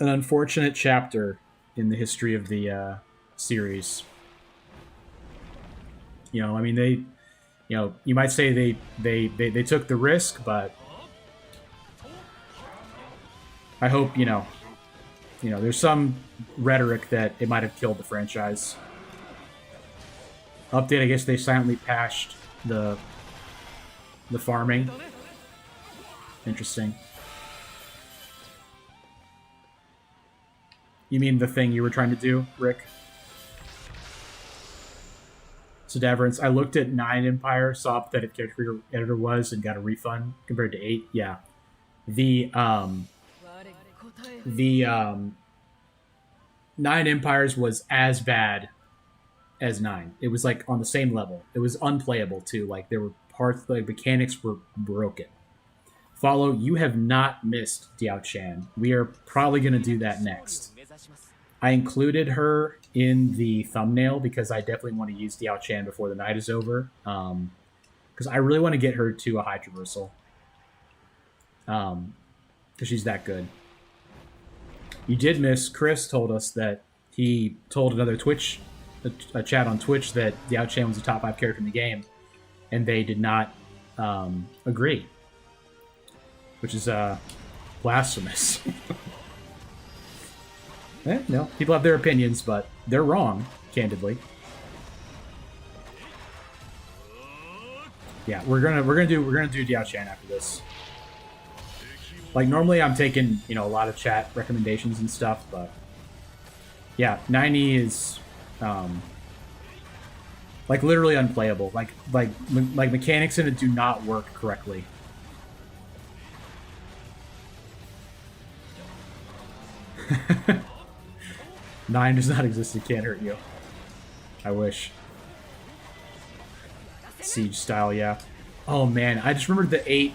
unfortunate chapter in the history of the series. You know, I mean, you know, you might say they took the risk, but I hope, you know, there's some rhetoric that it might have killed the franchise. Update, I guess they silently patched the farming. Interesting. You mean the thing you were trying to do, Rick? So Daverance, I looked at 9 Empire, saw how pathetic character editor was, and got a refund compared to 8. Yeah. The 9 Empires was as bad as 9. It was like on the same level. It was unplayable too. Like there were parts, like mechanics were broken. Follow, you have not missed Diao Chan. We are probably going to do that next. I included her in the thumbnail because I definitely want to use Diao Chan before the night is over. Because I really want to get her to a high traversal. Because she's that good. You did miss, Chris told us that he told another Twitch, a chat on Twitch, that Diao Chan was the top 5 character in the game, and they did not agree. Which is blasphemous. No, people have their opinions, but they're wrong, candidly. Yeah, we're gonna do Diao Chan after this. Like normally I'm taking, you know, a lot of chat recommendations and stuff, but yeah, 9E is like literally unplayable. Like mechanics in it do not work correctly. Nine does not exist. It can't hurt you. I wish. Siege style, yeah. Oh man, I just remembered the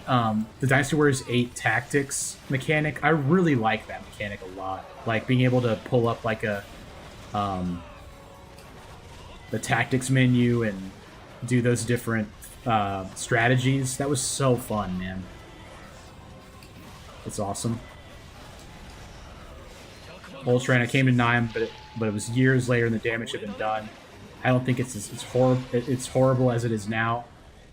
Dynasty Warriors 8 tactics mechanic. I really like that mechanic a lot. Like being able to pull up like um, the tactics menu and do those different strategies. That was so fun, man. It's awesome. Ultrain, I came to 9, but it was years later and the damage had been done. I don't think it's horrible as it is now.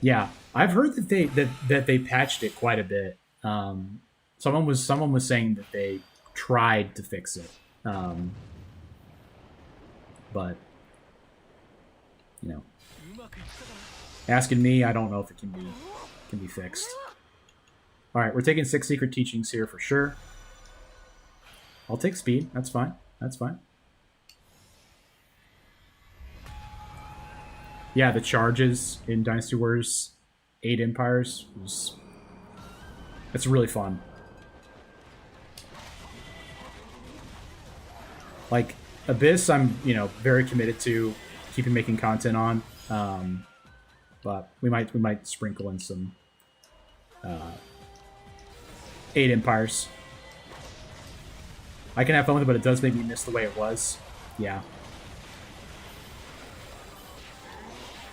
Yeah, I've heard that they patched it quite a bit. Someone was saying that they tried to fix it, but you know, asking me, I don't know if it can be fixed. All right, we're taking 6 secret teachings here for sure. I'll take speed. That's fine. That's fine. Yeah, the charges in Dynasty Warriors 8 Empires it's really fun. Like Abyss, I'm very committed to keeping making content on, but we might sprinkle in some 8 Empires. I can have fun with it, but it does make me miss the way it was. Yeah.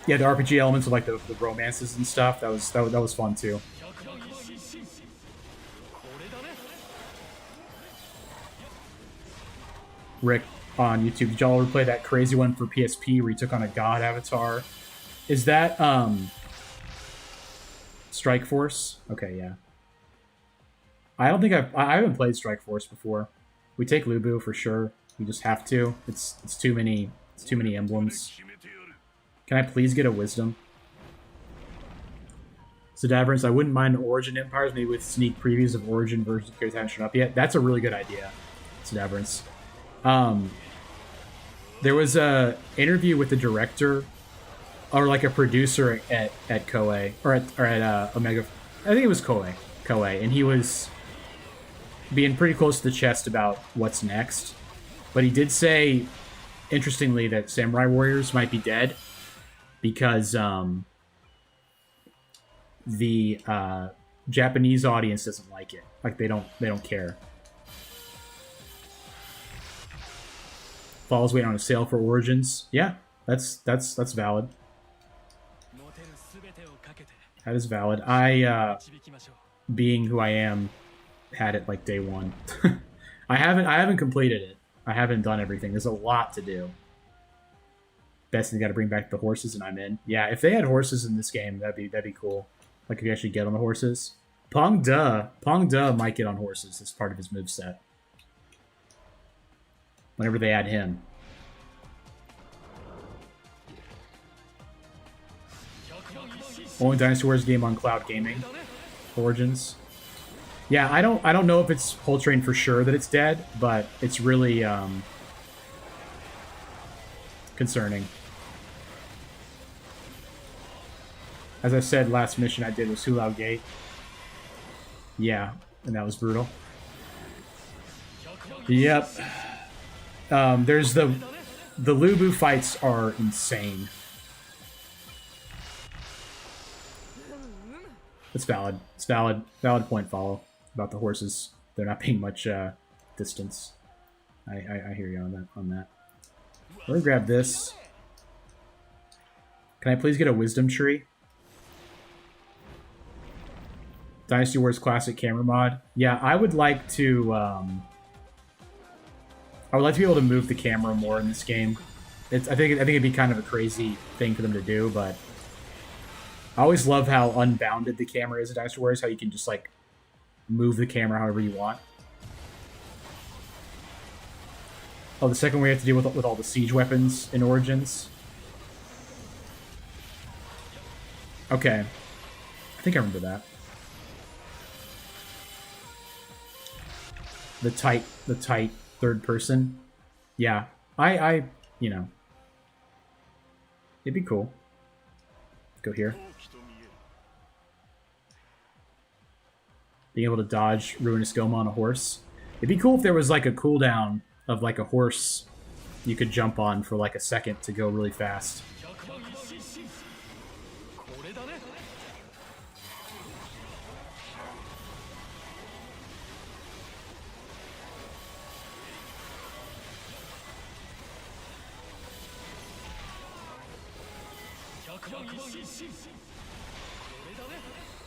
Yeah, the RPG elements of like the romances and stuff. That was fun too. Rick on YouTube, did y'all ever play that crazy one for PSP where he took on a god avatar? Is that Strike Force? Okay, yeah. I don't think I haven't played Strike Force before. We take Lubu for sure. We just have to. It's too many emblems. Can I please get a wisdom? Sedaverance, I wouldn't mind Origin Empires, maybe with sneak previews of Origin versions of haven't shown up yet. That's a really good idea, Sedaverance. There was a interview with the director, or like a producer at Koei, or at Omega. I think it was Koei, and he was being pretty close to the chest about what's next. But he did say, interestingly, that Samurai Warriors might be dead because the Japanese audience doesn't like it. Like they don't care. Fall's waiting on a sale for Origins. Yeah, that's valid. That is valid. I being who I am, had it like day one. I haven't completed it. I haven't done everything. There's a lot to do. Best thing, got to bring back the horses, and I'm in. Yeah, if they had horses in this game, that'd be cool. Like if you actually get on the horses. Pong Da might get on horses as part of his moveset. Whenever they add him. Only Dynasty Warriors game on Cloud Gaming. Origins. Yeah, I don't know if it's Hull Train for sure that it's dead, but it's really concerning. As I said, last mission I did was Hulao Gate. Yeah, and that was brutal. Yep. There's the Lubu fights are insane. It's valid. It's valid. Valid point, Follow, about the horses. There not being much distance. I hear you on that. Let me grab this. Can I please get a wisdom tree? Dynasty Wars Classic camera mod. Yeah, I would like to. I would like to be able to move the camera more in this game. I think it'd be kind of a crazy thing for them to do, but I always love how unbounded the camera is in Dynasty Warriors. How you can just like move the camera however you want. Oh, the second we have to deal with all the siege weapons in Origins. Okay, I think I remember that. The tight third person. Yeah, I you know, it'd be cool. Go here. Being able to dodge Ruinous Goma on a horse. It'd be cool if there was like a cooldown of like a horse you could jump on for like a second to go really fast.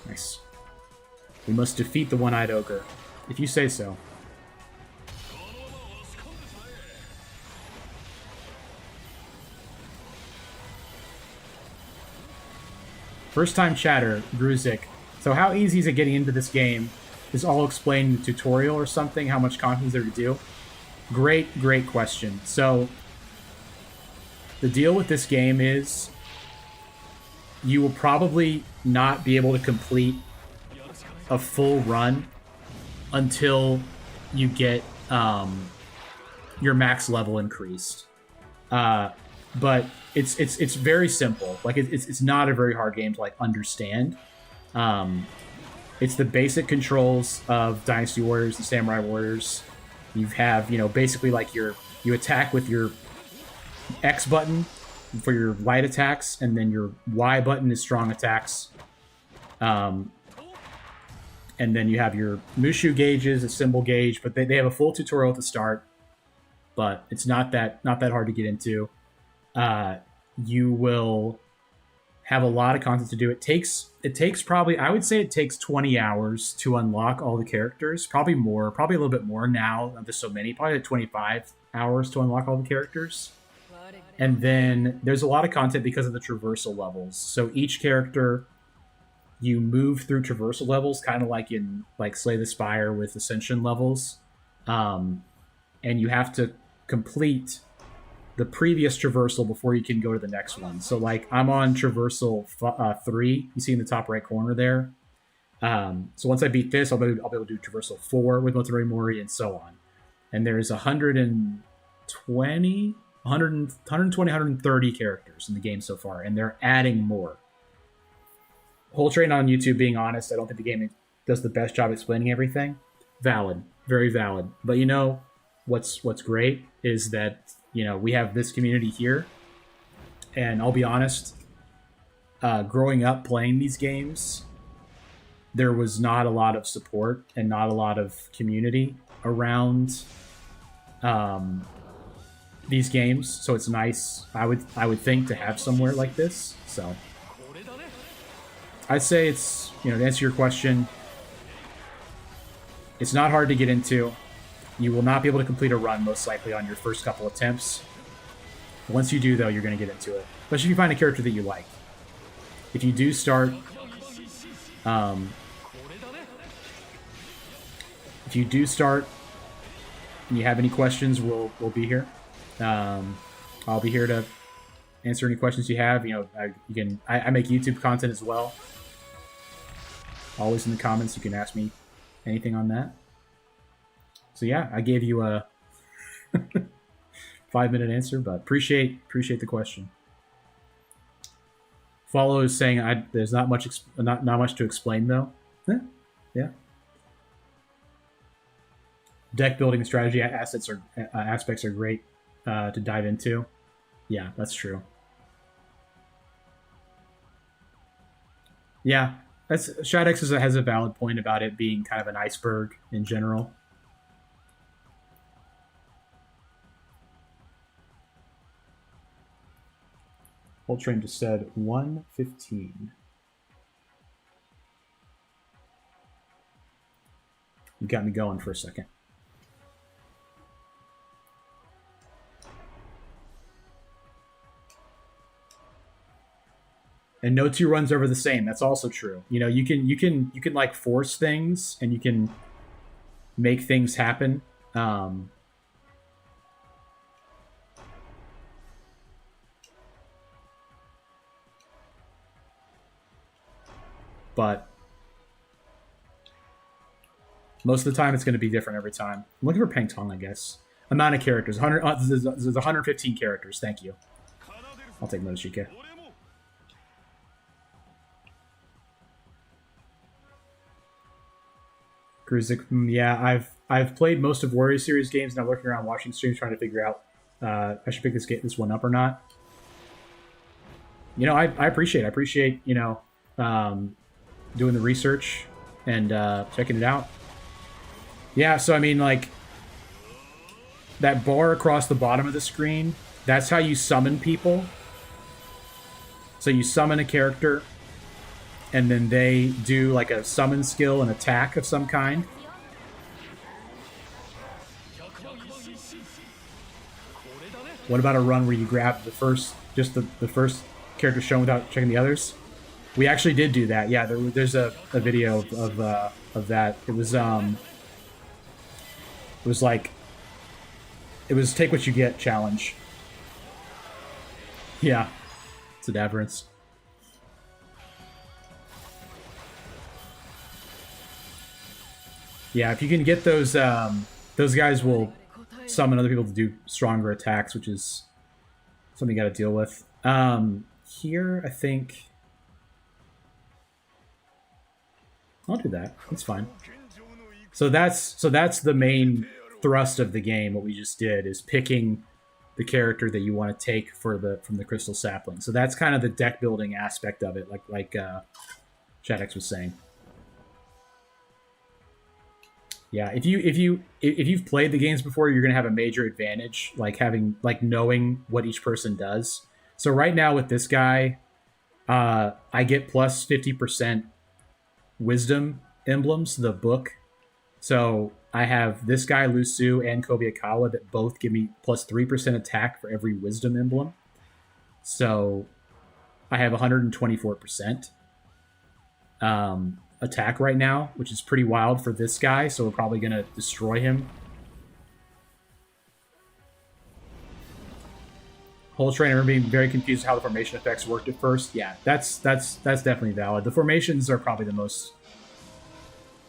Nice. We must defeat the one-eyed ogre. If you say so. First time chatter, Gruzik. So how easy is it getting into this game? Is all explained in the tutorial or something? How much content is there to do? Great question. So the deal with this game is you will probably not be able to complete a full run until you get your max level increased. But it's very simple. Like it's not a very hard game to like understand. It's the basic controls of Dynasty Warriors and Samurai Warriors. You have, basically like you attack with your X button for your light attacks, and then your Y button is strong attacks. And then you have your Mushu gauges, a symbol gauge, but they have a full tutorial at the start. But it's not that hard to get into. You will have a lot of content to do. It takes probably, I would say it takes 20 hours to unlock all the characters. Probably more, probably a little bit more now. There's so many, probably like 25 hours to unlock all the characters. And then there's a lot of content because of the traversal levels. So each character, you move through traversal levels, kind of like in like Slay the Spire with Ascension levels. And you have to complete the previous traversal before you can go to the next one. So like I'm on traversal 3, you see in the top right corner there. So once I beat this, I'll be able to do traversal 4 with Motonori Mori and so on. And there's 120, 130 characters in the game so far, and they're adding more. Whole Train on YouTube, being honest, I don't think the game does the best job explaining everything. Valid, very valid. But what's great is that we have this community here, and I'll be honest, growing up playing these games, there was not a lot of support and not a lot of community around these games. So it's nice, I would think, to have somewhere like this. So I'd say it's, to answer your question, it's not hard to get into. You will not be able to complete a run, most likely, on your first couple attempts. Once you do, though, you're going to get into it. Especially if you find a character that you like. If you do start... if you do start and you have any questions, we'll be here. I'll be here to answer any questions you have. I make YouTube content as well. Always in the comments, you can ask me anything on that. So yeah, I gave you a 5-minute answer, but appreciate the question. Follow is saying there's not much to explain though. Yeah. Deck building and strategy aspects are great to dive into. Yeah, that's true. Yeah, Shadex has a valid point about it being kind of an iceberg in general. Whole Train just said 1:15. You got me going for a second. And no two runs are ever the same. That's also true. You can like force things, and you can make things happen. But most of the time, it's going to be different every time. I'm looking for Pangtong, I guess. Amount of characters. There's 115 characters. Thank you. I'll take Motoshika. Gruzik, yeah, I've played most of Warrior Series games, and I'm looking around watching streams trying to figure out I should pick this one up or not. I appreciate doing the research and checking it out. Yeah, so I mean, like, that bar across the bottom of the screen, that's how you summon people. So you summon a character, and then they do like a summon skill, an attack of some kind. What about a run where you grab the first, just the first character shown without checking the others? We actually did do that. Yeah, there's a video of that. It was like, it was take what you get challenge. Yeah, it's a Davernance. Yeah, if you can get those guys will summon other people to do stronger attacks, which is something you got to deal with. Here, I think I'll do that. That's fine. So that's the main thrust of the game. What we just did is picking the character that you want to take for from the Crystal Sapling. So that's kind of the deck building aspect of it, like Shadex was saying. Yeah, if you've played the games before, you're gonna have a major advantage, like knowing what each person does. So right now with this guy, I get plus 50% wisdom emblems, the book. So I have this guy, Lusu, and Kobayakawa that both give me plus 3% attack for every wisdom emblem. So I have 124% attack right now, which is pretty wild for this guy, so we're probably going to destroy him. Whole train, I remember being very confused how the formation effects worked at first. Yeah, that's definitely valid. The formations are probably the most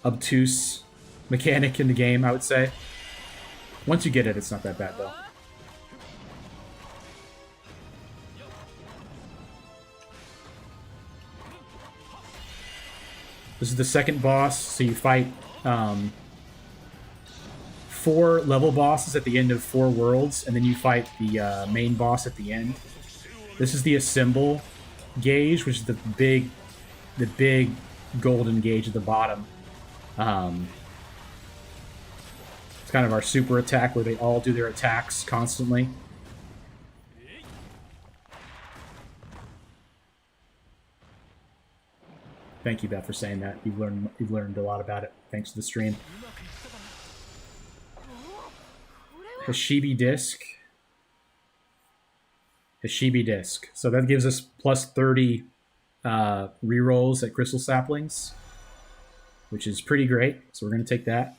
obtuse mechanic in the game, I would say. Once you get it, it's not that bad, though. This is the second boss, so you fight 4 level bosses at the end of 4 worlds, and then you fight the main boss at the end. This is the Assemble gauge, which is the big golden gauge at the bottom. It's kind of our super attack where they all do their attacks constantly. Thank you, Beth, for saying that. You've learned a lot about it thanks to the stream. Hashibi Disc. Hashibi Disc. So that gives us plus 30 rerolls at Crystal Saplings, which is pretty great. So we're going to take that.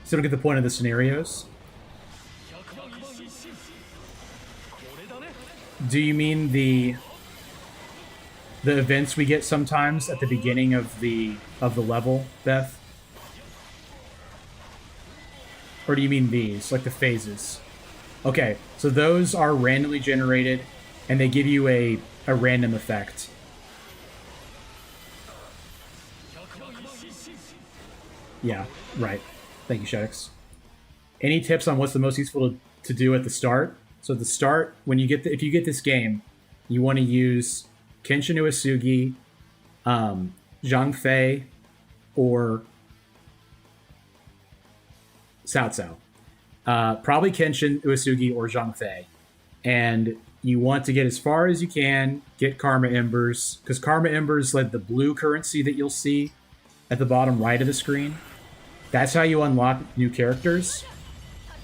So to get the point of the scenarios. Do you mean the events we get sometimes at the beginning of the level, Beth? Or do you mean these, like the phases? Okay, so those are randomly generated, and they give you a random effect. Yeah, right. Thank you, Shadex. Any tips on what's the most useful to do at the start? So at the start, when you get if you get this game, you want to use Kenshin Uesugi, Zhang Fei, or Cao Cao. Probably Kenshin Uesugi or Zhang Fei. And you want to get as far as you can, get Karma Embers, because Karma Embers like the blue currency that you'll see at the bottom right of the screen. That's how you unlock new characters.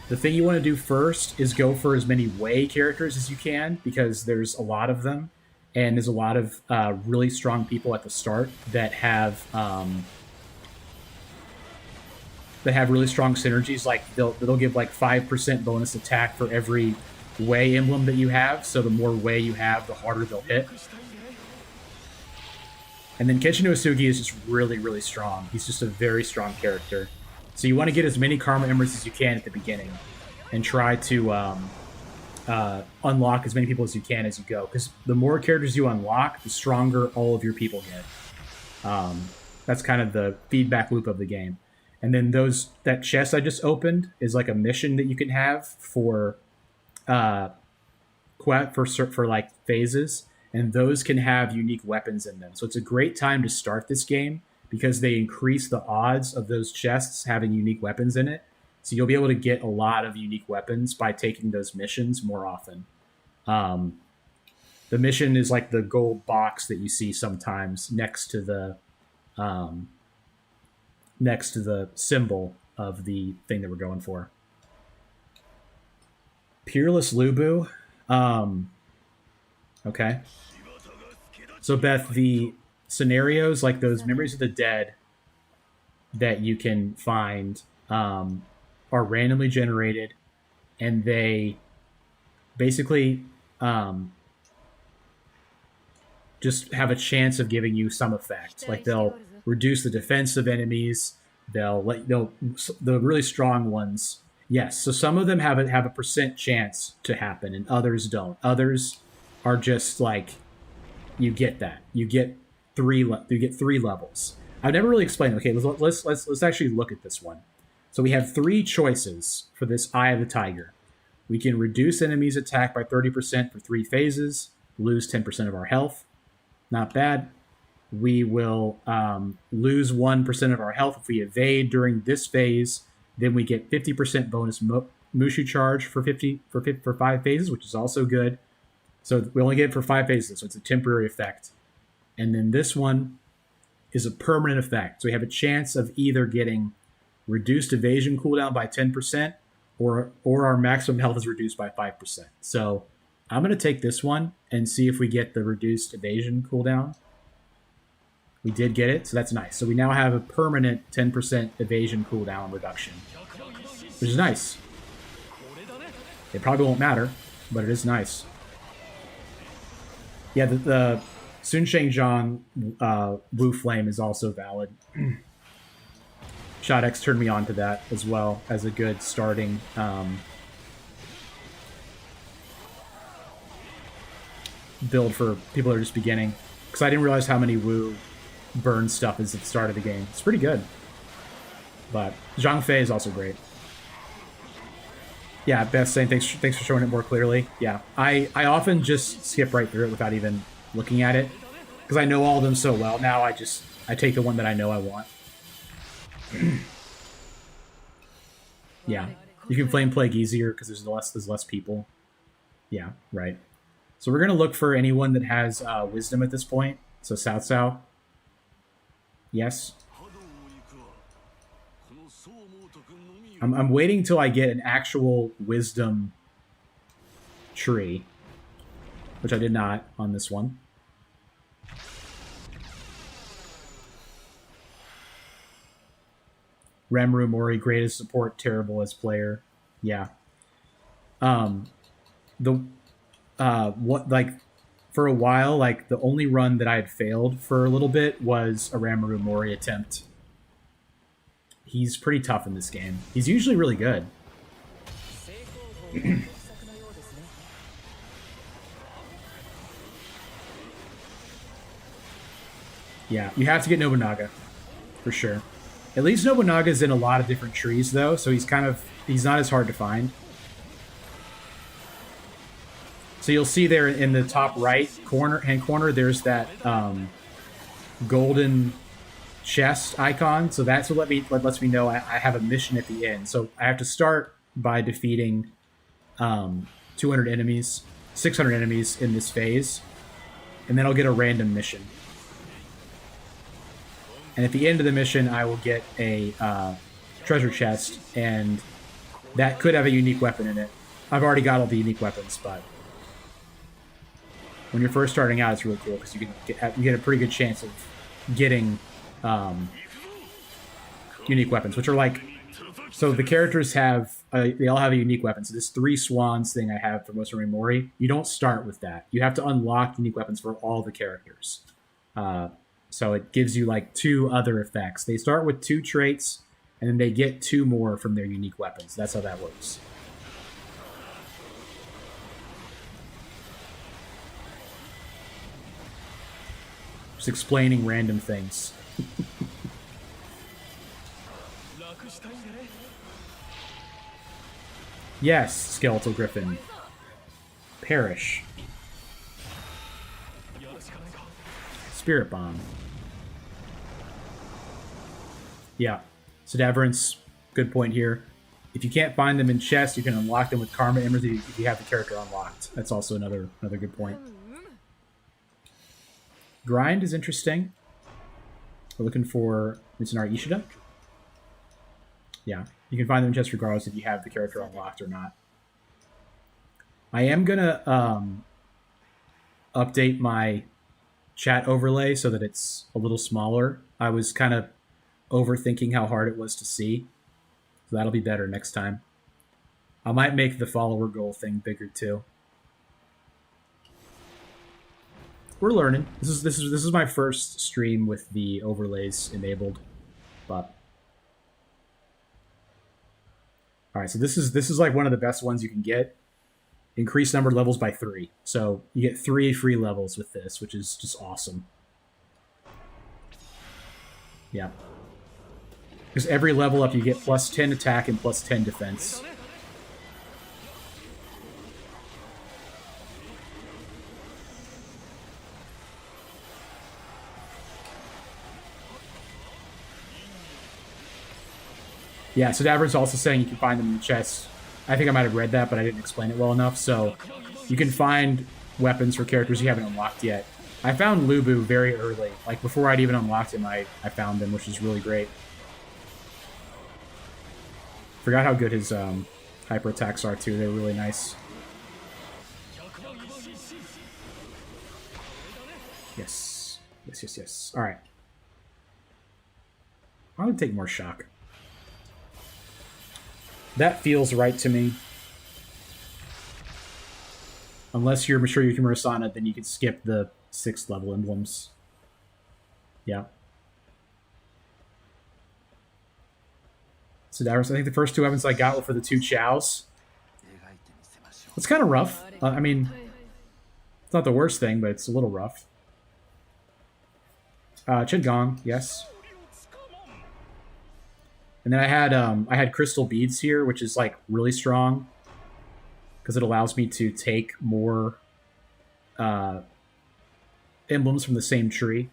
The thing you want to do first is go for as many Wei characters as you can, because there's a lot of them, and there's a lot of really strong people at the start that have really strong synergies. Like they'll give like 5% bonus attack for every Wei emblem that you have. So the more Wei you have, the harder they'll hit. And then Kenshin Uesugi is just really, really strong. He's just a very strong character. So you want to get as many Karma Embers as you can at the beginning, and try to unlock as many people as you can as you go. Because the more characters you unlock, the stronger all of your people get. That's kind of the feedback loop of the game. And then that chest I just opened is like a mission that you can have for like phases, and those can have unique weapons in them. So it's a great time to start this game because they increase the odds of those chests having unique weapons in it. So you'll be able to get a lot of unique weapons by taking those missions more often. The mission is like the gold box that you see sometimes next to the symbol of the thing that we're going for. Peerless Lubu. Okay. So Beth, the scenarios like those Memories of the Dead that you can find are randomly generated, and they basically just have a chance of giving you some effect. Like they'll reduce the defense of enemies. The really strong ones. Yes, so some of them have a percent chance to happen, and others don't. Others are just like you get that. You get three levels. I've never really explained. Okay, let's actually look at this one. So we have 3 choices for this Eye of the Tiger. We can reduce enemies' attack by 30% for 3 phases, lose 10% of our health. Not bad. We will lose 1% of our health if we evade during this phase. Then we get 50% bonus Mushu charge for 5 phases, which is also good. So we only get it for 5 phases, so it's a temporary effect. And then this one is a permanent effect. So we have a chance of either getting reduced evasion cooldown by 10%, or our maximum health is reduced by 5%. So I'm going to take this one and see if we get the reduced evasion cooldown. We did get it, so that's nice. So we now have a permanent 10% evasion cooldown reduction, which is nice. It probably won't matter, but it is nice. Yeah, the Sun Shengzhang Wu Flame is also valid. ShotX turned me on to that as well as a good starting build for people that are just beginning. Because I didn't realize how many Wu burn stuff is at the start of the game. It's pretty good. But Zhang Fei is also great. Yeah, Beth saying thanks for showing it more clearly. Yeah, I often just skip right through it without even looking at it. Because I know all of them so well. Now I take the one that I know I want. Yeah, you can Flame Plague easier because there's less people. Yeah, right. So we're gonna look for anyone that has wisdom at this point. So Cao. Yes. I'm waiting till I get an actual wisdom tree, which I did not on this one. Remru Mori, great as support, terrible as player. Yeah. For a while, like the only run that I had failed for a little bit was a Rimuru Mori attempt. He's pretty tough in this game. He's usually really good. Yeah, you have to get Nobunaga for sure. At least Nobunaga's in a lot of different trees though, so he's not as hard to find. So you'll see there in the top right hand corner, there's that golden chest icon. So that's what lets me know I have a mission at the end. So I have to start by defeating 600 enemies in this phase, and then I'll get a random mission. And at the end of the mission, I will get a treasure chest, and that could have a unique weapon in it. I've already got all the unique weapons, but when you're first starting out, it's really cool because you get a pretty good chance of getting unique weapons, which are like, so the characters they all have a unique weapon. So this 3 swans thing I have for Musashi Mori, you don't start with that. You have to unlock unique weapons for all the characters. So it gives you like 2 other effects. They start with 2 traits, and then they get 2 more from their unique weapons. That's how that works. Just explaining random things. Yes, Skeletal Griffin. Perish. Spirit Bomb. Yeah. Sedaverance, good point here. If you can't find them in chest, you can unlock them with Karma Embers if you have the character unlocked. That's also another good point. Grind is interesting. We're looking for Mitsunari Ishida. Yeah, you can find them in chest regardless if you have the character unlocked or not. I am gonna update my chat overlay so that it's a little smaller. I was kind of overthinking how hard it was to see. So that'll be better next time. I might make the follower goal thing bigger too. We're learning. This is my first stream with the overlays enabled, but all right. So this is like one of the best ones you can get. Increase number of levels by 3, so you get 3 free levels with this, which is just awesome. Yeah. Because every level up, you get plus 10 attack and plus 10 defense. Yeah, so Davern's also saying you can find them in the chest. I think I might have read that, but I didn't explain it well enough. So you can find weapons for characters you haven't unlocked yet. I found Lubu very early. Like, before I'd even unlocked him, I found him, which is really great. Forgot how good his hyper attacks are, too. They're really nice. Yes. Yes, yes, yes. All right. I'm going to take more shock. That feels right to me. Unless you're Masaru Murasana, then you can skip the 6th level emblems. Yeah. So I think the first 2 weapons I got were for the 2 chows. It's kind of rough. I mean, it's not the worst thing, but it's a little rough. Chidgong, yes. And then I had crystal beads here, which is like really strong because it allows me to take more emblems from the same tree.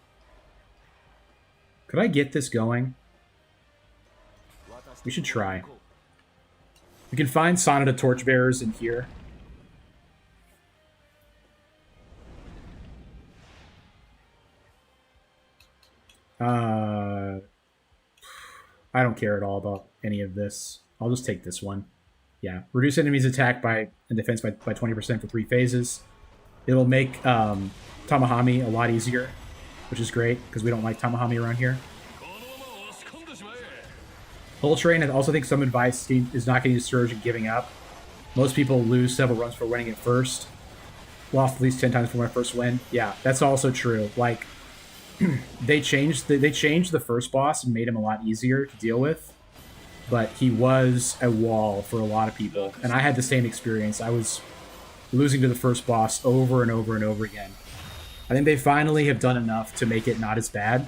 Could I get this going? We should try. We can find Sonata Torchbearers in here. I don't care at all about any of this. I'll just take this one. Yeah. Reduce enemies' attack and defense by 20% for 3 phases. It'll make Tamahami a lot easier, which is great, because we don't like Tamahami around here. Hull Train, I also think some advice is not getting discouraged and giving up. Most people lose several runs for winning it first. Lost at least 10 times for my first win. Yeah, that's also true. Like, they changed the first boss and made him a lot easier to deal with, but he was a wall for a lot of people, and I had the same experience. I was losing to the first boss over and over and over again. I think they finally have done enough to make it not as bad,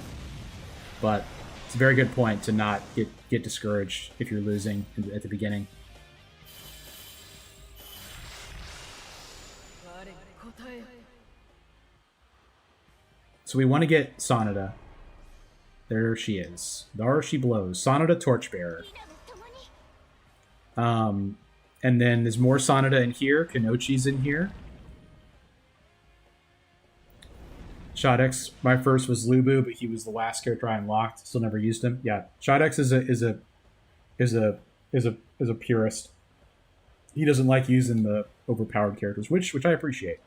but it's a very good point to not get discouraged if you're losing at the beginning. So we want to get Sonata. There she is. There she blows. Sonata Torchbearer. And then there's more Sonata in here. Kenochi's in here. Shodex, my first was Lubu, but he was the last character I unlocked. Still never used him. Yeah, Shodex is a purist. He doesn't like using the overpowered characters, which I appreciate.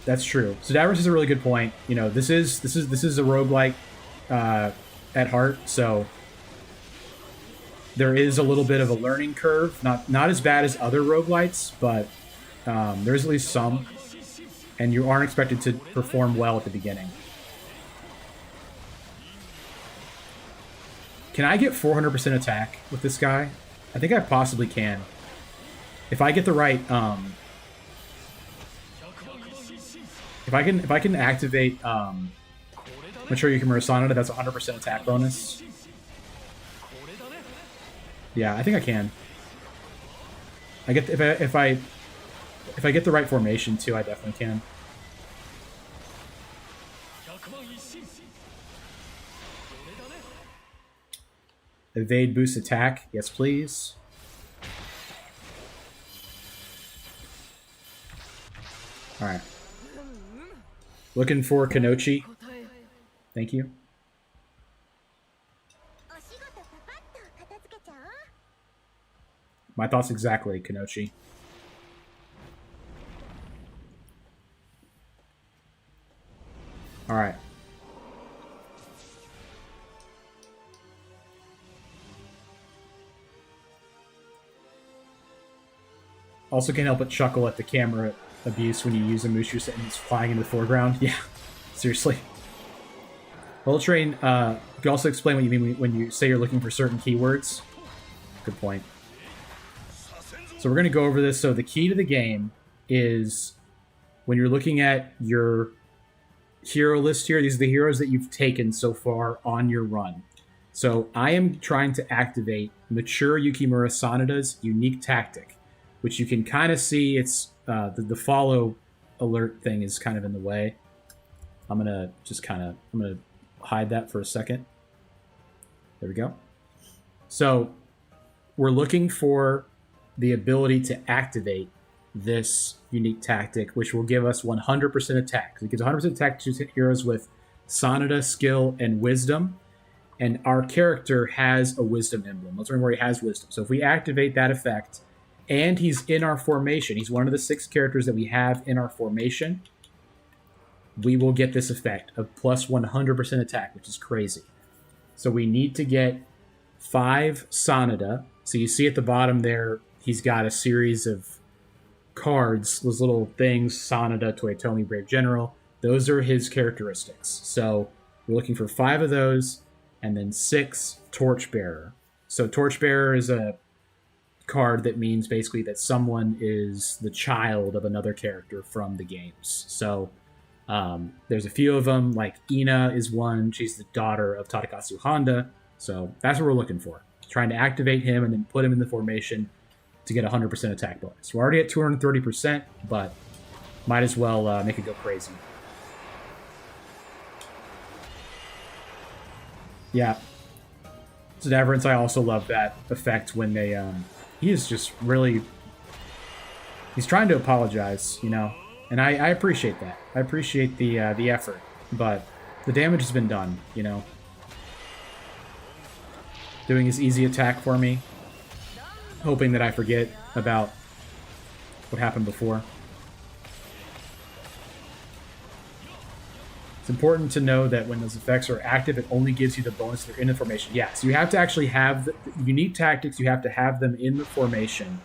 That's true. So Davros is a really good point. You know, this is a roguelike at heart, so there is a little bit of a learning curve. Not as bad as other roguelites, but there's at least some, and you aren't expected to perform well at the beginning. Can I get 400% attack with this guy? I think I possibly can. If I get the right if I can activate Masaru Yukimura Sonata, that's 100% attack bonus. Yeah, I think I can. I get if I get the right formation too, I definitely can. Evade boost attack. Yes, please. Alright. Looking for Kanochi. Thank you. My thoughts exactly, Kanochi. Alright. Also can't help but chuckle at the camera abuse when you use a Mushu and it's flying in the foreground. Yeah, seriously. Well, Train, you can also explain what you mean when you say you're looking for certain keywords. Good point. So we're going to go over this. So the key to the game is when you're looking at your hero list here, these are the heroes that you've taken so far on your run. So I am trying to activate Mature Yukimura Sanada's unique tactic, which you can kind of see. It's the follow alert thing is kind of in the way. I'm going to hide that for a second. There we go. So we're looking for the ability to activate this unique tactic, which will give us 100% attack. It gives 100% attack to heroes with Sanada, skill, and wisdom. And our character has a wisdom emblem. Let's remember he has wisdom. So if we activate that effect, and he's in our formation, he's one of the 6 characters that we have in our formation, we will get this effect of plus 100% attack, which is crazy. So we need to get 5 Sanada. So you see at the bottom there, he's got a series of cards, those little things, Sanada, Toyotomi, Brave General. Those are his characteristics. So we're looking for 5 of those, and then 6 Torchbearer. So Torchbearer is a card that means basically that someone is the child of another character from the games. So there's a few of them, like Ina is one. She's the daughter of Tadakatsu Honda. So that's what we're looking for. Trying to activate him and then put him in the formation to get 100% attack bonus. We're already at 230%, but might as well make it go crazy. Yeah. Zadaverance, I also love that effect when they... he is just really... He's trying to apologize, you know? And I appreciate that. I appreciate the effort, but the damage has been done, you know? Doing his easy attack for me. Hoping that I forget about what happened before. It's important to know that when those effects are active, it only gives you the bonus if they're in the formation. Yeah, so you have to actually have the unique tactics, you have to have them in the formation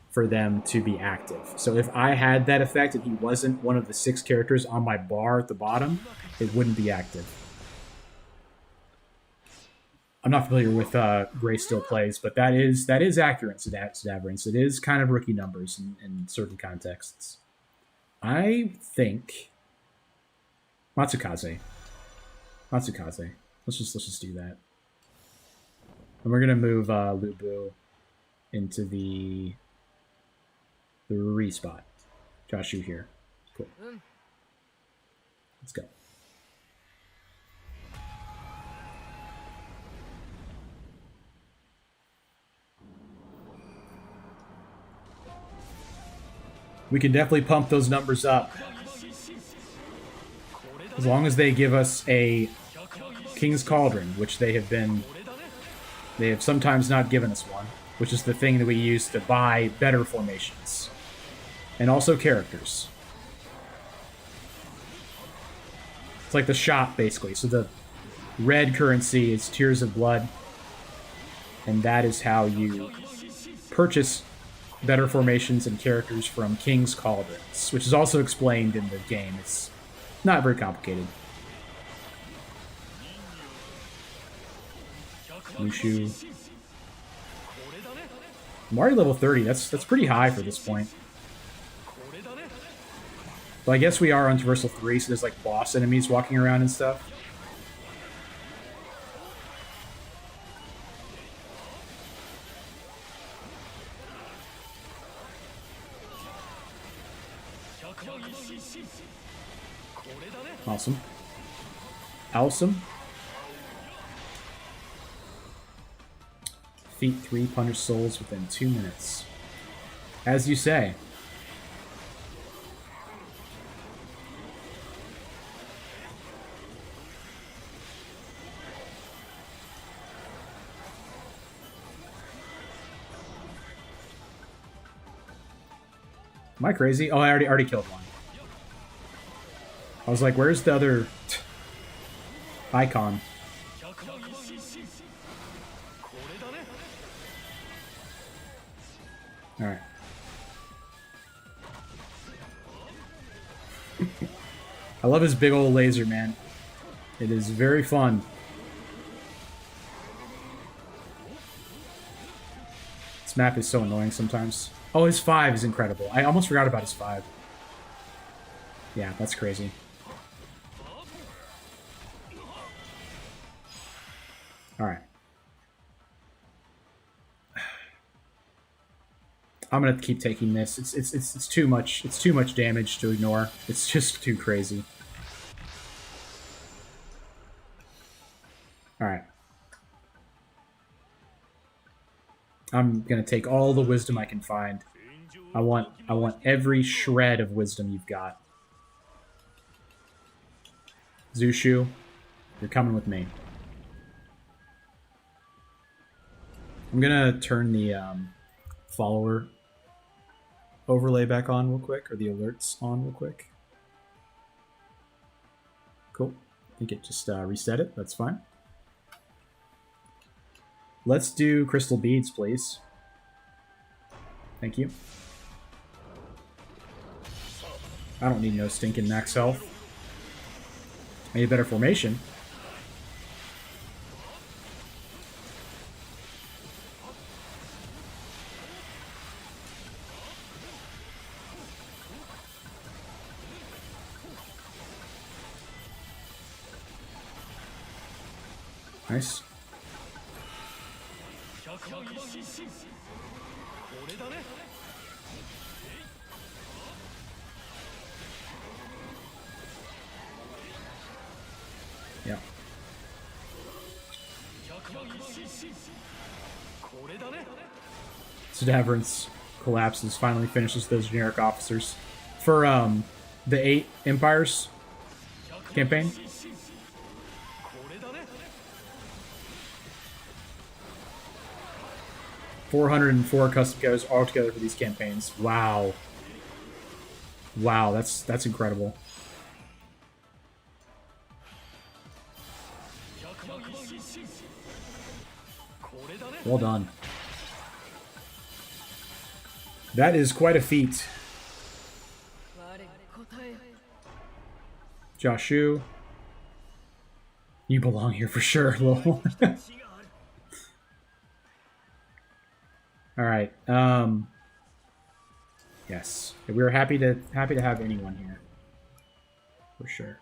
for them to be active. So if I had that effect and he wasn't one of the 6 characters on my bar at the bottom, it wouldn't be active. I'm not familiar with Gray Still Plays, but that is accurate, Zadaverance. It is kind of rookie numbers in certain contexts. I think Matsukaze. Let's just do that. And we're gonna move Lubu into the re-spot. Josh, you here. Cool. Let's go. We can definitely pump those numbers up. As long as they give us a King's Cauldron, which they have sometimes not given us one, which is the thing that we use to buy better formations. And also characters. It's like the shop, basically. So the red currency is Tears of Blood. And that is how you purchase better formations and characters from King's Cauldrons, which is also explained in the game. It's not very complicated. Mushu. I'm already level 30. That's pretty high for this point. But I guess we are on Traversal 3, so there's like boss enemies walking around and stuff. Awesome. Awesome. Defeat 3 punished souls within 2 minutes. As you say. Am I crazy? Oh, I already killed one. I was like, where's the other icon? Alright. I love his big old laser, man. It is very fun. This map is so annoying sometimes. Oh, his 5 is incredible. I almost forgot about his 5. Yeah, that's crazy. Alright. I'm gonna keep taking this. It's too much. It's too much damage to ignore. It's just too crazy. All right. I'm gonna take all the wisdom I can find. I want every shred of wisdom you've got. Zushu, you're coming with me. I'm gonna turn the follower overlay back on real quick, or the alerts on real quick. Cool. I think it just reset it. That's fine. Let's do crystal beads, please. Thank you. I don't need no stinking max health. I need a better formation. Nice. Yeah. Sedaverance collapses, finally finishes those generic officers. For the 8 Empires campaign. $404 custom codes altogether for these campaigns. Wow. Wow, that's incredible. Well done. That is quite a feat. Joshu. You belong here for sure, lol. Alright, yes. We were happy to have anyone here. For sure.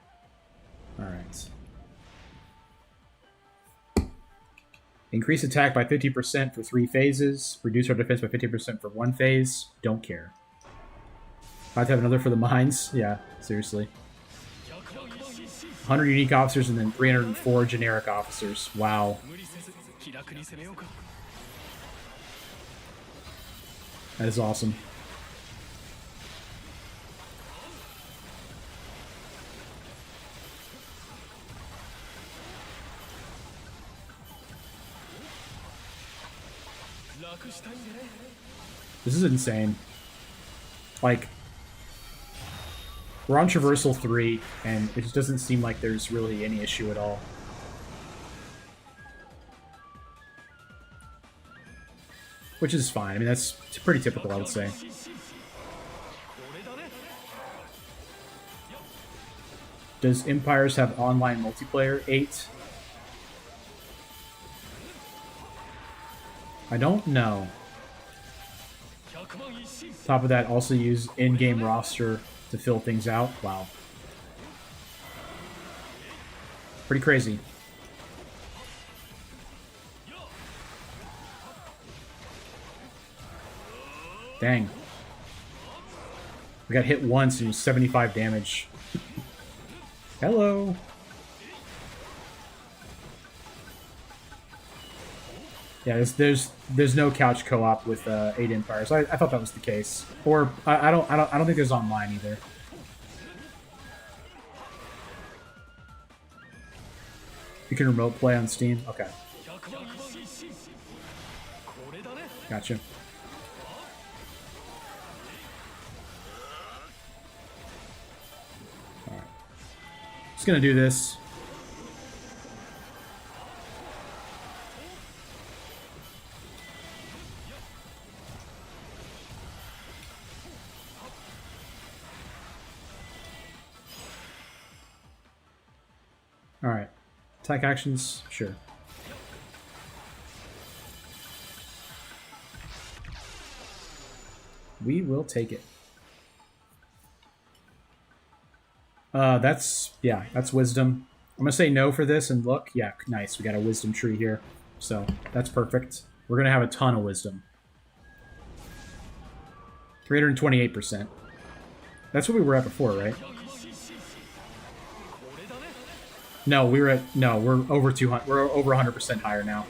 Alright. Increase attack by 50% for 3 phases. Reduce our defense by 50% for 1 phase. Don't care. About to have another for the mines. Yeah, seriously. 100 unique officers and then 304 generic officers. Wow. That is awesome. This is insane. Like, we're on Traversal 3, and it just doesn't seem like there's really any issue at all. Which is fine. I mean, that's pretty typical, I would say. Does Empires have online multiplayer? 8? I don't know. Top of that, also use in-game roster to fill things out. Wow. Pretty crazy. Dang. We got hit once and it was 75 damage. Hello. Yeah, there's no couch co-op with Eight Empires. I thought that was the case, or I don't think there's online either. You can remote play on Steam. Okay, gotcha. All right, just gonna do this. All right, attack actions, sure. We will take it. That's wisdom. I'm gonna say no for this, and look, yeah, nice. We got a wisdom tree here, so that's perfect. We're gonna have a ton of wisdom. 328%. That's what we were at before, right? No, we're over 200. We're over 100% higher now.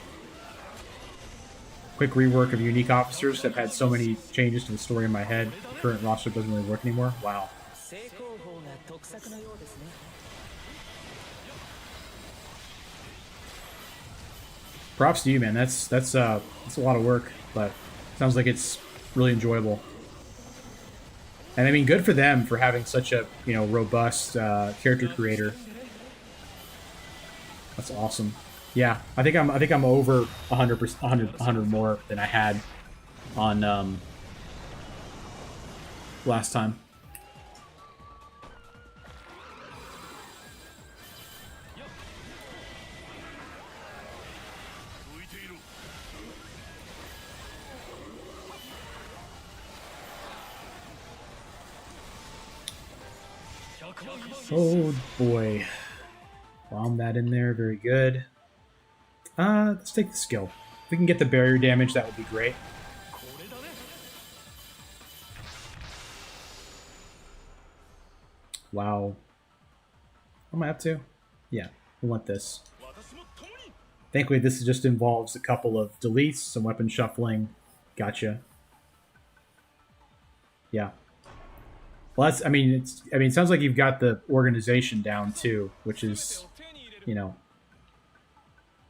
Quick rework of unique officers. I've had so many changes to the story in my head. The current roster doesn't really work anymore. Wow. Props to you, man. That's a lot of work, but sounds like it's really enjoyable. And I mean, good for them for having such a robust character creator. That's awesome. Yeah, I think I'm over 100%, 100 more than I had on last time. Oh boy. Bomb that in there, very good. Let's take the skill. If we can get the barrier damage, that would be great. Wow. What am I up to? Yeah, we want this. Thankfully, this just involves a couple of deletes, some weapon shuffling. Gotcha. Yeah. Well, that's. I mean, it sounds like you've got the organization down too, which is,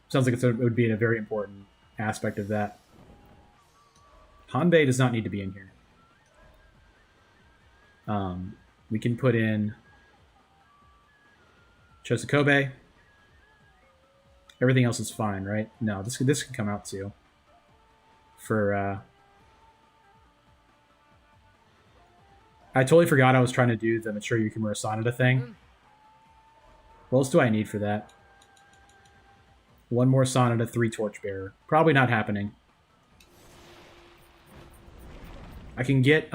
sounds like it would be a very important aspect of that. Hanbei does not need to be in here. We can put in Chosokobe. Everything else is fine, right? No, this could come out too. For I totally forgot I was trying to do the Mature Yukimura Sanada thing. What else do I need for that? One more Sanada, 3 Torchbearer. Probably not happening. I can get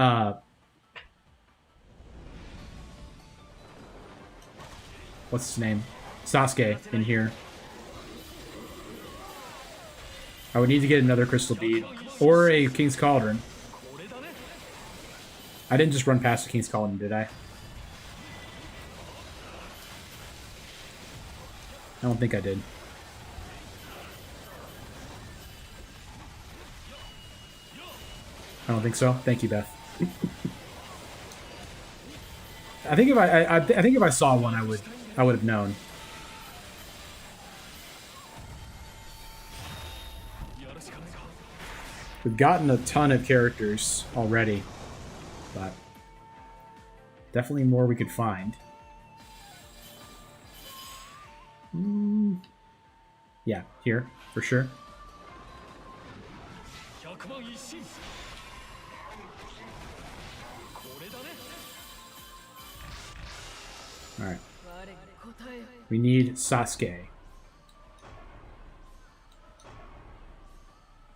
what's his name? Sasuke in here. I would need to get another Crystal Bead. Or a King's Cauldron. I didn't just run past the King's Cauldron, did I? I don't think I did. I don't think so. Thank you, Beth. I think if I saw one, I would have known. We've gotten a ton of characters already, but definitely more we could find. Yeah, here for sure. All right. We need Sasuke.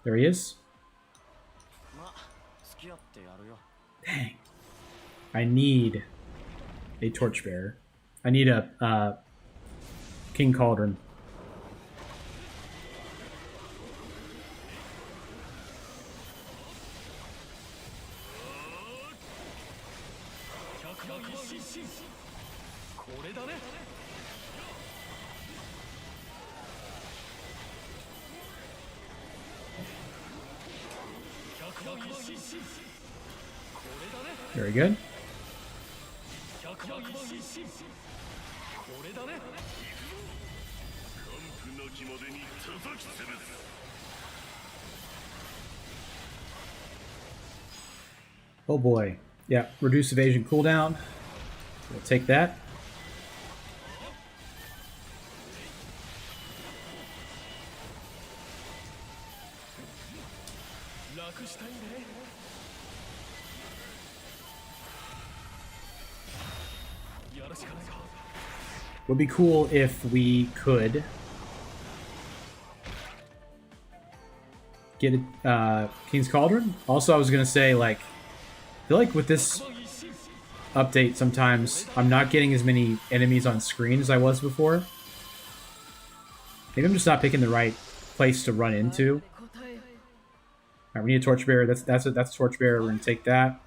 There he is. Dang. I need a Torchbearer. I need a King Cauldron. Very good. Oh boy. Yeah, reduce evasion cooldown. We'll take that. Would be cool if we could get King's Cauldron. Also, I was gonna say, like, I feel like with this update, sometimes I'm not getting as many enemies on screen as I was before. Maybe I'm just not picking the right place to run into. Alright, we need a Torchbearer. That's a Torchbearer. We're gonna take that.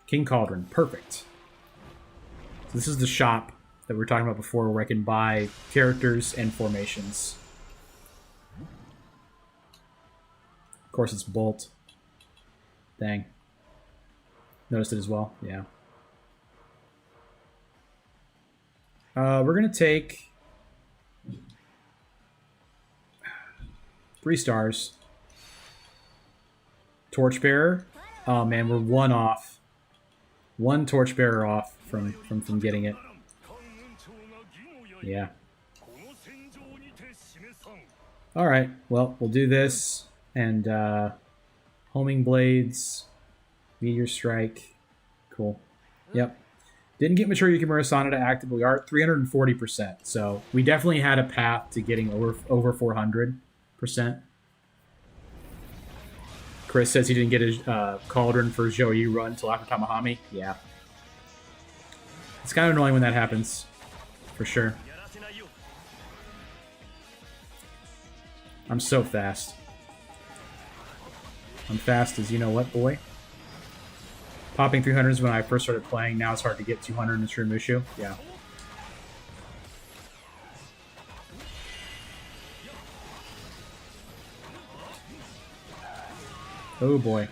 King Cauldron, perfect. So this is the shop that we were talking about before, where I can buy characters and formations. Of course, it's Bolt. Dang. Noticed it as well. Yeah. We're gonna take 3 stars. Torchbearer. Oh man, we're 1 off. 1 Torchbearer off from getting it. Yeah. Alright, well, we'll do this. And, Homing Blades. Meteor Strike. Cool. Yep. Didn't get Mature Yukimura Sana to active, but we are at 340%. So, we definitely had a path to getting over 400%. Chris says he didn't get his Cauldron for Zhou run until after Tamahami. Yeah. It's kind of annoying when that happens. For sure. I'm so fast. I'm fast as you know what, boy. Popping 300s when I first started playing. Now it's hard to get 200 in Shurimushu. Yeah. Oh boy.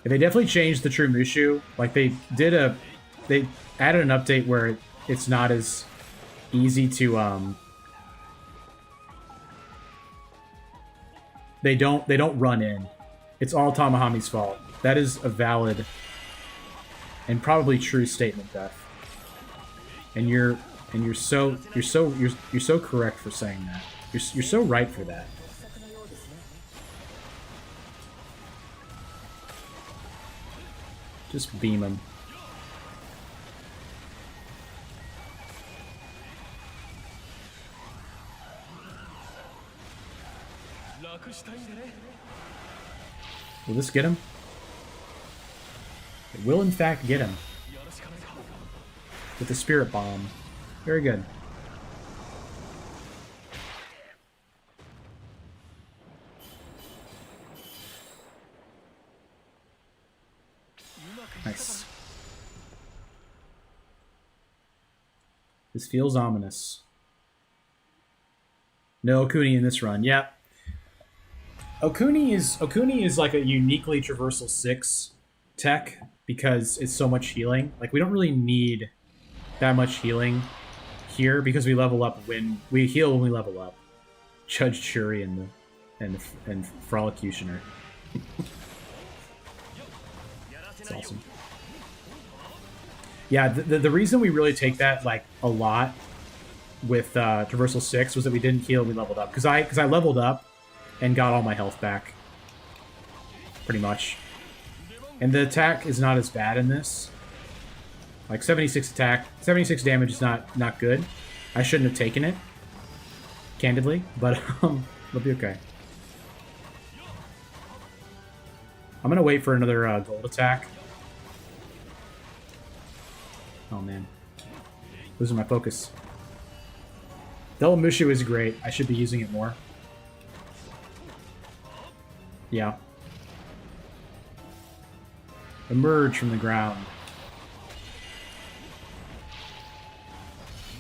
Yeah, they definitely changed the True Mushu. Like they added an update where it's not as easy to they don't run in. It's all Tamahami's fault. That is a valid and probably true statement, Beth. And you're so correct for saying that. You're so right for that. Just beam him. Will this get him? It will in fact get him. With the Spirit Bomb. Very good. Nice. This feels ominous. No Okuni in this run. Yeah. Okuni is like a uniquely Traversal 6 tech because it's so much healing. Like we don't really need that much healing here because we level up when we heal when we level up. Judge Churi and Frolicutioner. It's awesome. Yeah, the reason we really take that like a lot with Traversal 6 was that we didn't heal, we leveled up. Because I leveled up and got all my health back. Pretty much. And the attack is not as bad in this. Like 76 attack, 76 damage is not good. I shouldn't have taken it, candidly, but it'll be okay. I'm gonna wait for another gold attack. Oh man, losing my focus. Double Mushu is great. I should be using it more. Yeah. Emerge from the ground.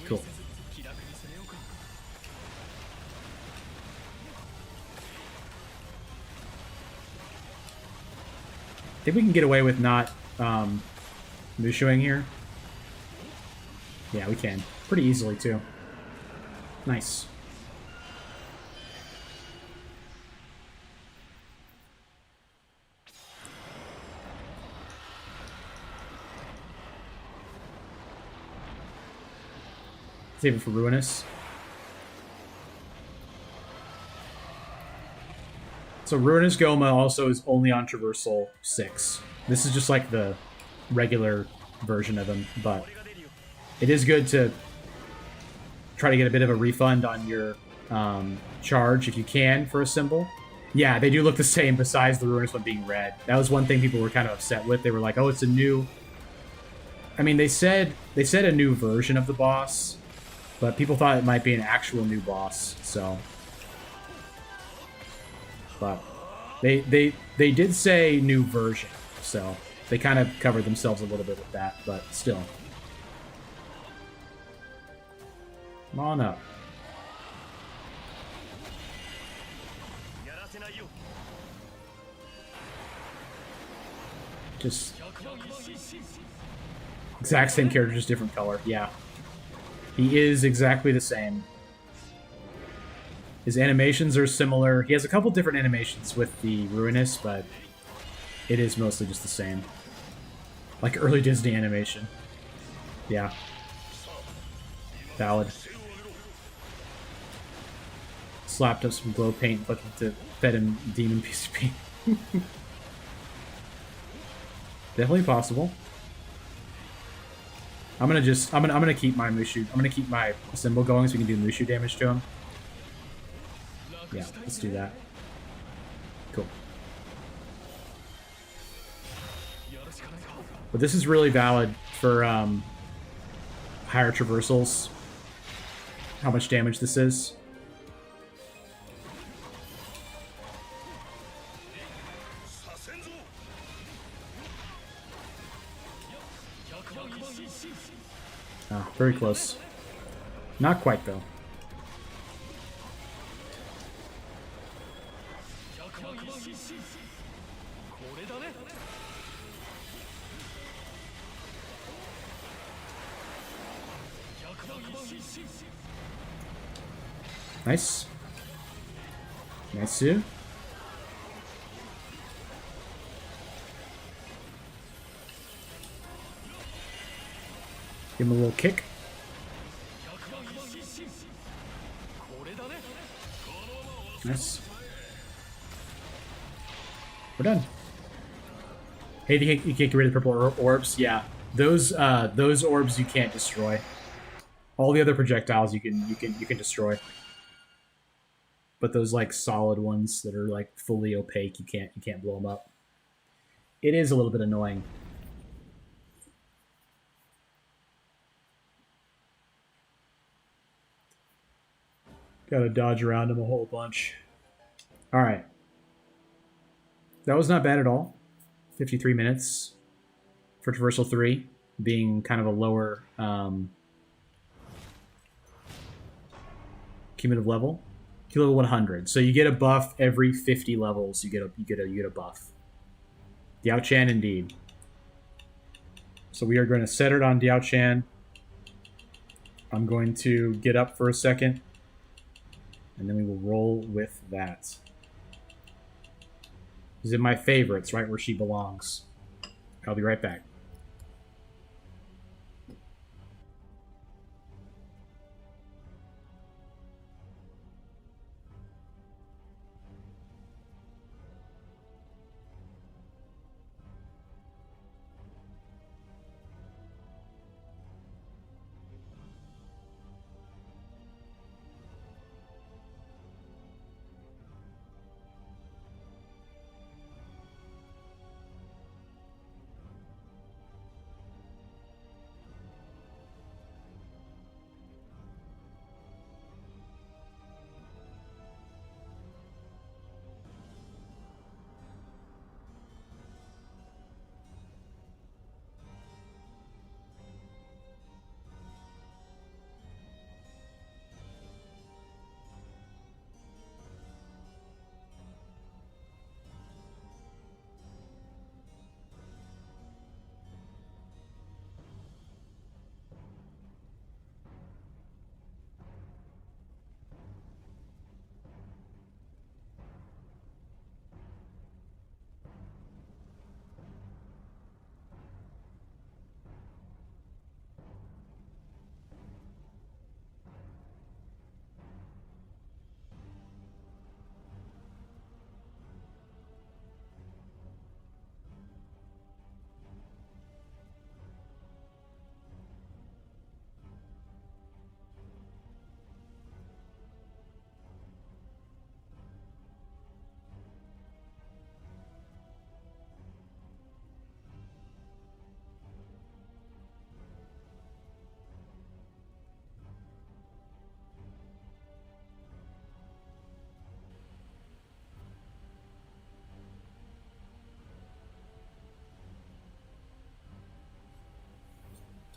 Cool. think we can get away with not Mushuing here. Yeah, we can. Pretty easily, too. Nice. Save it for Ruinous. So Ruinous Goma also is only on Traversal 6. This is just like the regular version of him, but it is good to try to get a bit of a refund on your charge if you can for a symbol. Yeah, they do look the same besides the Ruinous one being red. That was one thing people were kind of upset with. They were like, oh, it's a new... I mean, they said a new version of the boss, but people thought it might be an actual new boss, so... But they did say new version, so they kind of covered themselves a little bit with that, but still. Come on up. Just exact same character, just different color. Yeah, he is exactly the same. His animations are similar. He has a couple different animations with the Ruinous, but it is mostly just the same. Like early Disney animation. Yeah. Valid. Slapped up some glow paint, but fed him demon PCP. Definitely possible. I'm gonna keep my Mushu. I'm gonna keep my symbol going so we can do Mushu damage to him. Yeah, let's do that. Cool. But this is really valid for higher traversals. How much damage this is. Oh, very close. Not quite, though. Nice. Nice too. Give him a little kick. Nice. We're done. Hey, you can't get rid of the purple orbs? Yeah. Those orbs you can't destroy. All the other projectiles you can destroy. But those like solid ones that are like fully opaque, you can't blow them up. It is a little bit annoying. Gotta dodge around them a whole bunch. Alright. That was not bad at all. 53 minutes for Traversal 3, being kind of a lower cumulative level. Level 100. So you get a buff every 50 levels. You get a buff. Diao Chan indeed. So we are going to set it on Diao Chan. I'm going to get up for a second, and then we will roll with that. She's in my favorites, right where she belongs. I'll be right back.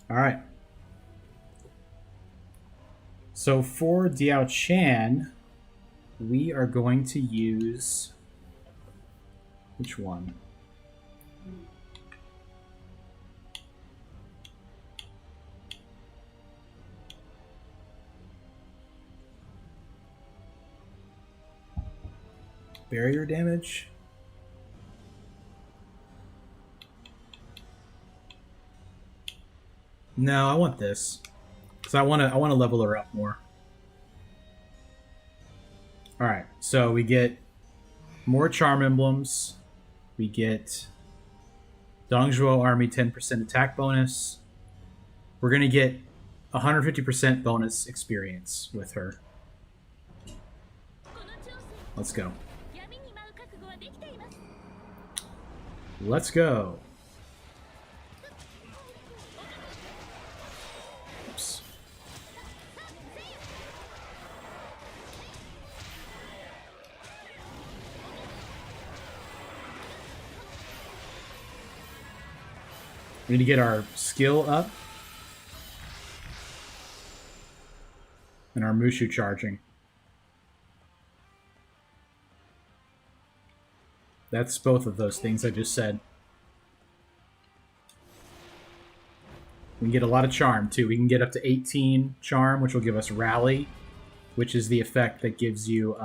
All right. So for Diao Chan, we are going to use which one? Barrier damage. No, I want this because I want to level her up more. All right, so we get more charm emblems. We get Dongzhuo Army 10% attack bonus. We're gonna get 150% bonus experience with her. Let's go. Let's go. Oops. We need to get our skill up. And our Mushu charging. That's both of those things I just said. We can get a lot of charm, too. We can get up to 18 charm, which will give us rally, which is the effect that gives you...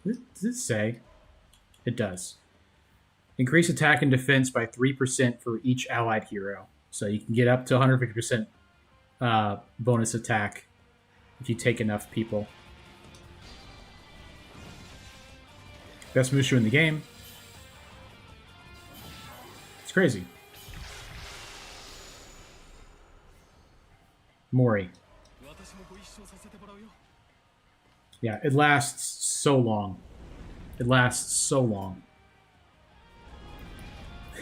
does it say? It does. Increase attack and defense by 3% for each allied hero. So you can get up to 150% bonus attack if you take enough people. Best Mushu in the game. It's crazy. Mori. Yeah, it lasts so long. It lasts so long.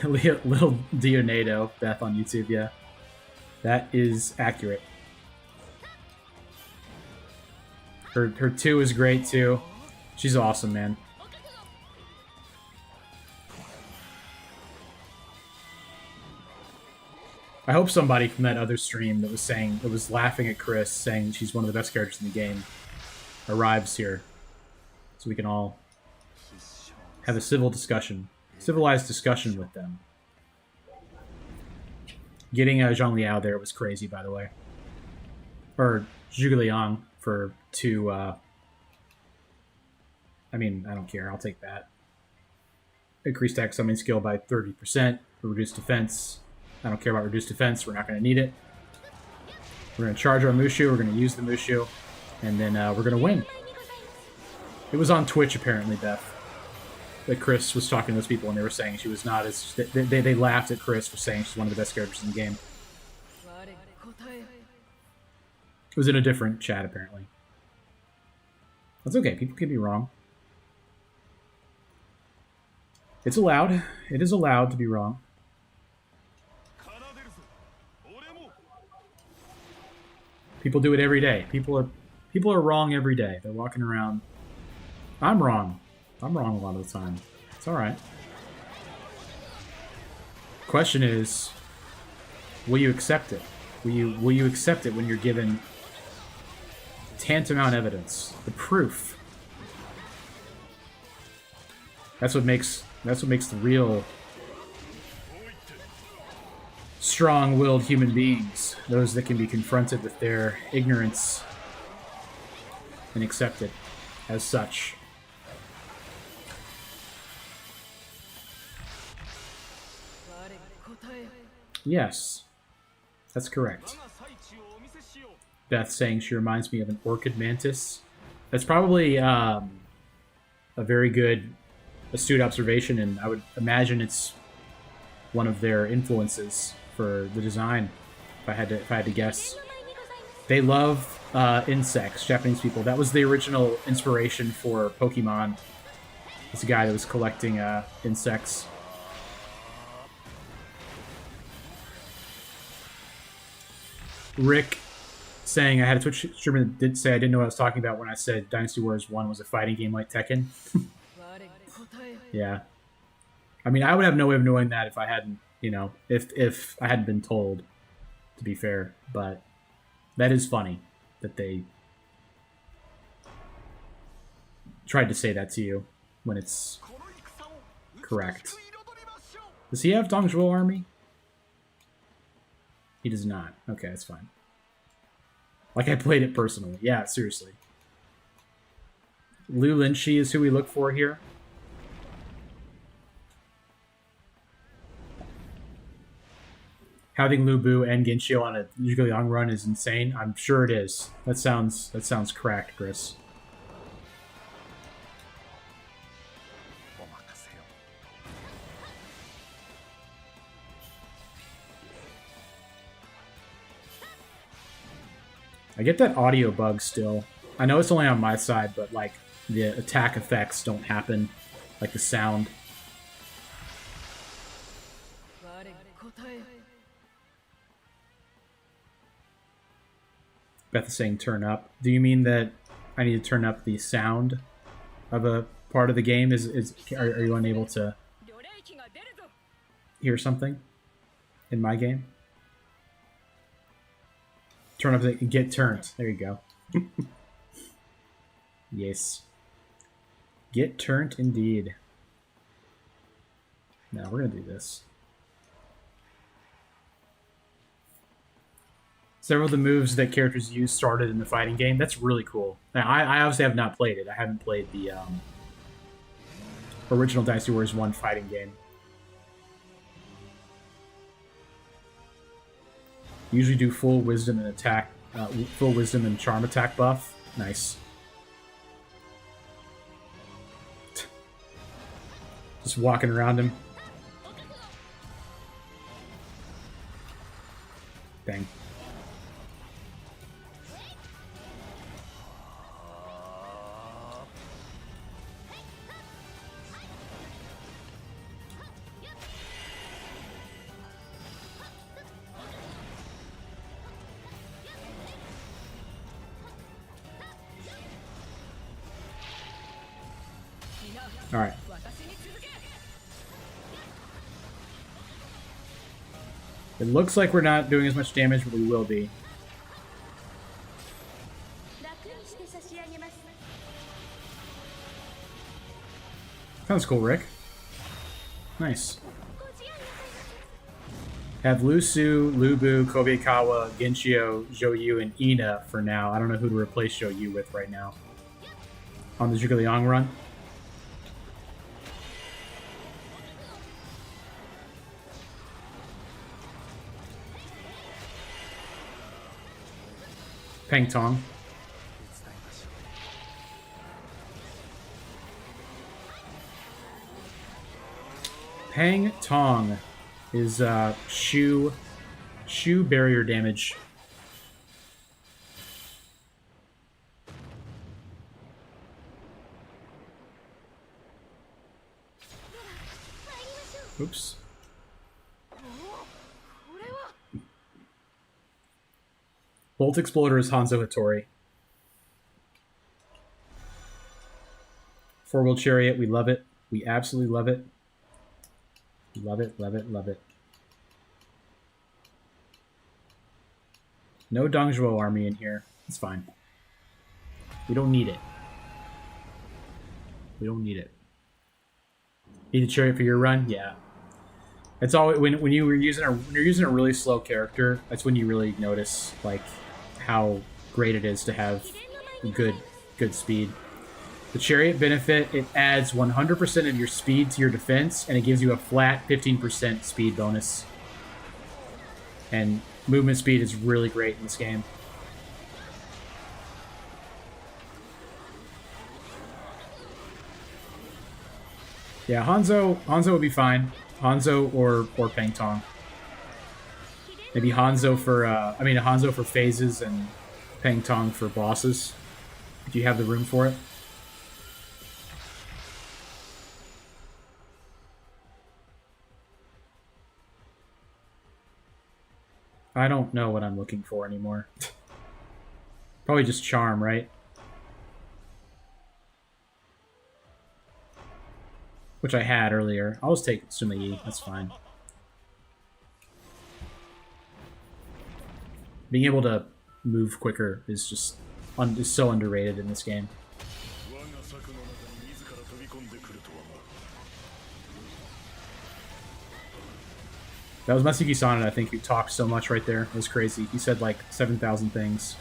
Little Dionado, Beth on YouTube, yeah. That is accurate. Her 2 is great, too. She's awesome, man. I hope somebody from that other stream that was laughing at Chris, saying she's one of the best characters in the game, arrives here, so we can all have a civilized discussion with them. Getting Zhang Liao there was crazy, by the way, or Zhuge Liang for 2. I mean, I don't care. I'll take that. Increased attack summoning skill by 30%. Reduced defense. I don't care about reduced defense. We're not going to need it. We're going to charge our Mushu. We're going to use the Mushu. And then we're going to win. It was on Twitch, apparently, Beth. That Chris was talking to those people and they were saying she was not as... They laughed at Chris for saying she's one of the best characters in the game. It was in a different chat, apparently. That's okay. People can be wrong. It's allowed. It is allowed to be wrong. People do it every day. People are wrong every day. They're walking around. I'm wrong. I'm wrong a lot of the time. It's all right. Question is, will you accept it? Will you accept it when you're given tantamount evidence, the proof? That's what makes the real strong-willed human beings, those that can be confronted with their ignorance and accept it as such. Yes, that's correct. Beth saying she reminds me of an orchid mantis. That's probably a very good, astute observation, and I would imagine it's one of their influences for the design. If I had to guess, they love insects. Japanese people. That was the original inspiration for Pokemon. It's a guy that was collecting insects. Rick saying I had a Twitch streamer that did say I didn't know what I was talking about when I said Dynasty Warriors 1 was a fighting game like Tekken. Yeah. I mean, I would have no way of knowing that if I hadn't, if I hadn't been told. to be fair, but that is funny that they tried to say that to you when it's correct. Does he have Dong Zhuo army? He does not. Okay, that's fine. Like, I played it personally. Yeah, seriously. Lu Linshi is who we look for here. Having Lu Bu and Genshio on a Zhuge Liang run is insane. I'm sure it is. That sounds cracked, Chris. I get that audio bug still. I know it's only on my side, but like the attack effects don't happen, like the sound. Beth is saying turn up. Do you mean that I need to turn up the sound of a part of the game? Are you unable to hear something in my game? Turn up the get turned. There you go. Yes. Get turned indeed. Now we're gonna do this. Several of the moves that characters use started in the fighting game. That's really cool. Now, I obviously have not played it. I haven't played the original Dynasty Warriors 1 fighting game. Usually do full wisdom and attack, full wisdom and charm attack buff. Nice. Just walking around him. Bang. All right. It looks like we're not doing as much damage, but we will be. Sounds cool, Rick. Nice. Have Lu Su, Lu Bu, Kobayakawa, Genshio, Zhou Yu, and Ina for now. I don't know who to replace Zhou Yu with right now. On the Zhuge Liang run. Peng Tong. Peng Tong is shoe barrier damage. Oops. Bolt Exploder is Hanzo Hattori. Four-wheel chariot, we love it. We absolutely love it. Love it, love it, love it. No Dong Zhuo army in here. It's fine. We don't need it. We don't need it. Need a chariot for your run? Yeah. It's always when you're using a really slow character, that's when you really notice like how great it is to have good speed. The chariot benefit, it adds 100% of your speed to your defense, and it gives you a flat 15% speed bonus. And movement speed is really great in this game. Yeah, Hanzo would be fine. Hanzo or Peng Tong. Maybe Hanzo for phases and Peng Tong for bosses. If you have the room for it. I don't know what I'm looking for anymore. Probably just charm, right? Which I had earlier. I'll just take Suma Yi. That's fine. Being able to move quicker is just is so underrated in this game. That was Masuki Sonnet, I think, who talked so much right there. It was crazy. He said like 7,000 things.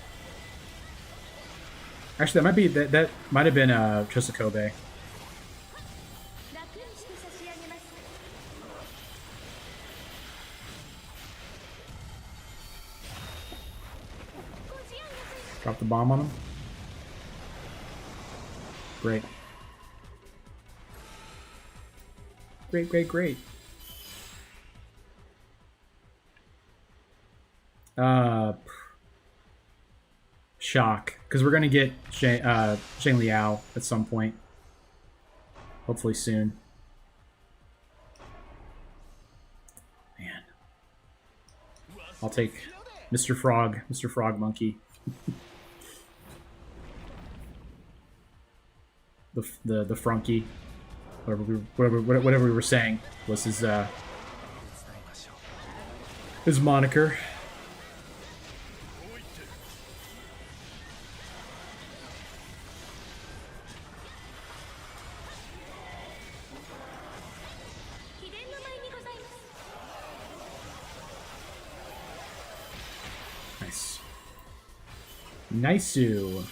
Actually, that might have been Chosokobe. Drop the bomb on him. Great. Great, great, great. Shock, because we're gonna get Zhang Liao at some point, hopefully soon. Man, I'll take Mr. Frog Monkey. the Frunky, whatever we were saying was his moniker. Nice. Nice-oo.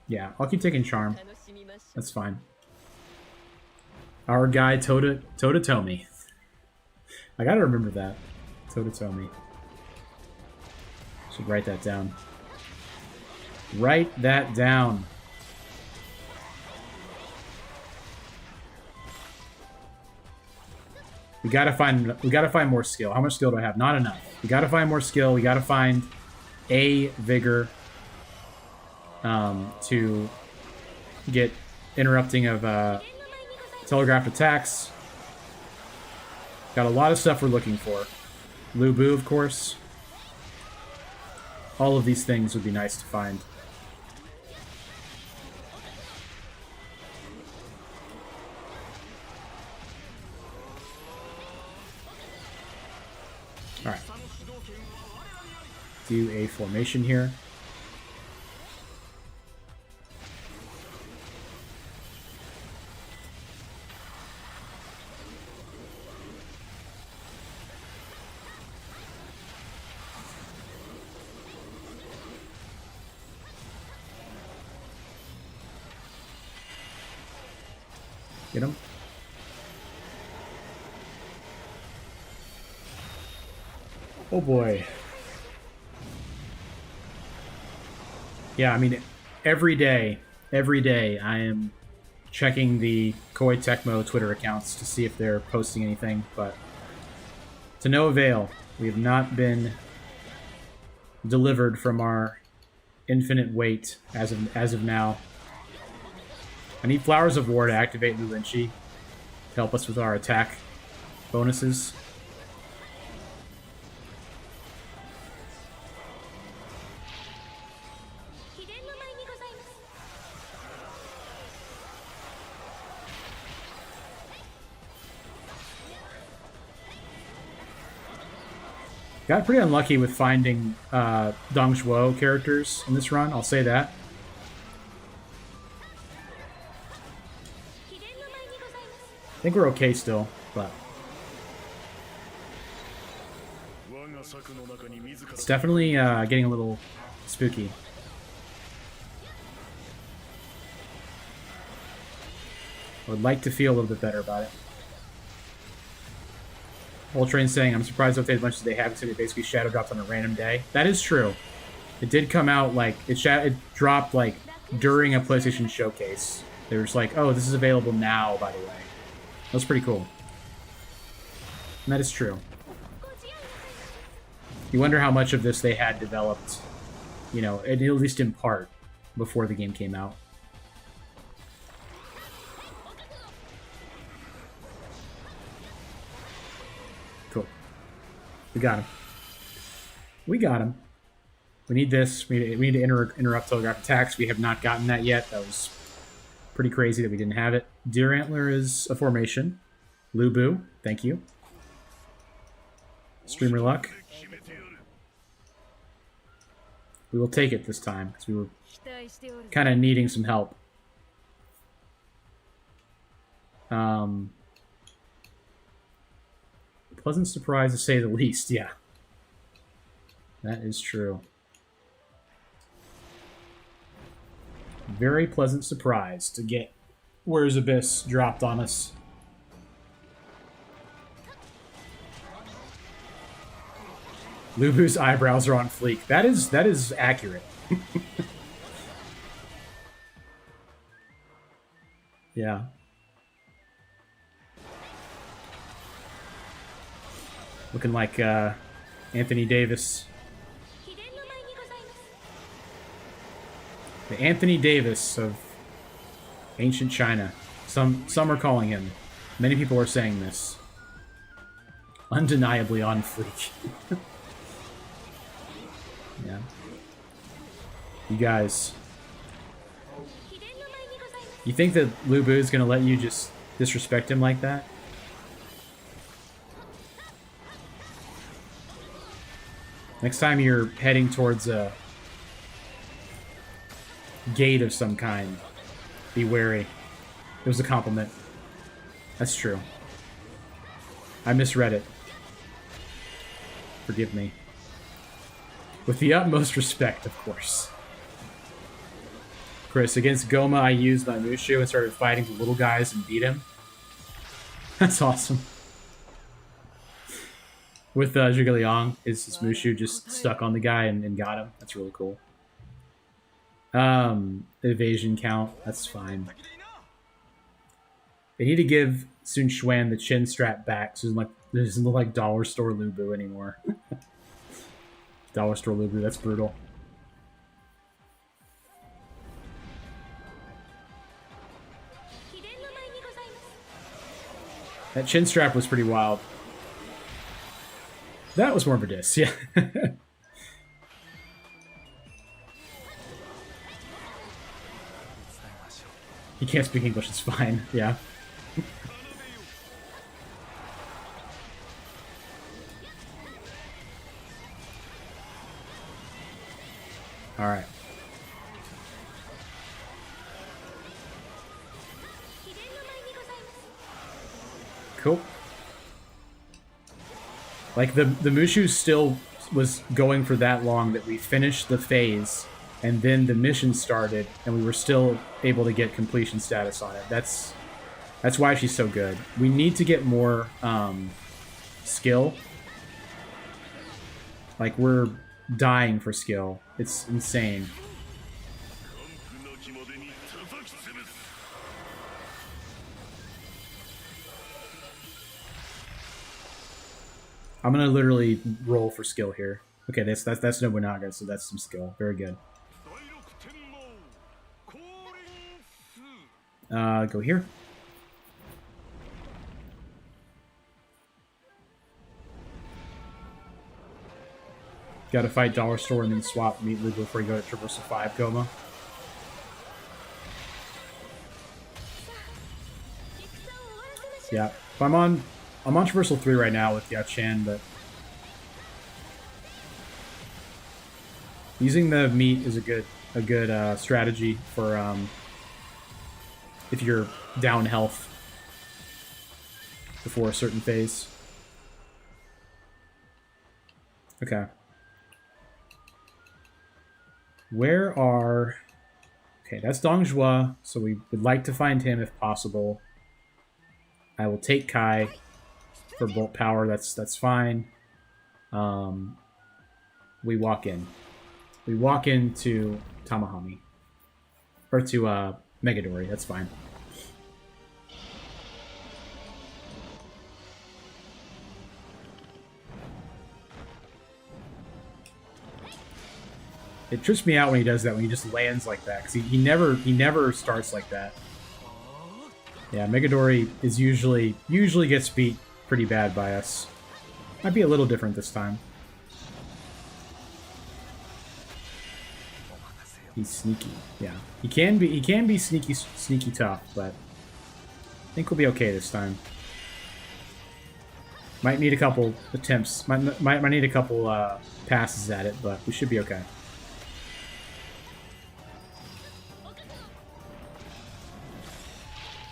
Yeah, I'll keep taking Charm. That's fine. Our guy Totatomi. I gotta remember that. Totatomi. Should write that down. Write that down. We gotta find more skill. How much skill do I have? Not enough. We gotta find more skill. We gotta find a vigor to get interrupting of telegraphed attacks. Got a lot of stuff we're looking for. Lu Bu, of course. All of these things would be nice to find. Alright. Do a formation here. Get him. Oh boy. Yeah, I mean, every day I am checking the Koei Tecmo Twitter accounts to see if they're posting anything, but to no avail. We have not been delivered from our infinite wait as of now. I need Flowers of War to activate Lulinchi to help us with our attack bonuses. Got pretty unlucky with finding Dong Zhuo characters in this run, I'll say that. I think we're okay still, but it's definitely getting a little spooky. I would like to feel a little bit better about it. Ultrain saying, I'm surprised if as much as they have, because it basically shadow dropped on a random day. That is true. It did come out like it dropped like during a PlayStation showcase. They were just like, oh, this is available now, by the way. That was pretty cool. And that is true. You wonder how much of this they had developed, you know, at least in part, before the game came out. Cool. We got him. We got him. We need this. We need to interrupt telegraph attacks. We have not gotten that yet. That was pretty crazy that we didn't have it. Deer Antler is a formation. Lu Bu, thank you. Streamer luck. We will take it this time, because we were kind of needing some help. Pleasant surprise to say the least, yeah. That is true. Very pleasant surprise to get Where's Abyss dropped on us. Lubu's eyebrows are on fleek. That is accurate. Yeah. Looking like Anthony Davis. The Anthony Davis of ancient China. Some are calling him. Many people are saying this. Undeniably on fleek. Yeah. You guys. You think that Lu Bu is going to let you just disrespect him like that? Next time you're heading towards a gate of some kind, be wary. It was a compliment. That's true. I misread it. Forgive me. With the utmost respect, of course. Chris, against Goma, I used my Mushu and started fighting the little guys and beat him. That's awesome. With Zhuge Liang, his Mushu just stuck on the guy and got him. That's really cool. Evasion count, that's fine. They need to give Sun Xuan the chin strap back so it doesn't look like Dollar Store Lu Bu anymore. Dollar Store Lu Bu, that's brutal. That chin strap was pretty wild. That was more of a diss, yeah. He can't speak English, it's fine, yeah. Alright. Cool. Like, the Mushu still was going for that long that we finished the phase, and then the mission started, and we were still able to get completion status on it. That's why she's so good. We need to get more skill. Like, we're dying for skill. It's insane. I'm gonna literally roll for skill here. Okay, that's Nobunaga, so that's some skill. Very good. Go here. Gotta fight Dollar Store and then swap immediately before you go to Traversal 5, Goma. Yeah, if I'm on Traversal 3 right now with Yao Chen, but using the meat is a good strategy for if you're down health before a certain phase. Okay. Where are... Okay, that's Dong Zhuo, so we would like to find him if possible. I will take Kai for Bolt Power, that's fine. We walk in. We walk into Tamahami. Or to Megadori, that's fine. It trips me out when he does that, when he just lands like that, because he never starts like that. Yeah, Megadori is usually gets beat pretty bad by us. Might be a little different this time. He's sneaky. Yeah, he can be sneaky tough, but I think we'll be okay this time. Might need a couple attempts. Might need a couple passes at it, but we should be okay.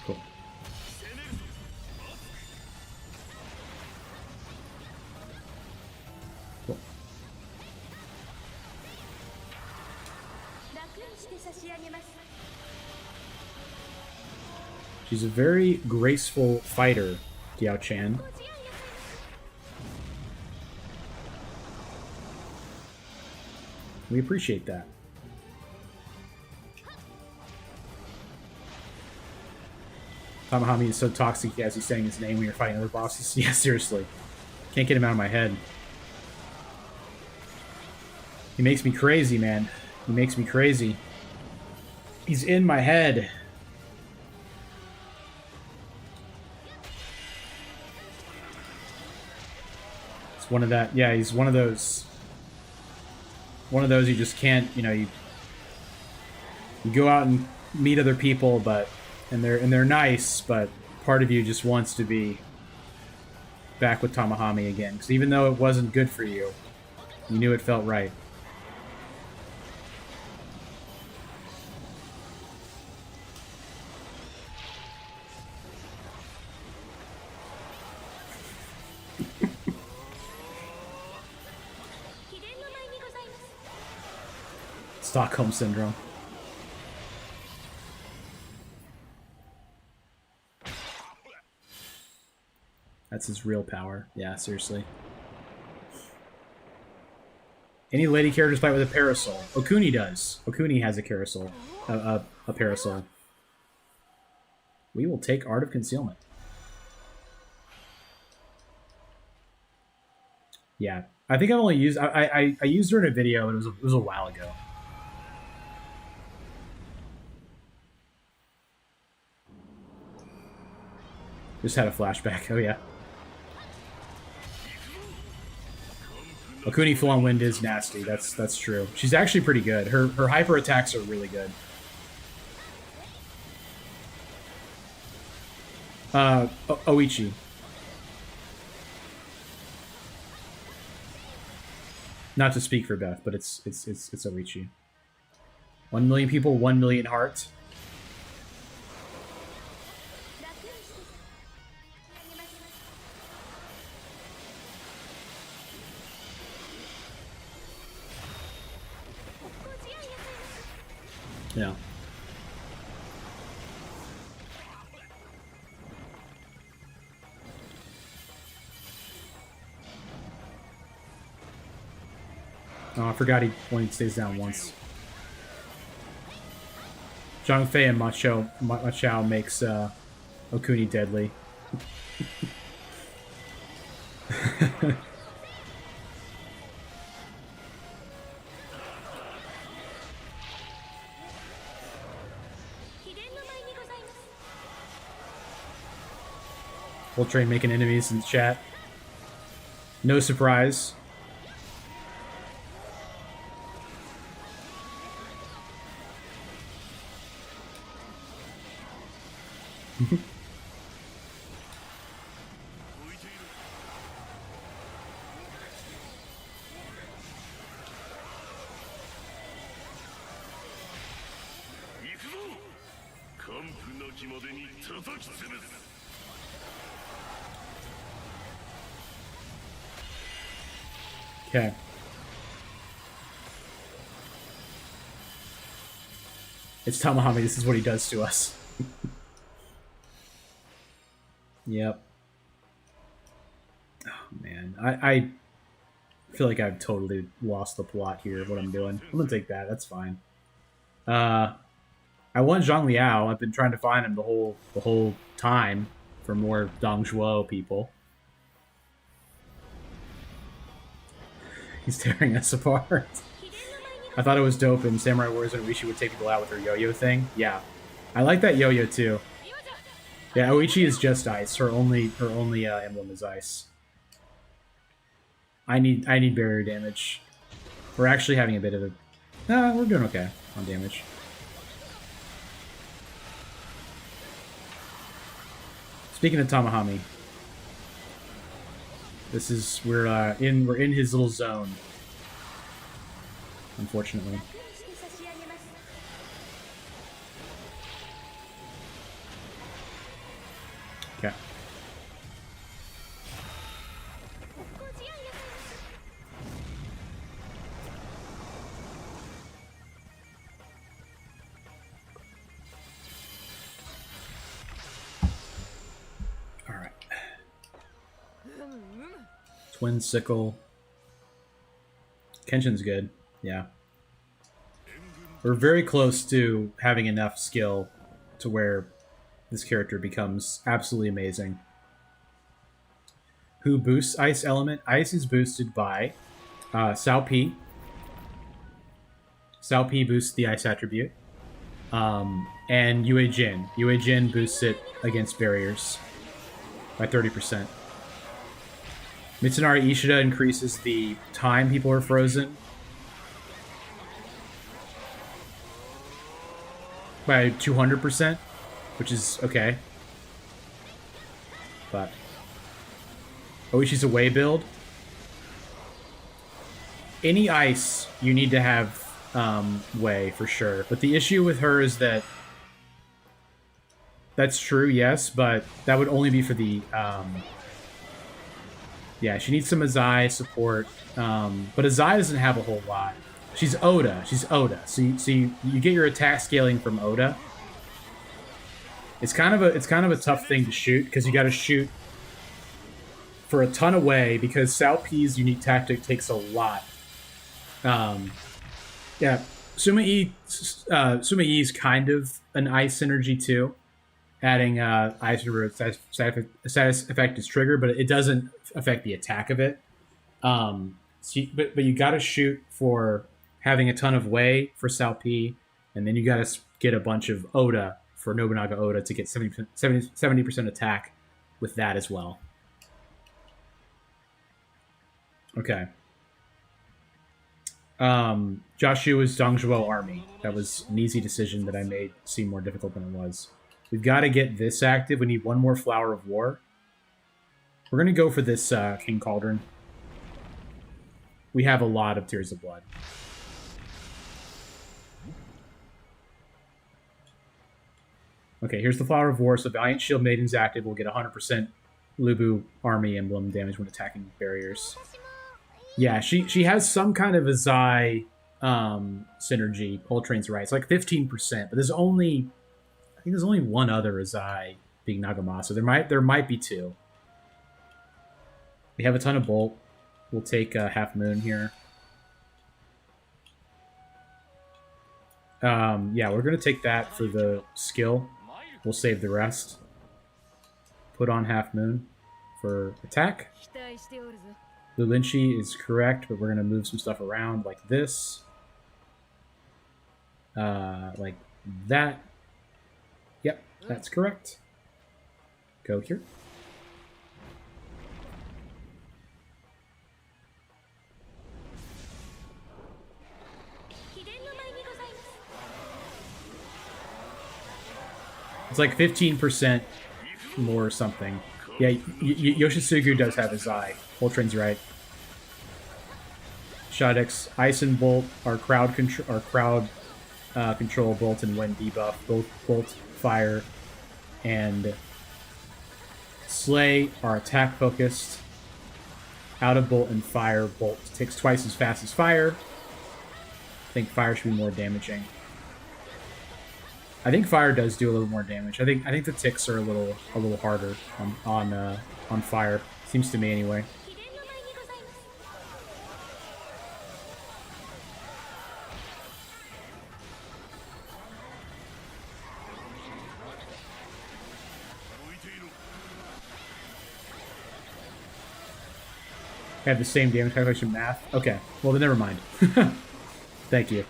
Cool. Cool. She's a very graceful fighter, Diao Chan. We appreciate that. Tamahami is so toxic as he's saying his name when you're fighting other bosses. Yeah, seriously. Can't get him out of my head. He makes me crazy, man. He makes me crazy. He's in my head. It's one of that. Yeah, he's one of those. One of those you just can't. You know, you go out and meet other people, but and they're nice, but part of you just wants to be back with Tamahami again. Because even though it wasn't good for you, you knew it felt right. Stockholm Syndrome. That's his real power. Yeah, seriously. Any lady characters fight with a parasol? Okuni does. Okuni has a parasol. A parasol. We will take Art of Concealment. Yeah, I think I've only used. I used her in a video, but it was a while ago. Just had a flashback. Oh yeah. Okuni Full on Wind is nasty. That's true. She's actually pretty good. Her hyper attacks are really good. Oichi. Not to speak for Beth, but it's Oichi. 1 million people, 1 million hearts. Yeah. Oh, I forgot he only stays down once. Zhang Fei and Machao makes Okuni deadly. Full Train making enemies in the chat. No surprise. Okay. It's Tamahami. This is what he does to us. Yep. Oh, man. I feel like I've totally lost the plot here of what I'm doing. I'm going to take that. That's fine. I want Zhang Liao. I've been trying to find him the whole time for more Dong Zhuo people. He's tearing us apart. I thought it was dope in Samurai Warriors when Oichi would take people out with her yo-yo thing. Yeah. I like that yo-yo too. Yeah, Oichi is just ice. Her only emblem is ice. I need barrier damage. We're actually having a bit of a... Nah, we're doing okay on damage. Speaking of Tamahami. This is we're in his little zone. Unfortunately. Okay. All right. Twin Sickle. Kenshin's good. Yeah. We're very close to having enough skill to where this character becomes absolutely amazing. Who boosts Ice Element? Ice is boosted by Sao P. Sao P boosts the Ice attribute. And Yue Jin. Yue Jin boosts it against barriers by 30%. Mitsunari Ishida increases the time people are frozen by 200%, which is okay. But Oishi's away build. Any ice, you need to have way for sure. But the issue with her is that that's true, yes, but that would only be for the yeah, she needs some Azai support, but Azai doesn't have a whole lot. She's Oda. So you get your attack scaling from Oda. It's kind of a tough thing to shoot because you got to shoot for a ton away because Sao P's unique tactic takes a lot. Yeah, Suma Yi's kind of an ice synergy too, adding ice for status effect is trigger, but it doesn't affect the attack of it. But you got to shoot for having a ton of way for Sao P, and then you got to get a bunch of Oda for Nobunaga Oda to get 70% attack with that as well. Okay. Joshua's Dongzhuo army. That was an easy decision that I made seem more difficult than it was. We've got to get this active. We need one more Flower of War. We're going to go for this King Cauldron. We have a lot of Tears of Blood. Okay, here's the Flower of War. So Valiant Shield Maiden's active. We'll get 100% Lubu army emblem damage when attacking barriers. Yeah, she has some kind of Azai synergy. Coltrane's right. It's like 15%, but there's only one other Azai being Nagamasa. There might be two. We have a ton of Bolt. We'll take Half Moon here. Yeah, we're gonna take that for the skill. We'll save the rest. Put on Half Moon for attack. Lulinchi is correct, but we're going to move some stuff around like this. Like that. Yep, that's correct. Go here. It's like 15% more or something. Yeah, Yoshitsugu does have his eye. Coltrane's right. Shadex, Ice and Bolt are crowd control, Bolt and Wind debuff. Both Bolt, Fire, and Slay are attack focused. Out of Bolt and Fire, Bolt takes twice as fast as Fire. I think Fire should be more damaging. I think Fire does do a little more damage. I think the ticks are a little harder on Fire. Seems to me anyway. I have the same damage calculation math. Okay, well then never mind. Thank you.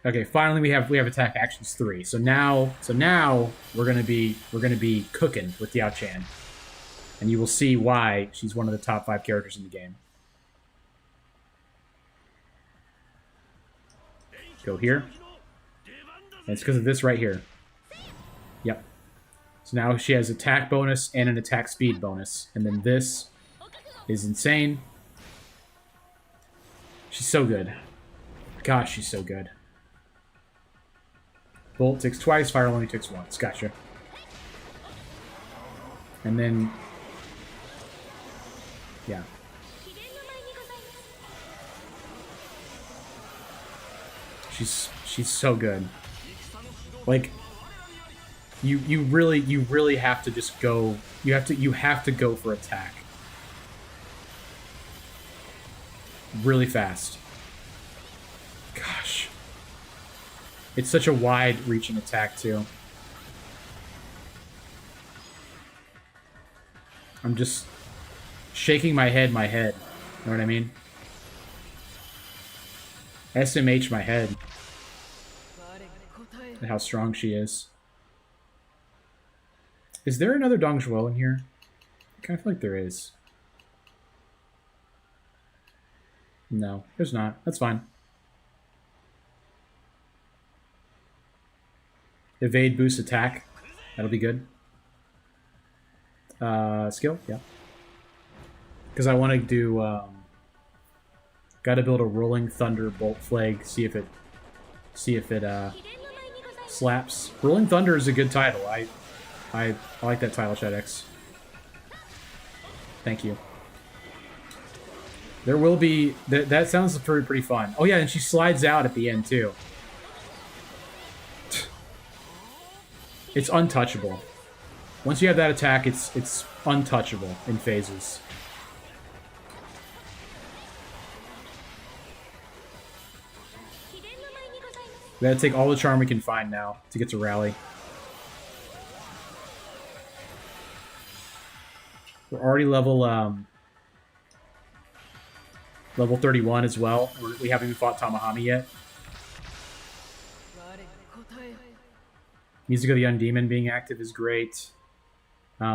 Okay, finally we have attack actions 3. So now we're gonna be cooking with Yao Chan, and you will see why she's one of the top 5 characters in the game. Go here. And it's because of this right here. Yep. So now she has attack bonus and an attack speed bonus. And then this is insane. She's so good. Gosh, she's so good. Bolt takes twice, Fire only takes once. Gotcha. And then... yeah. She's so good. Like, you really have to just go. You have to go for attack really fast. Gosh, it's such a wide-reaching attack too. I'm just shaking my head. You know what I mean? SMH my head. And how strong she is. Is there another Dong Zhuo in here? I kind of feel like there is. No, there's not. That's fine. Evade, boost, attack. That'll be good. Skill? Yeah. Because I want to do... gotta build a Rolling Thunder Bolt Flag. See if it slaps. Rolling Thunder is a good title. I like that title, Shadex. Thank you. There will be... That sounds pretty fun. Oh yeah, and she slides out at the end, too. It's untouchable. Once you have that attack, it's untouchable in phases. We gotta take all the charm we can find now to get to rally. We're already level 31 as well. We haven't even fought Tamahami yet. Music of the Undemon being active is great. We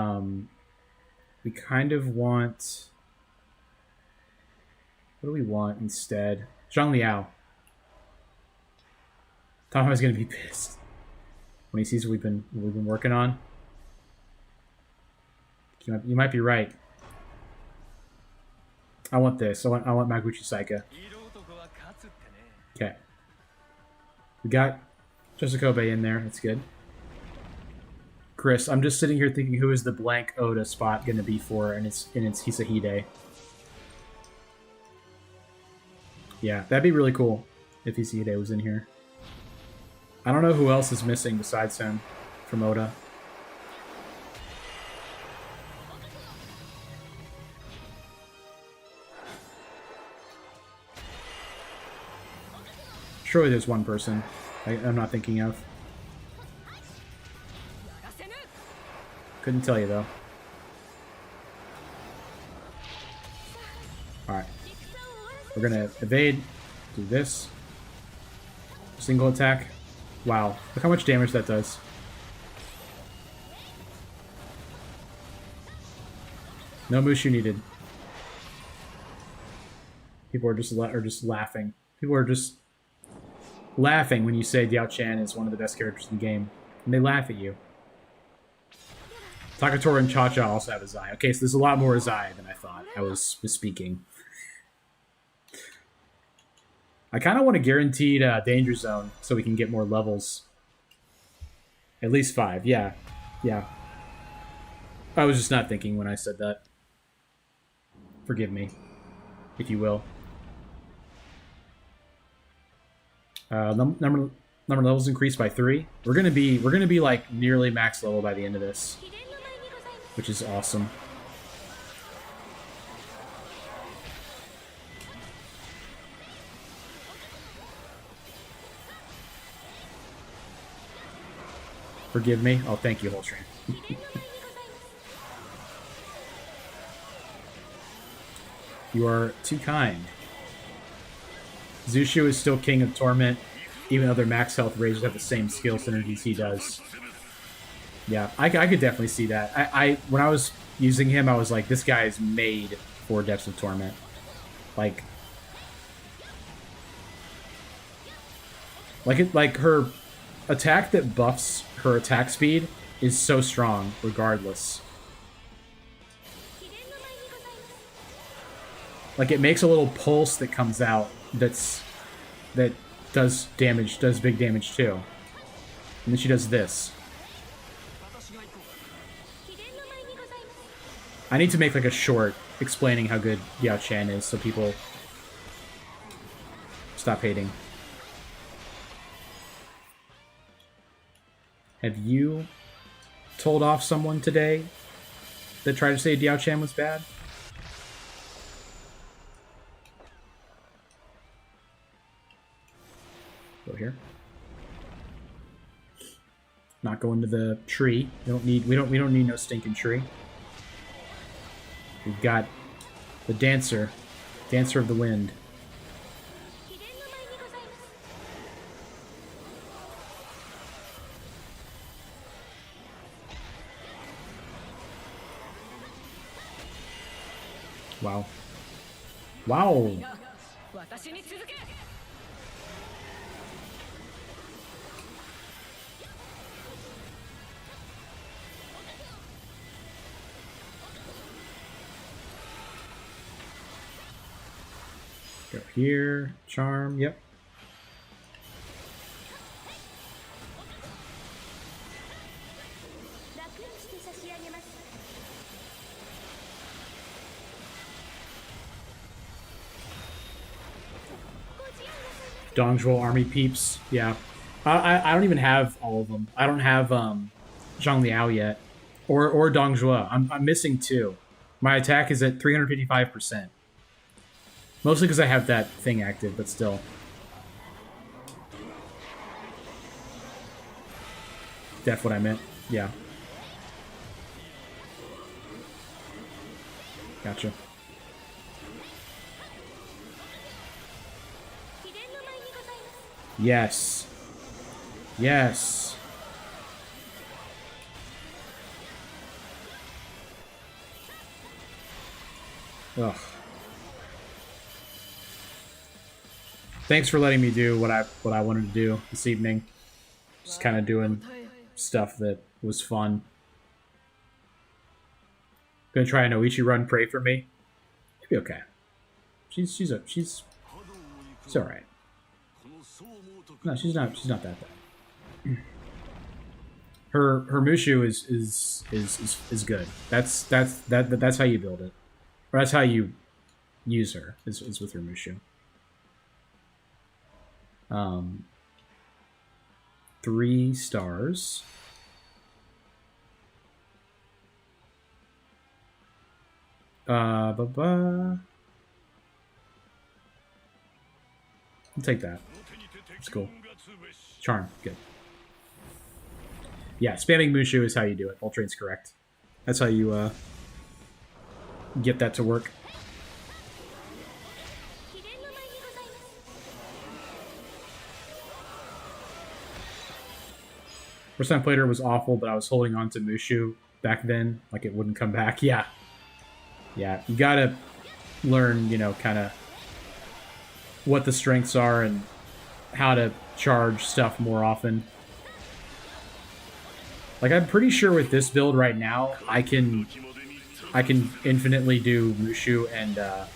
kind of want... what do we want instead? Zhang Liao. Tamahami's gonna be pissed when he sees what we've been working on. You might be right. I want this. I want Maguchi Saika. Okay. We got Josukobe in there. That's good. Chris, I'm just sitting here thinking, who is the blank Oda spot going to be for, and it's Hisahide. Yeah, that'd be really cool if Hisahide was in here. I don't know who else is missing besides him from Oda. Surely there's one person I'm not thinking of. Couldn't tell you, though. Alright. We're gonna evade. Do this. Single attack. Wow. Look how much damage that does. No Mushu needed. People are just laughing. People are just laughing when you say Diao Chan is one of the best characters in the game. And they laugh at you. Takatora and Cha-Cha also have a Zai. Okay, so there's a lot more Zai than I thought. I was misspeaking. I kind of want a guaranteed danger zone so we can get more levels. At least 5, yeah. Yeah. I was just not thinking when I said that. Forgive me, if you will. Number levels increased by 3. We're gonna be like nearly max level by the end of this, which is awesome. Forgive me. Oh, thank you, Holtran. You are too kind. Zushu is still king of Torment. Even other max health rages have the same skill synergies he does. Yeah, I could definitely see that. When I was using him, I was like, this guy is made for Depths of Torment. Like her attack that buffs her attack speed is so strong regardless. Like, it makes a little pulse that comes out that does damage, does big damage too. And then she does this. I need to make like a short explaining how good Yao Chen is so people stop hating. Have you told off someone today that tried to say Diao Chan was bad? Go here. Not go into the tree. We don't need no stinking tree. We've got the dancer, dancer of the wind. Wow. Wow. Go here. Charm. Yep. Dongzhuo army peeps. Yeah. I don't even have all of them. I don't have Zhang Liao yet. Or Dongzhuo. I'm missing 2. My attack is at 355%. Mostly because I have that thing active, but still. Def what I meant. Yeah. Gotcha. Yes. Yes. Ugh. Thanks for letting me do what I wanted to do this evening. Just kind of doing stuff that was fun. Gonna try an Oichi run. Pray for me. It'll be okay. She's all right. No, she's not that bad. Her Mushu is good. That's how you build it. Or that's how you use her. Is with her Mushu. 3 stars. I'll take that. That's cool. Charm, good. Yeah, spamming Mushu is how you do it. Voltrain's correct. That's how you get that to work. First time I played her was awful, but I was holding on to Mushu back then, like it wouldn't come back. Yeah. Yeah, you gotta learn, you know, kind of what the strengths are and how to charge stuff more often. Like, I'm pretty sure with this build right now, I can infinitely do Mushu and a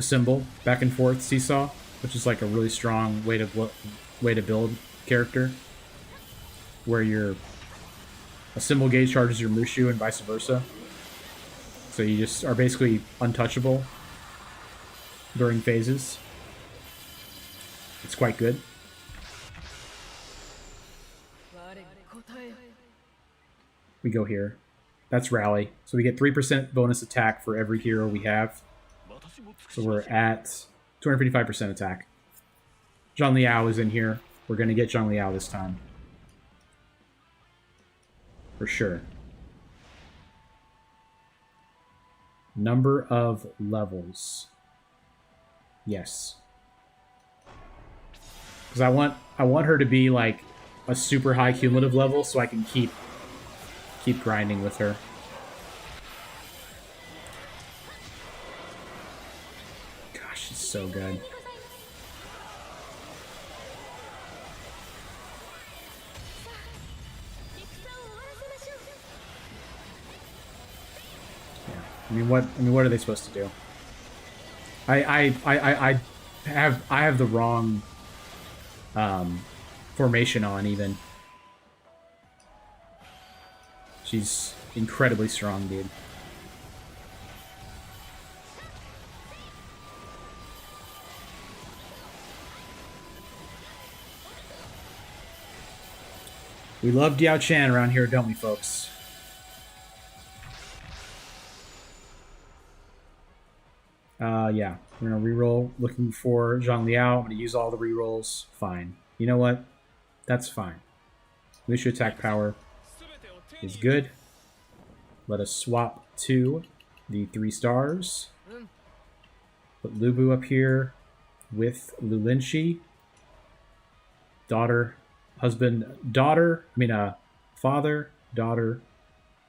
symbol back and forth seesaw, which is like a really strong way to build character, where a symbol gauge charges your Mushu and vice versa. So you just are basically untouchable during phases. It's quite good. We go here. That's rally. So we get 3% bonus attack for every hero we have. So we're at 255% attack. Zhang Liao is in here. We're going to get Zhang Liao this time. For sure. Number of levels. Yes. Because I want her to be like a super high cumulative level so I can keep grinding with her. Gosh, she's so good. I mean, what are they supposed to do? I have the wrong formation on even. She's incredibly strong, dude. We love Diao Chan around here, don't we, folks? Yeah. We're gonna reroll looking for Zhang Liao. I'm gonna use all the rerolls. Fine. You know what? That's fine. Militia attack power is good. Let us swap to the 3 stars. Put Lu Bu up here with Lu Linshi. Daughter, husband, daughter. I mean, father, daughter,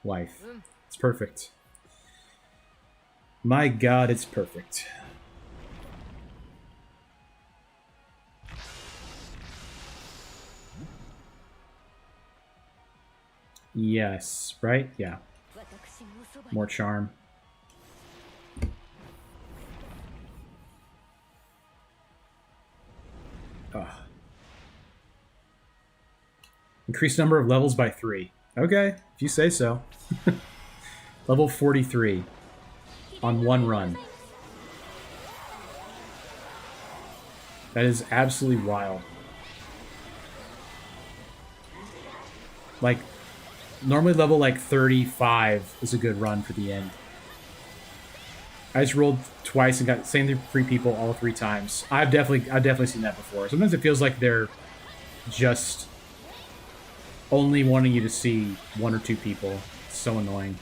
wife. It's perfect. My God, it's perfect. Yes, right? Yeah. More charm. Ugh. Increased number of levels by 3. Okay, if you say so. Level 43 on 1 run. That is absolutely wild. Like, normally level like 35 is a good run for the end. I just rolled twice and got the same 3 people all 3 times. I've definitely seen that before. Sometimes it feels like they're just only wanting you to see 1 or 2 people. It's so annoying.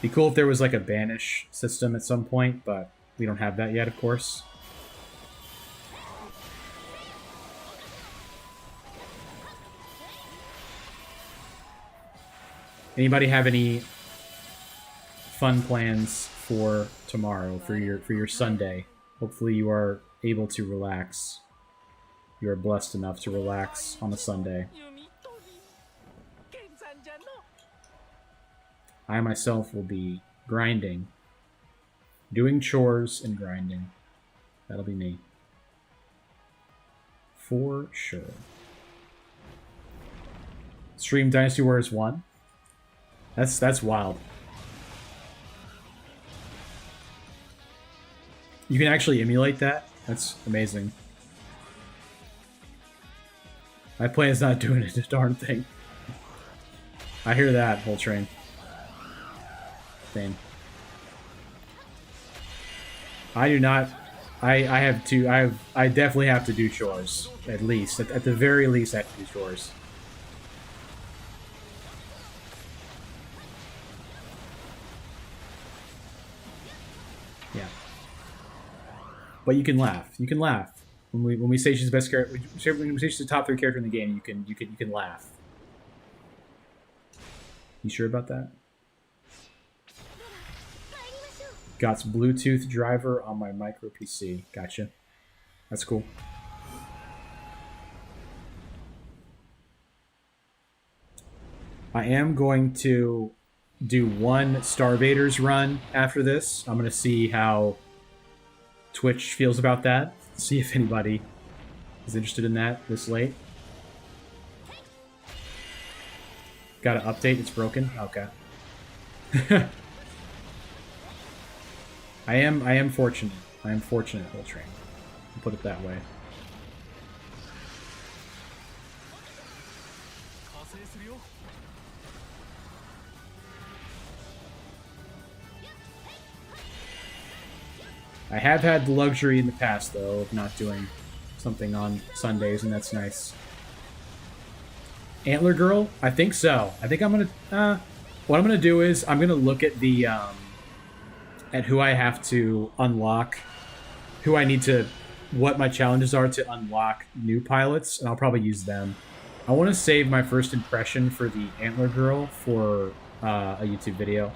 Be cool if there was like a banish system at some point, but we don't have that yet, of course. Anybody have any fun plans for tomorrow, for your Sunday? Hopefully you are able to relax. You are blessed enough to relax on a Sunday. I myself will be grinding. Doing chores and grinding. That'll be me. For sure. Stream Dynasty Warriors 1. That's wild. You can actually emulate that? That's amazing. My plan is not doing a darn thing. I hear that, whole train. Same. I do not. I have to. I definitely have to do chores. At least, at the very least, I have to do chores. Yeah. But you can laugh. You can laugh when we say she's the best character. When we say she's the top 3 character in the game, you can laugh. You sure about that? Got Bluetooth driver on my micro PC. Gotcha. That's cool. I am going to do 1 Starvaders run after this. I'm going to see how Twitch feels about that. See if anybody is interested in that this late. Got to update. It's broken. Okay. I am fortunate. I am fortunate, whole train. I'll put it that way. I have had the luxury in the past, though, of not doing something on Sundays, and that's nice. Antler Girl? I think so. I think I'm gonna... what I'm gonna do is, I'm gonna look at the... at who I have to unlock, who I need to, what my challenges are to unlock new pilots, and I'll probably use them. I want to save my first impression for the Antler Girl for a YouTube video.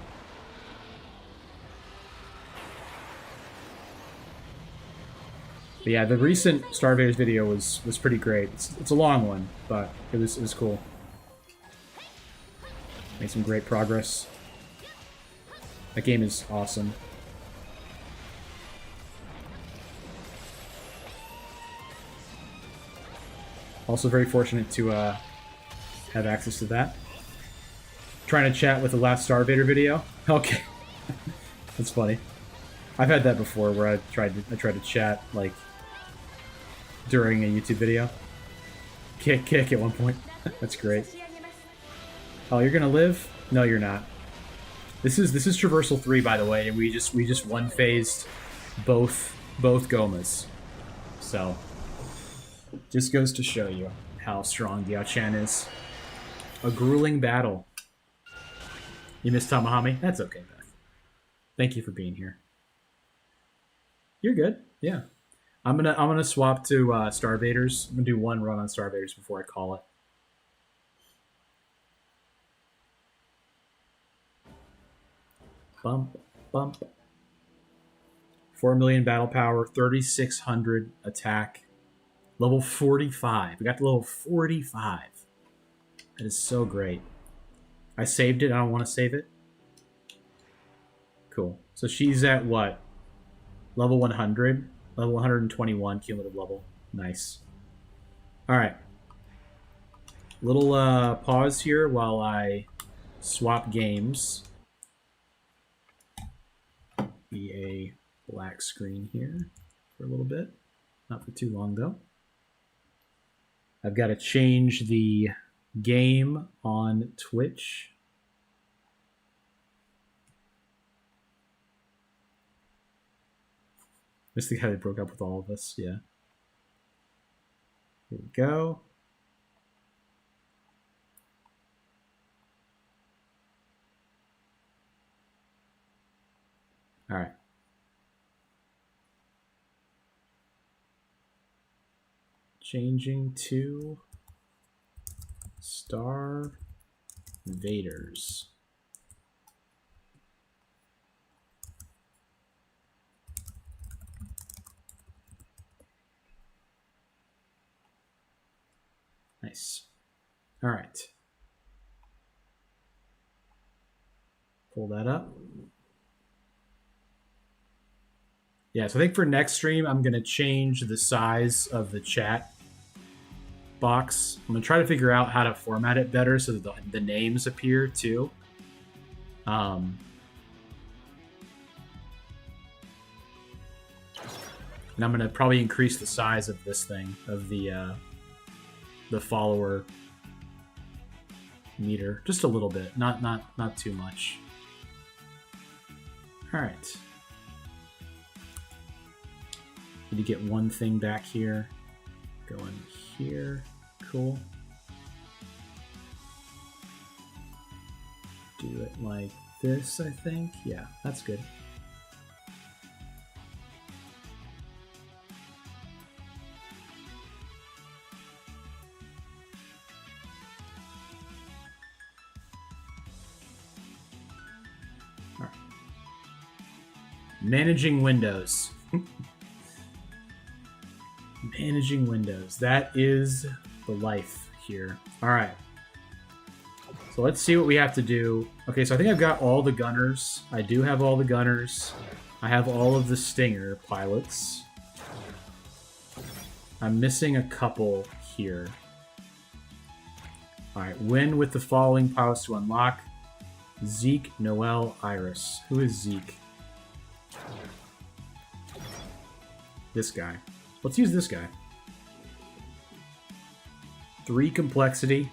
But yeah, the recent Starvaders video was pretty great. It's a long one, but it was cool. Made some great progress. That game is awesome. Also very fortunate to have access to that. Trying to chat with the last Star Vader video. Okay. That's funny. I've had that before where I tried to chat like during a YouTube video. Kick at one point. That's great. Oh, you're gonna live? No, you're not. This is Traversal 3, by the way, and we just one phased both Gomas. So just goes to show you how strong Diao Chan is. A grueling battle. You missed Tamahami? That's okay, Beth. Thank you for being here. You're good. Yeah. I'm gonna swap to Star Vaders. I'm gonna do one run on Star Vaders before I call it. Bump, bump. 4 million battle power, 3,600 attack. Level 45. We got to level 45. That is so great. I saved it. I don't want to save it. Cool. So she's at what? Level 100. Level 121 cumulative level. Nice. Alright. Little pause here while I swap games. Be a black screen here for a little bit. Not for too long, though. I've got to change the game on Twitch. This is the guy that broke up with all of us, yeah. Here we go. All right. Changing to Star Vaders. Nice. All right. Pull that up. Yeah, so I think for next stream, I'm going to change the size of the chat box. I'm going to try to figure out how to format it better so that the names appear too. And I'm going to probably increase the size of this thing, of the follower meter, just a little bit, not too much. All right. Need to get one thing back here. Go in here. Cool. Do it like this, I think. Yeah, that's good. All right. Managing Windows. Managing Windows. That is the life here. All right. So let's see what we have to do. Okay, so I think I've got all the gunners. I do have all the gunners. I have all of the Stinger pilots. I'm missing a couple here. All right, win with the following pilots to unlock. Zeke, Noel, Iris. Who is Zeke? This guy. Let's use this guy. 3 complexity.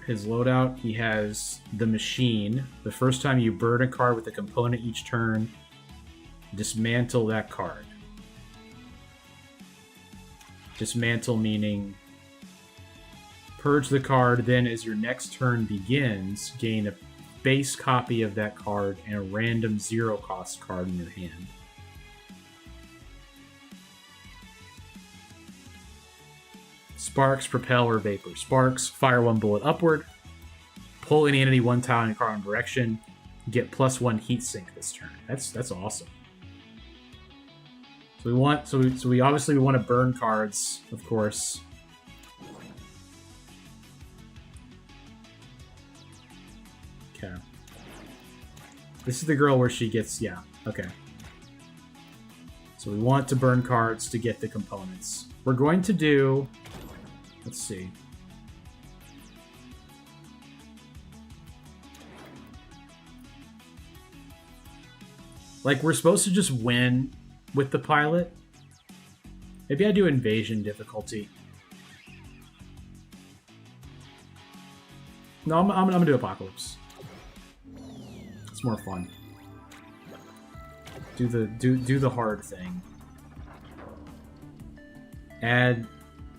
His loadout, he has the machine. The first time you burn a card with a component each turn, dismantle that card. Dismantle meaning purge the card, then as your next turn begins, gain a base copy of that card and a random 0-cost card in your hand. Sparks, Propel, or Vapor. Sparks, fire 1 bullet upward. Pull any entity 1 tile in your card direction. Get +1 heat sink this turn. That's awesome. So we want we obviously want to burn cards, of course. This is the girl where she gets... Yeah, okay. So we want to burn cards to get the components. We're going to do... Let's see. Like, we're supposed to just win with the pilot. Maybe I do invasion difficulty. No, I'm gonna do apocalypse. It's more fun. Do the hard thing. Add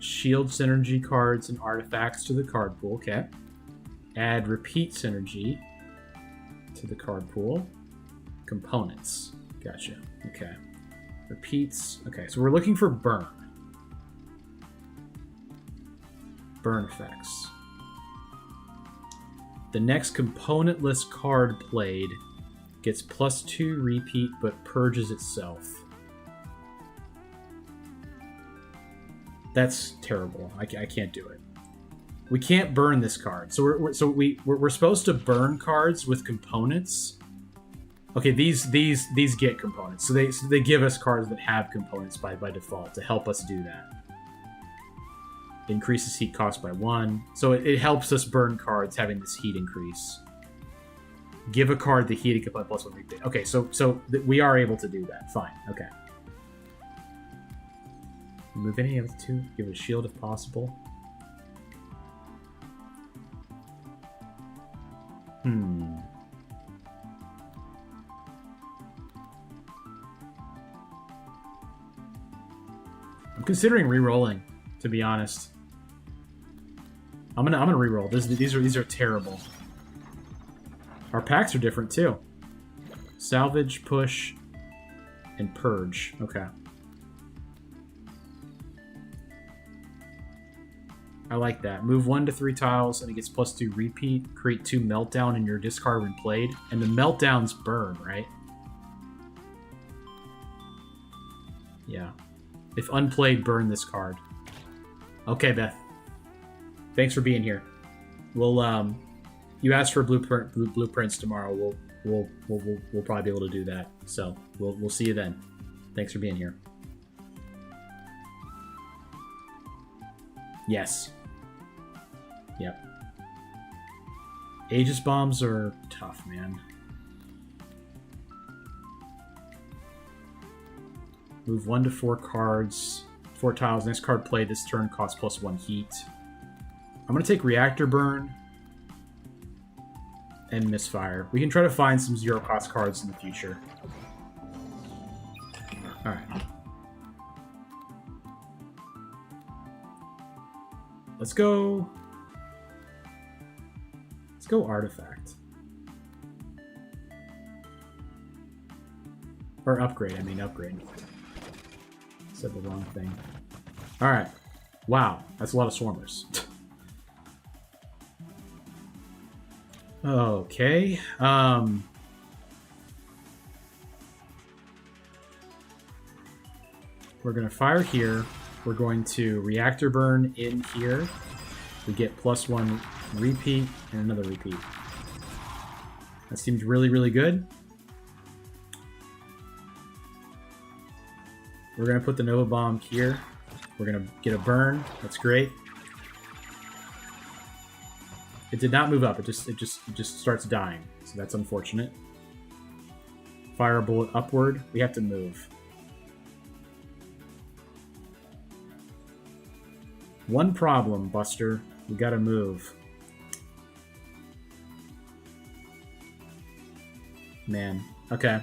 shield synergy cards and artifacts to the card pool. Okay. Add repeat synergy to the card pool. Components. Gotcha. Okay. Repeats. Okay, so we're looking for burn. Burn effects. The next componentless card played gets +2 repeat but purges itself. That's terrible. I can't do it. We can't burn this card. So we're supposed to burn cards with components. Okay, these get components. So they give us cards that have components by default to help us do that. Increases heat cost by 1. So it helps us burn cards having this heat increase. Give a card the heating component +1 repeat. Okay, so we are able to do that. Fine. Okay. Remove any of the 2. Give it a shield if possible. I'm considering re-rolling, to be honest. I'm gonna re-roll. These are terrible. Our packs are different too. Salvage, push, and purge. Okay. I like that. Move 1 to 3 tiles and it gets +2 repeat. Create 2 meltdown in your discard when played. And the meltdowns burn, right? Yeah. If unplayed, burn this card. Okay, Beth. Thanks for being here. We'll you asked for blueprints tomorrow. We'll probably be able to do that. So we'll see you then. Thanks for being here. Yes. Yep. Aegis bombs are tough, man. Move 1 to 4 cards. 4 tiles. Next card played this turn costs +1 heat. I'm going to take Reactor Burn and Misfire. We can try to find some 0-cost cards in the future. Alright. Let's go Artifact. Or Upgrade, upgrade. Said the wrong thing. Alright. Wow, that's a lot of Swarmers. Okay. We're going to fire here. We're going to Reactor Burn in here. We get +1 repeat and another repeat. That seemed really, really good. We're going to put the Nova Bomb here. We're going to get a burn. That's great. It did not move up. It just starts dying. So that's unfortunate. Fire a bullet upward. We have to move. One problem, Buster. We gotta move. Man. Okay.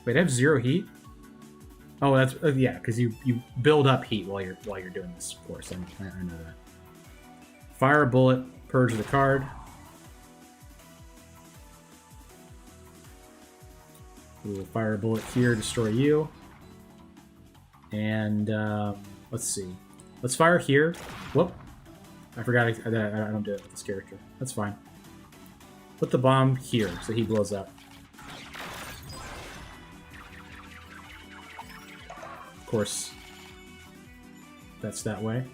Wait, I have 0 heat? Oh, that's yeah, because you build up heat while you're doing this, of course. I know that. Fire a bullet, purge the card. We will fire a bullet here, destroy you. And let's see. Let's fire here. Whoop. I forgot I don't do it with this character. That's fine. Put the bomb here so he blows up. Of course, that's that way.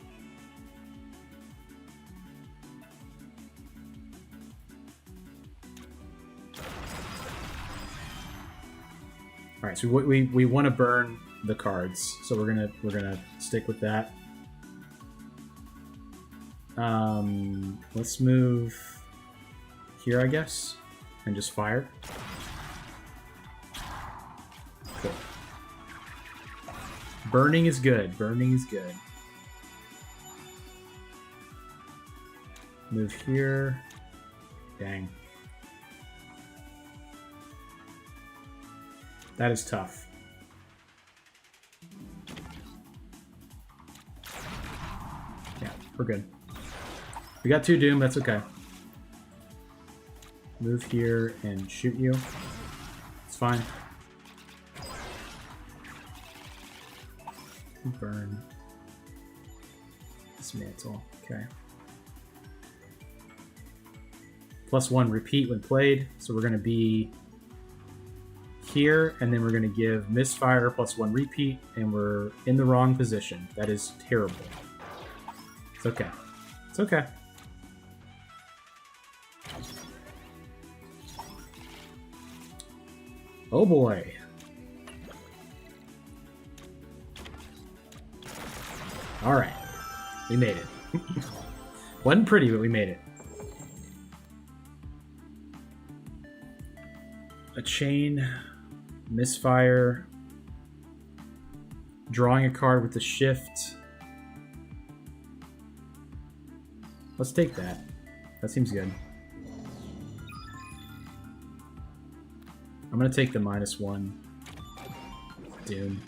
All right, so we want to burn the cards, so we're gonna stick with that. Let's move here, I guess, and just fire. Cool. Burning is good. Burning is good. Move here. Dang. That is tough. Yeah, we're good. We got 2 Doom, that's okay. Move here and shoot you. It's fine. Burn. Dismantle. Okay. +1 repeat when played. So we're going to be here, and then we're going to give misfire +1 repeat, and we're in the wrong position. That is terrible. It's okay. It's okay. Oh boy. Alright. We made it. Wasn't pretty, but we made it. A chain, misfire, drawing a card with the shift. Let's take that. That seems good. I'm gonna take the -1 Doom.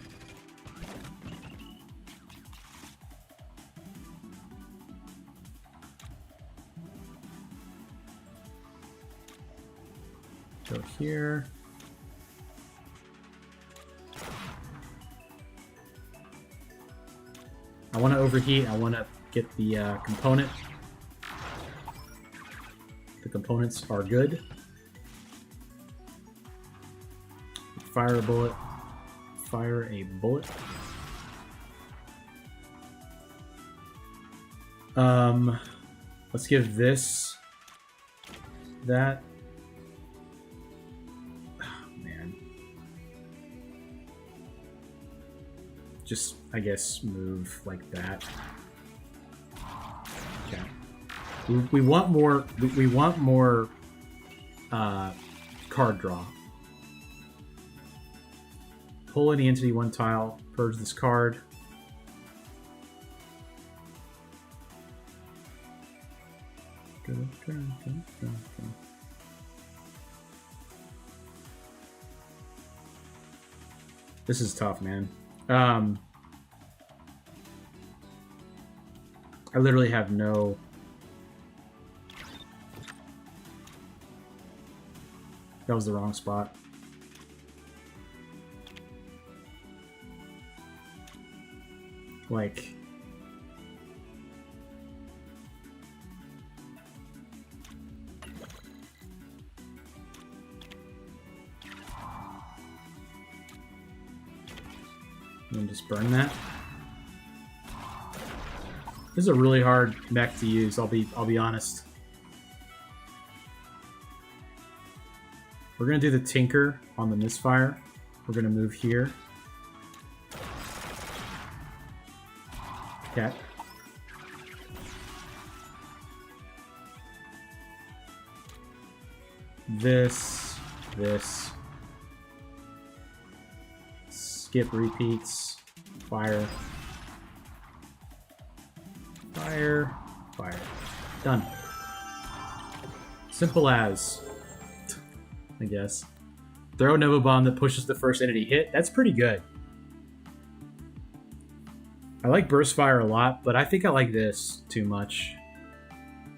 Go here. I want to overheat. I want to get the component. The components are good. Fire a bullet. Fire a bullet. Let's give this that. Just, I guess, move like that. Okay. We want more. We want more card draw. Pull any entity 1 tile. Purge this card. This is tough, man. I literally have no... That was the wrong spot. Like... And just burn that. This is a really hard mech to use, I'll be honest. We're gonna do the Tinker on the misfire. We're gonna move here. Okay. This. Skip repeats. Fire. Fire. Fire. Done. Simple as, I guess. Throw a Nova Bomb that pushes the first entity hit. That's pretty good. I like Burst Fire a lot, but I think I like this too much.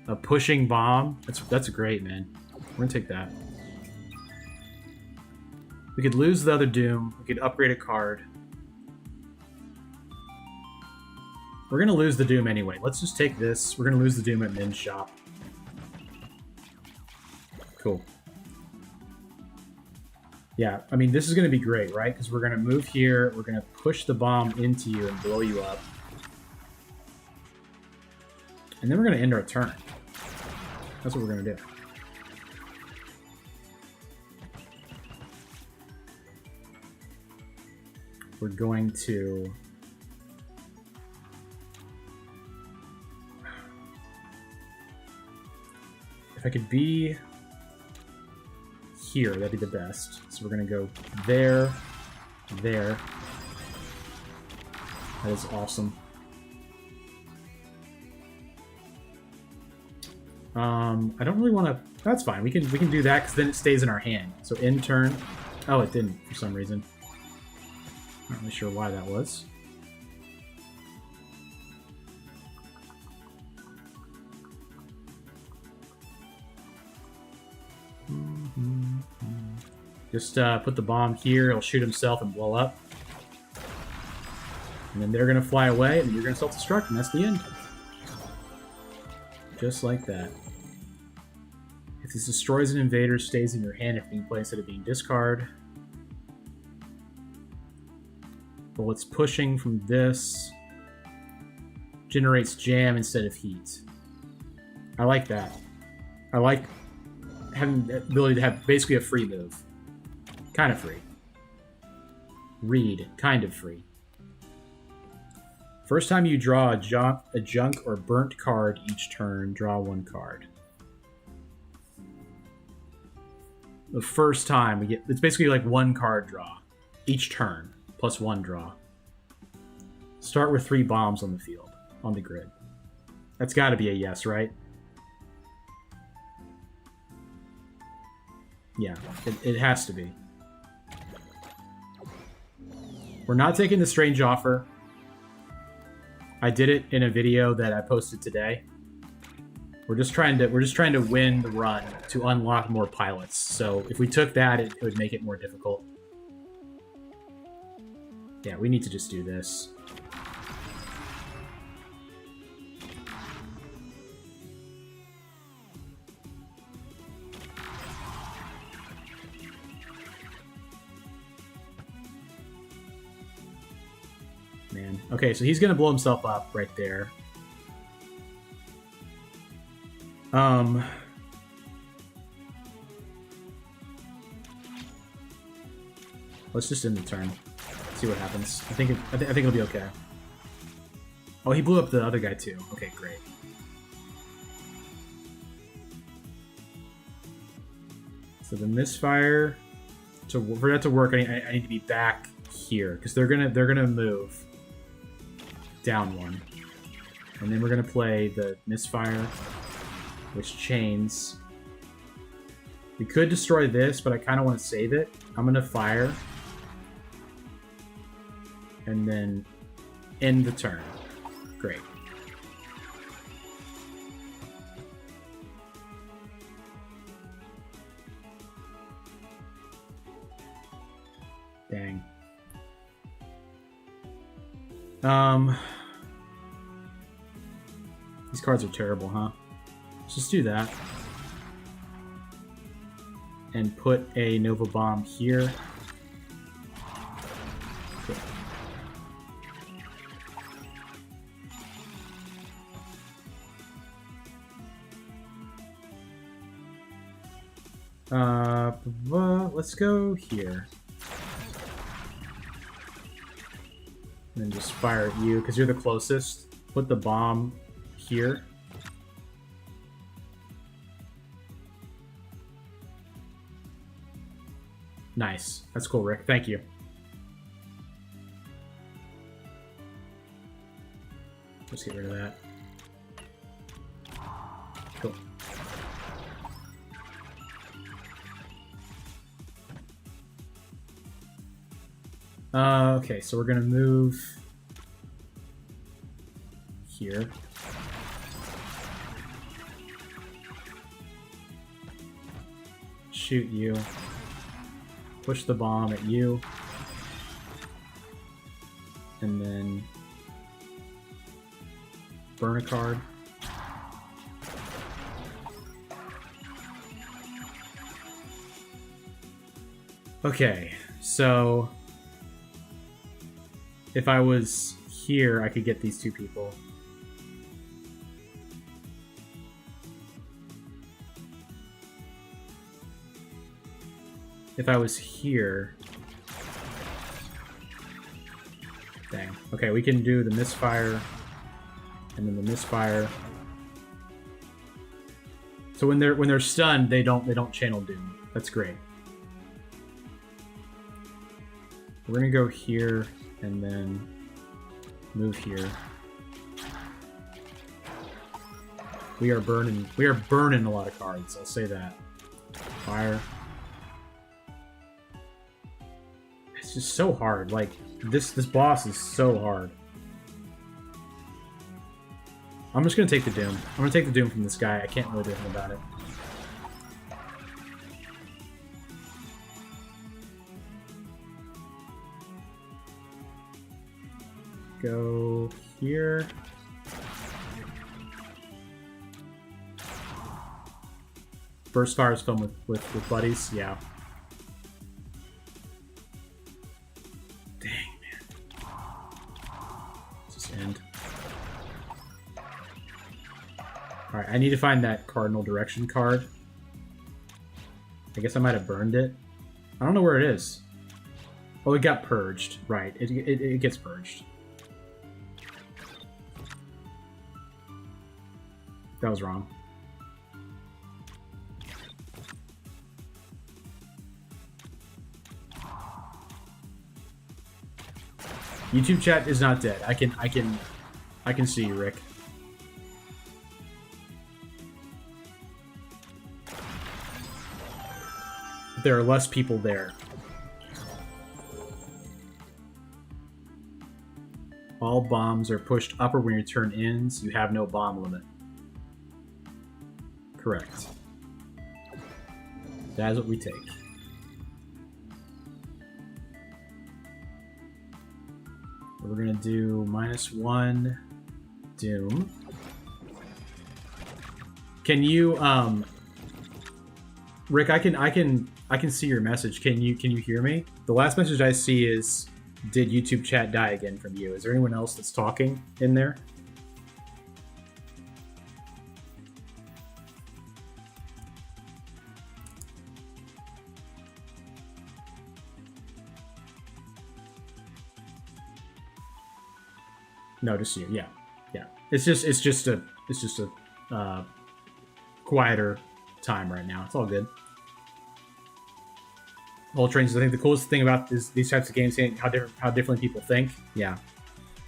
A pushing bomb. That's great, man. We're gonna take that. We could lose the other Doom. We could upgrade a card. We're gonna lose the Doom anyway. Let's just take this. We're gonna lose the Doom at Min's shop. Cool. Yeah, I mean, this is gonna be great, right? Because we're gonna move here, we're gonna push the bomb into you and blow you up. And then we're gonna end our turn. That's what we're gonna do. we're going to... If I could be here, that'd be the best. So we're going to go there, there. That is awesome. I don't really want to... That's fine. We can do that because then it stays in our hand. So end turn. Oh, it didn't for some reason. Not really sure why that was. Just put the bomb here. It'll shoot himself and blow up. And then they're going to fly away, and you're going to self-destruct, and that's the end. Just like that. If this destroys an invader, stays in your hand if being played instead of being discard. Bullets pushing from this. Generates jam instead of heat. I like that. I like having the ability to have basically a free move. Kind of free. Read, kind of free. First time you draw a junk or burnt card each turn, draw one card. The first time we get... It's basically like one card draw. Each turn, plus one draw. Start with 3 bombs on the field, on the grid. That's got to be a yes, right? Yeah, it has to be. We're not taking the Strange Offer. I did it in a video that I posted today. We're just trying to win the run to unlock more pilots. So if we took that, it would make it more difficult. Yeah, we need to just do this. Man. Okay, so he's gonna blow himself up right there. Let's just end the turn. See what happens. I think it'll be okay. Oh, he blew up the other guy too. Okay, great. So the misfire, for that to work, I need to be back here because they're gonna move down one, and then we're gonna play the misfire, which chains. We could destroy this, but I kind of want to save it. I'm gonna fire, and then end the turn. Great. Dang. These cards are terrible, huh? Let's just do that. And put a Nova Bomb here. Cool. Let's go here. And then just fire at you, because you're the closest. Put the bomb here. Nice. That's cool, Rick. Thank you. Let's get rid of that. Cool. Okay, so we're gonna move here. Shoot you. Push the bomb at you. And then burn a card. Okay, so if I was here, I could get these two people. If I was here, Dang. Okay, we can do the misfire, and then the misfire. So when they're stunned, they don't channel doom. That's great. We're gonna go here and then move here. We are burning a lot of cards, I'll say that. Fire. It's just so hard. Like this boss is so hard. I'm just gonna take the doom. I'm gonna take the doom from this guy. I can't really do anything about it. Go here. Burst fire is fun with buddies, yeah. Dang, man. Let's just end. Alright, I need to find that Cardinal Direction card. I guess I might have burned it. I don't know where it is. Oh, it got purged. Right, it gets purged. That was wrong. YouTube chat is not dead. I can see you, Rick. There are less people there. All bombs are pushed upper when your turn ends. You have no bomb limit. Correct. That is what we take. We're gonna do -1 Doom. Can you, Rick? I can see your message. Can you hear me? The last message I see is, "Did YouTube chat die again?" from you. Is there anyone else that's talking in there? No, just you. Yeah, yeah. It's just a quieter time right now. It's all good. Whole trains. I think the coolest thing about these types of games is how differently people think. Yeah.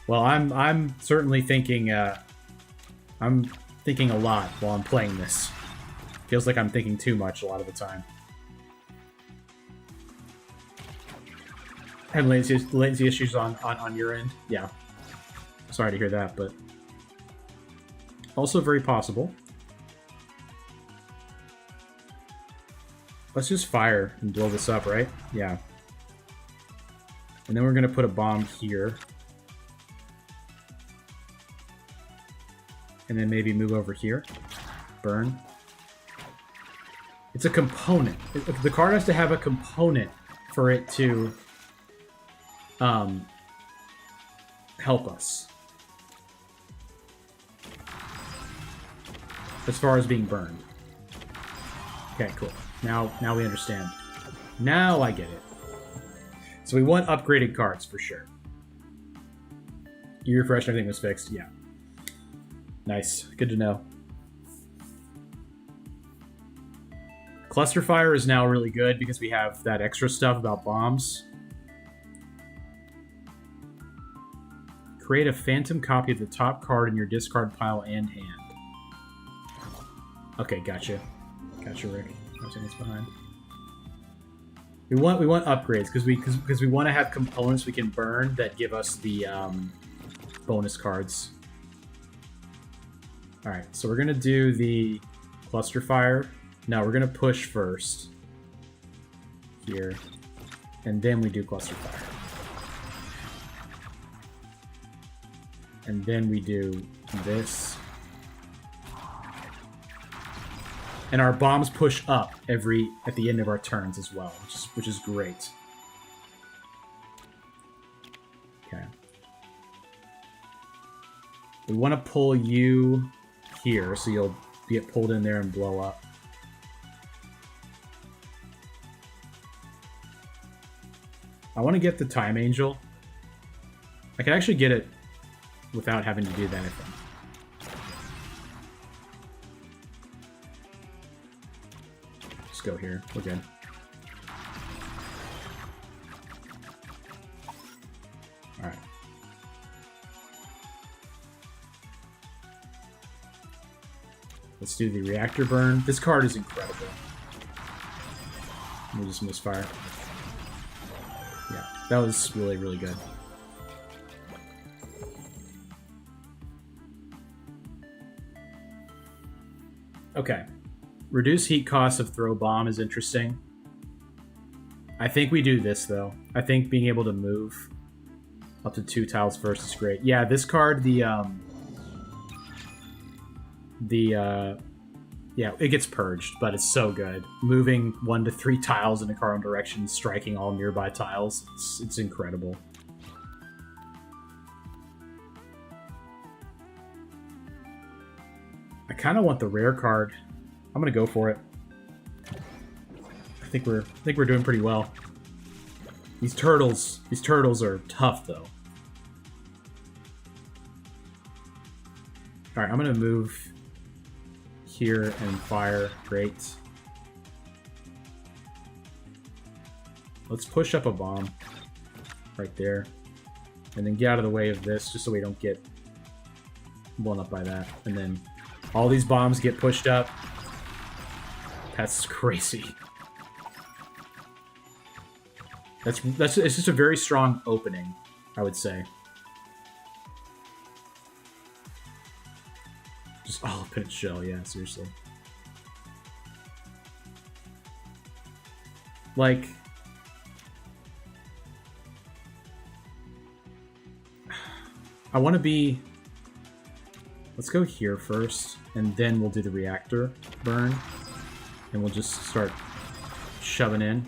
Well, I'm certainly thinking. I'm thinking a lot while I'm playing this. Feels like I'm thinking too much a lot of the time. Have latency issues on your end? Yeah. Sorry to hear that, but also very possible. Let's just fire and blow this up, right? Yeah. And then we're going to put a bomb here. And then maybe move over here. Burn. It's a component. The card has to have a component for it to help us. As far as being burned. Okay, cool. Now we understand. Now I get it. So we want upgraded cards for sure. You refreshed, everything was fixed. Yeah. Nice. Good to know. Cluster Fire is now really good because we have that extra stuff about bombs. Create a phantom copy of the top card in your discard pile and hand. Okay, gotcha. Gotcha, Rick. I was this behind. We want upgrades because we want to have components we can burn that give us the bonus cards. All right, so we're gonna do the Cluster Fire. Now we're gonna push first here, and then we do Cluster Fire, and then we do this. And our bombs push up at the end of our turns as well, which is great. Okay. We want to pull you here, so you'll get pulled in there and blow up. I want to get the Time Angel. I can actually get it without having to do that, I think. Just go here. We're good. Alright. Let's do the reactor burn. This card is incredible. Let me just misfire. Yeah, that was really, really good. Okay. Reduce heat cost of throw bomb is interesting. I think we do this, though. I think being able to move up to 2 tiles first is great. Yeah, this card, yeah, it gets purged, but it's so good. Moving 1 to 3 tiles in a cardinal direction, striking all nearby tiles, it's incredible. I kind of want the rare card. I'm gonna go for it. I think we're doing pretty well. These turtles are tough though. All right, I'm gonna move here and fire. Great. Let's push up a bomb right there, and then get out of the way of this, just so we don't get blown up by that. And then all these bombs get pushed up. That's crazy. It's just a very strong opening, I would say. Just all up in its shell, yeah, seriously. Like, I want to be... Let's go here first, and then we'll do the reactor burn. And we'll just start shoving in.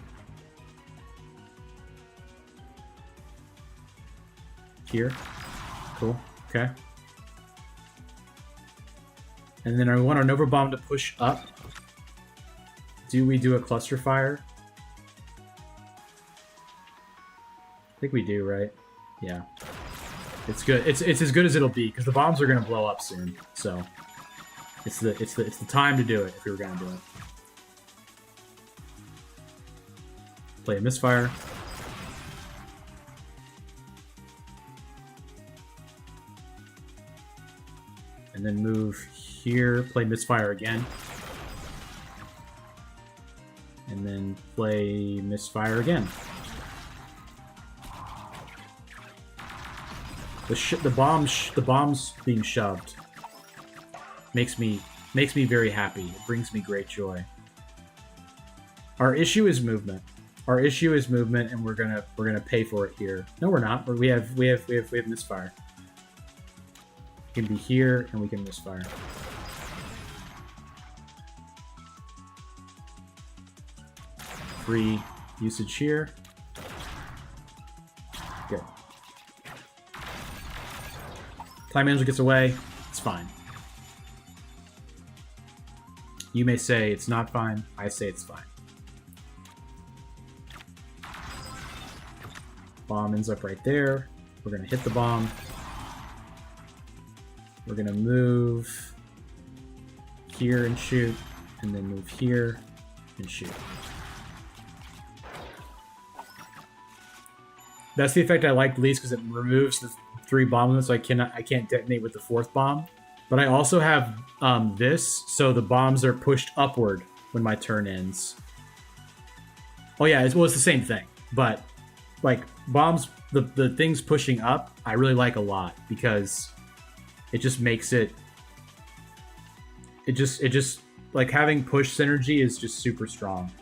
Here. Cool. Okay. And then I want our Nova Bomb to push up. Do we do a Cluster Fire? I think we do, right? Yeah. It's good. It's as good as it'll be, because the bombs are gonna blow up soon. So it's the time to do it if we were gonna do it. Play a misfire. And then move here, play misfire again. And then play misfire again. The bombs being shoved makes me very happy. It brings me great joy. Our issue is movement. Our issue is movement, and we're gonna pay for it here. No, we're not. We have misfire. We can be here, and we can misfire. Free usage here. Good. Time Manager gets away. It's fine. You may say it's not fine. I say it's fine. Bomb ends up right there. We're going to hit the bomb. We're going to move here and shoot, and then move here and shoot. That's the effect I like least, because it removes the 3 bombs, so I can't detonate with the 4th bomb. But I also have this, so the bombs are pushed upward when my turn ends. Oh yeah, it's the same thing, but like bombs, the things pushing up, I really like a lot, because it just makes it just like having push synergy is just super strong.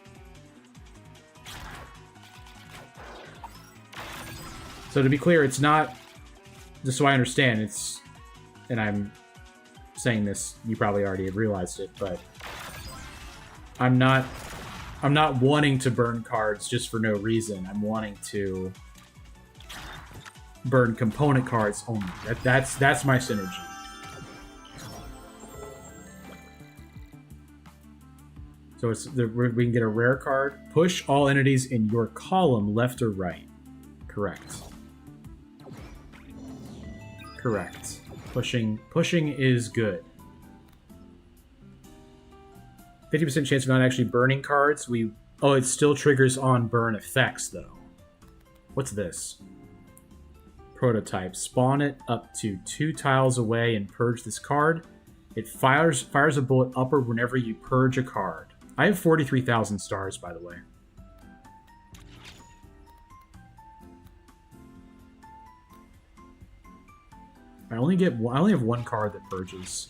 So to be clear, it's not, just so I understand, and I'm saying this, you probably already have realized it, but I'm not wanting to burn cards just for no reason. I'm wanting to burn component cards only. That's my synergy. So we can get a rare card. Push all entities in your column, left or right. Correct. Correct. Pushing is good. 50% chance of not actually burning cards. Oh, it still triggers on burn effects though. What's this? Prototype. Spawn it up to 2 tiles away and purge this card. It fires a bullet upward whenever you purge a card. I have 43,000 stars, by the way. I only have 1 card that purges.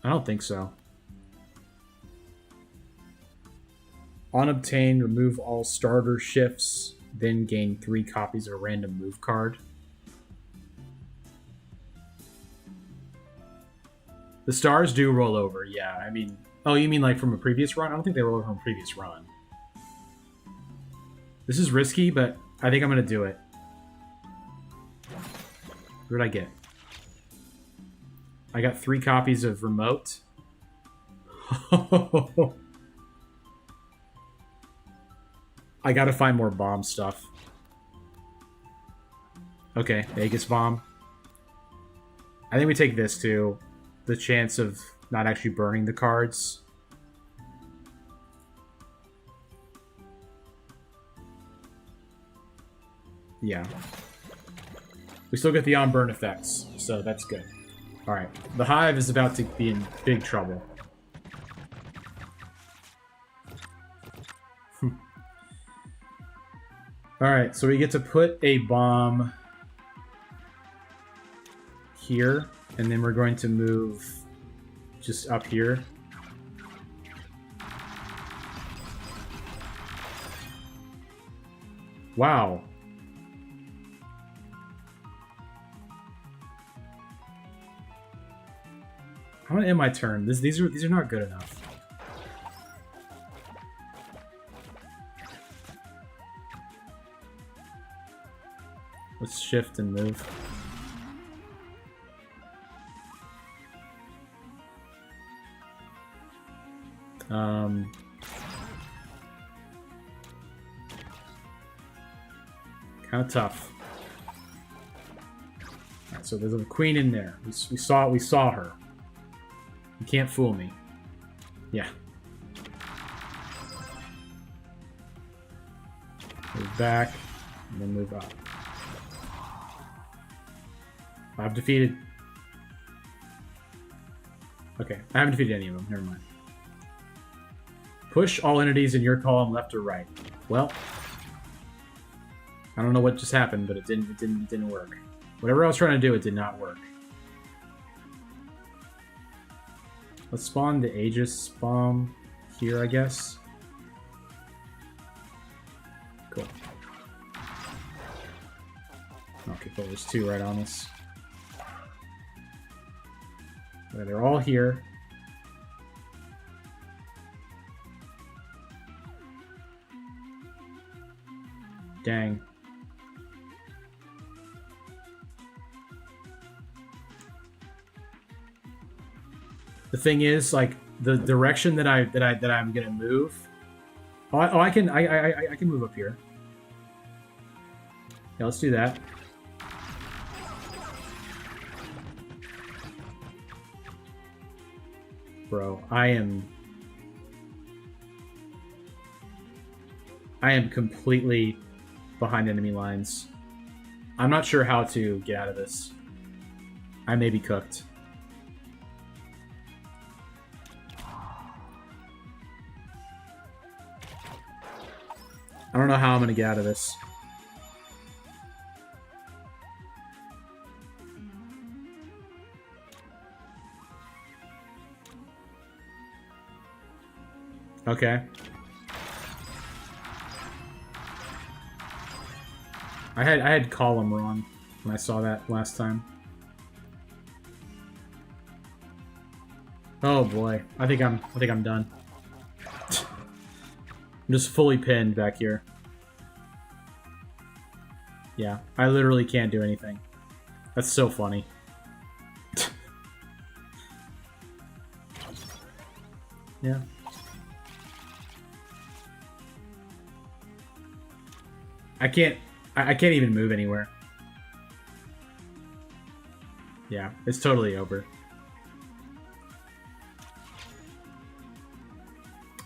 I don't think so. On obtain, remove all starter shifts, then gain 3 copies of a random move card. The stars do roll over, yeah. I mean, oh, you mean like from a previous run? I don't think they roll over from a previous run. This is risky, but I think I'm going to do it. What did I get? I got 3 copies of Remote. I gotta find more bomb stuff. Okay, Vegas Bomb. I think we take this too. The chance of not actually burning the cards. Yeah. We still get the on-burn effects, so that's good. Alright, the Hive is about to be in big trouble. Alright, so we get to put a bomb here, and then we're going to move just up here. Wow. I'm gonna end my turn. These are not good enough. Let's shift and move. Kind of tough. Alright, so there's a queen in there. We saw her. You can't fool me. Yeah. Move back, and then move up. I've defeated... Okay, I haven't defeated any of them. Never mind. Push all entities in your column left or right. Well, I don't know what just happened, but it didn't work. Whatever I was trying to do, it did not work. Let's spawn the Aegis bomb here, I guess. Cool. Okay, cool. There's 2 right on us. Okay, they're all here. Dang. The thing is, like, the direction that I'm gonna move. I can move up here. Yeah, let's do that. Bro, I am completely behind enemy lines. I'm not sure how to get out of this. I may be cooked. I don't know how I'm gonna get out of this. Okay. I had column wrong when I saw that last time. Oh boy, I think I'm done. I'm just fully pinned back here. Yeah, I literally can't do anything. That's so funny. Yeah. I can't. I can't even move anywhere. Yeah, it's totally over.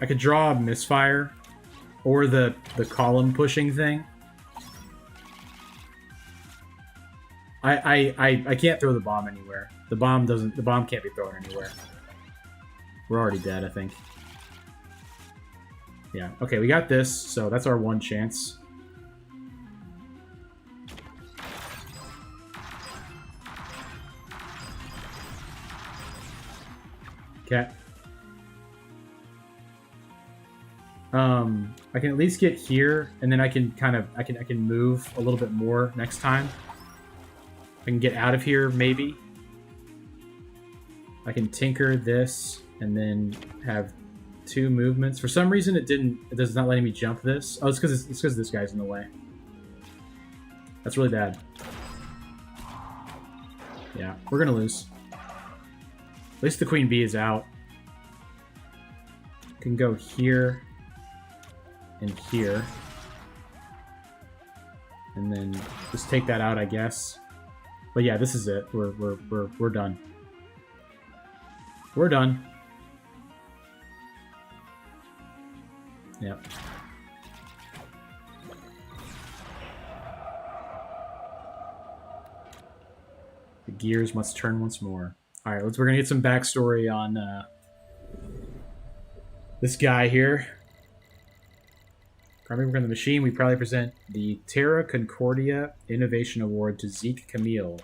I could draw a misfire, or the column pushing thing. I can't throw the bomb anywhere. The bomb can't be thrown anywhere. We're already dead, I think. Yeah. Okay, we got this, so that's our one chance. Okay. I can at least get here, and then I can I can move a little bit more next time. I can get out of here, maybe. I can tinker this, and then have 2 movements. For some reason, it does not letting me jump this. Oh, it's because this guy's in the way. That's really bad. Yeah, we're gonna lose. At least the queen bee is out. Can go here and here, and then just take that out, I guess. But yeah, this is it. We're done. We're done. Yep. The gears must turn once more. All right, we're gonna get some backstory on this guy here. Carving from the machine, we proudly present the Terra Concordia Innovation Award to Zeke Camille.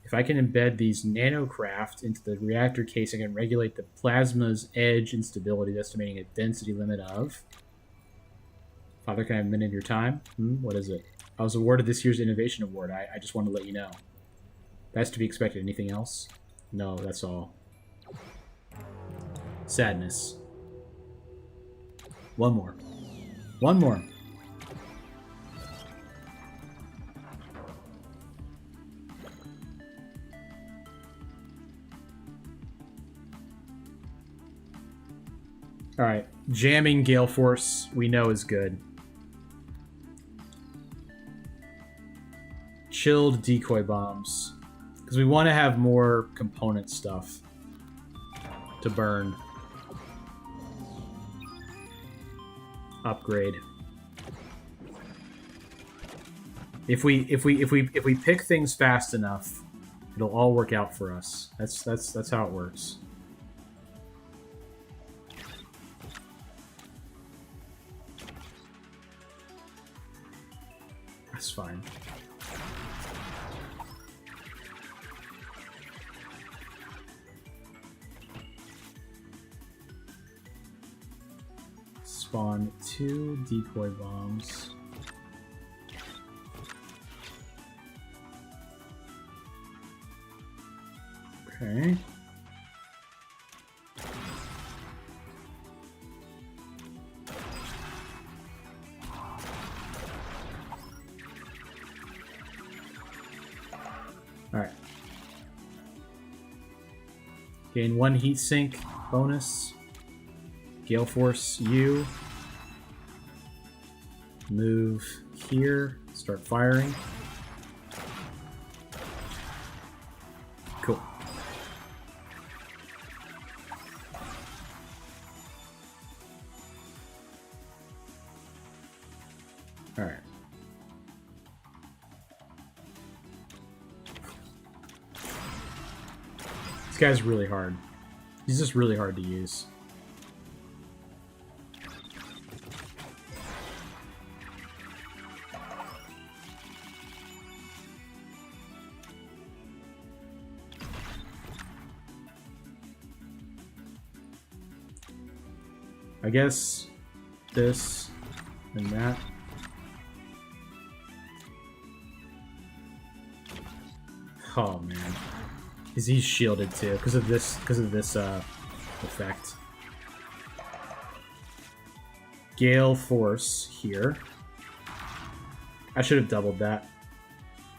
If I can embed these nanocraft into the reactor casing and regulate the plasma's edge instability, estimating a density limit of... Father, can I have a minute of your time? What is it? I was awarded this year's Innovation Award. I just wanted to let you know. That's to be expected. Anything else? No, that's all. Sadness. One more. One more. Alright. Jamming Gale Force, we know is good. Chilled decoy bombs. Because we want to have more component stuff to burn. Upgrade. If we pick things fast enough, it'll all work out for us. That's how it works. That's fine. Spawn 2 decoy bombs. Okay. Alright. Gain 1 heat sink bonus. Gale Force U. Move here. Start firing. Cool. Alright. This guy's really hard. He's just really hard to use. I guess this and that. Oh man, he's shielded too because of this effect. Gale Force here. I should have doubled that.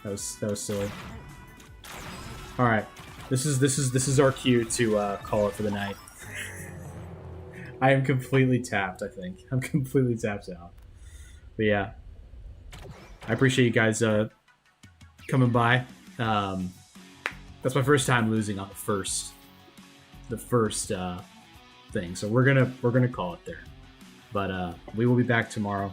That was silly. All right, this is our cue to call it for the night. I am completely tapped, I think. I'm completely tapped out. But yeah. I appreciate you guys coming by. That's my first time losing on the first thing, so we're gonna call it there. But we will be back tomorrow.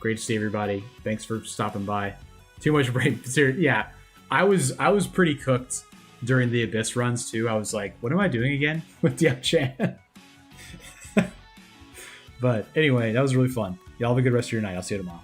Great to see everybody. Thanks for stopping by. Too much brain. Yeah, I was pretty cooked during the Abyss runs too. I was like, what am I doing again with Diao-Chan? But anyway, that was really fun. Y'all have a good rest of your night. I'll see you tomorrow.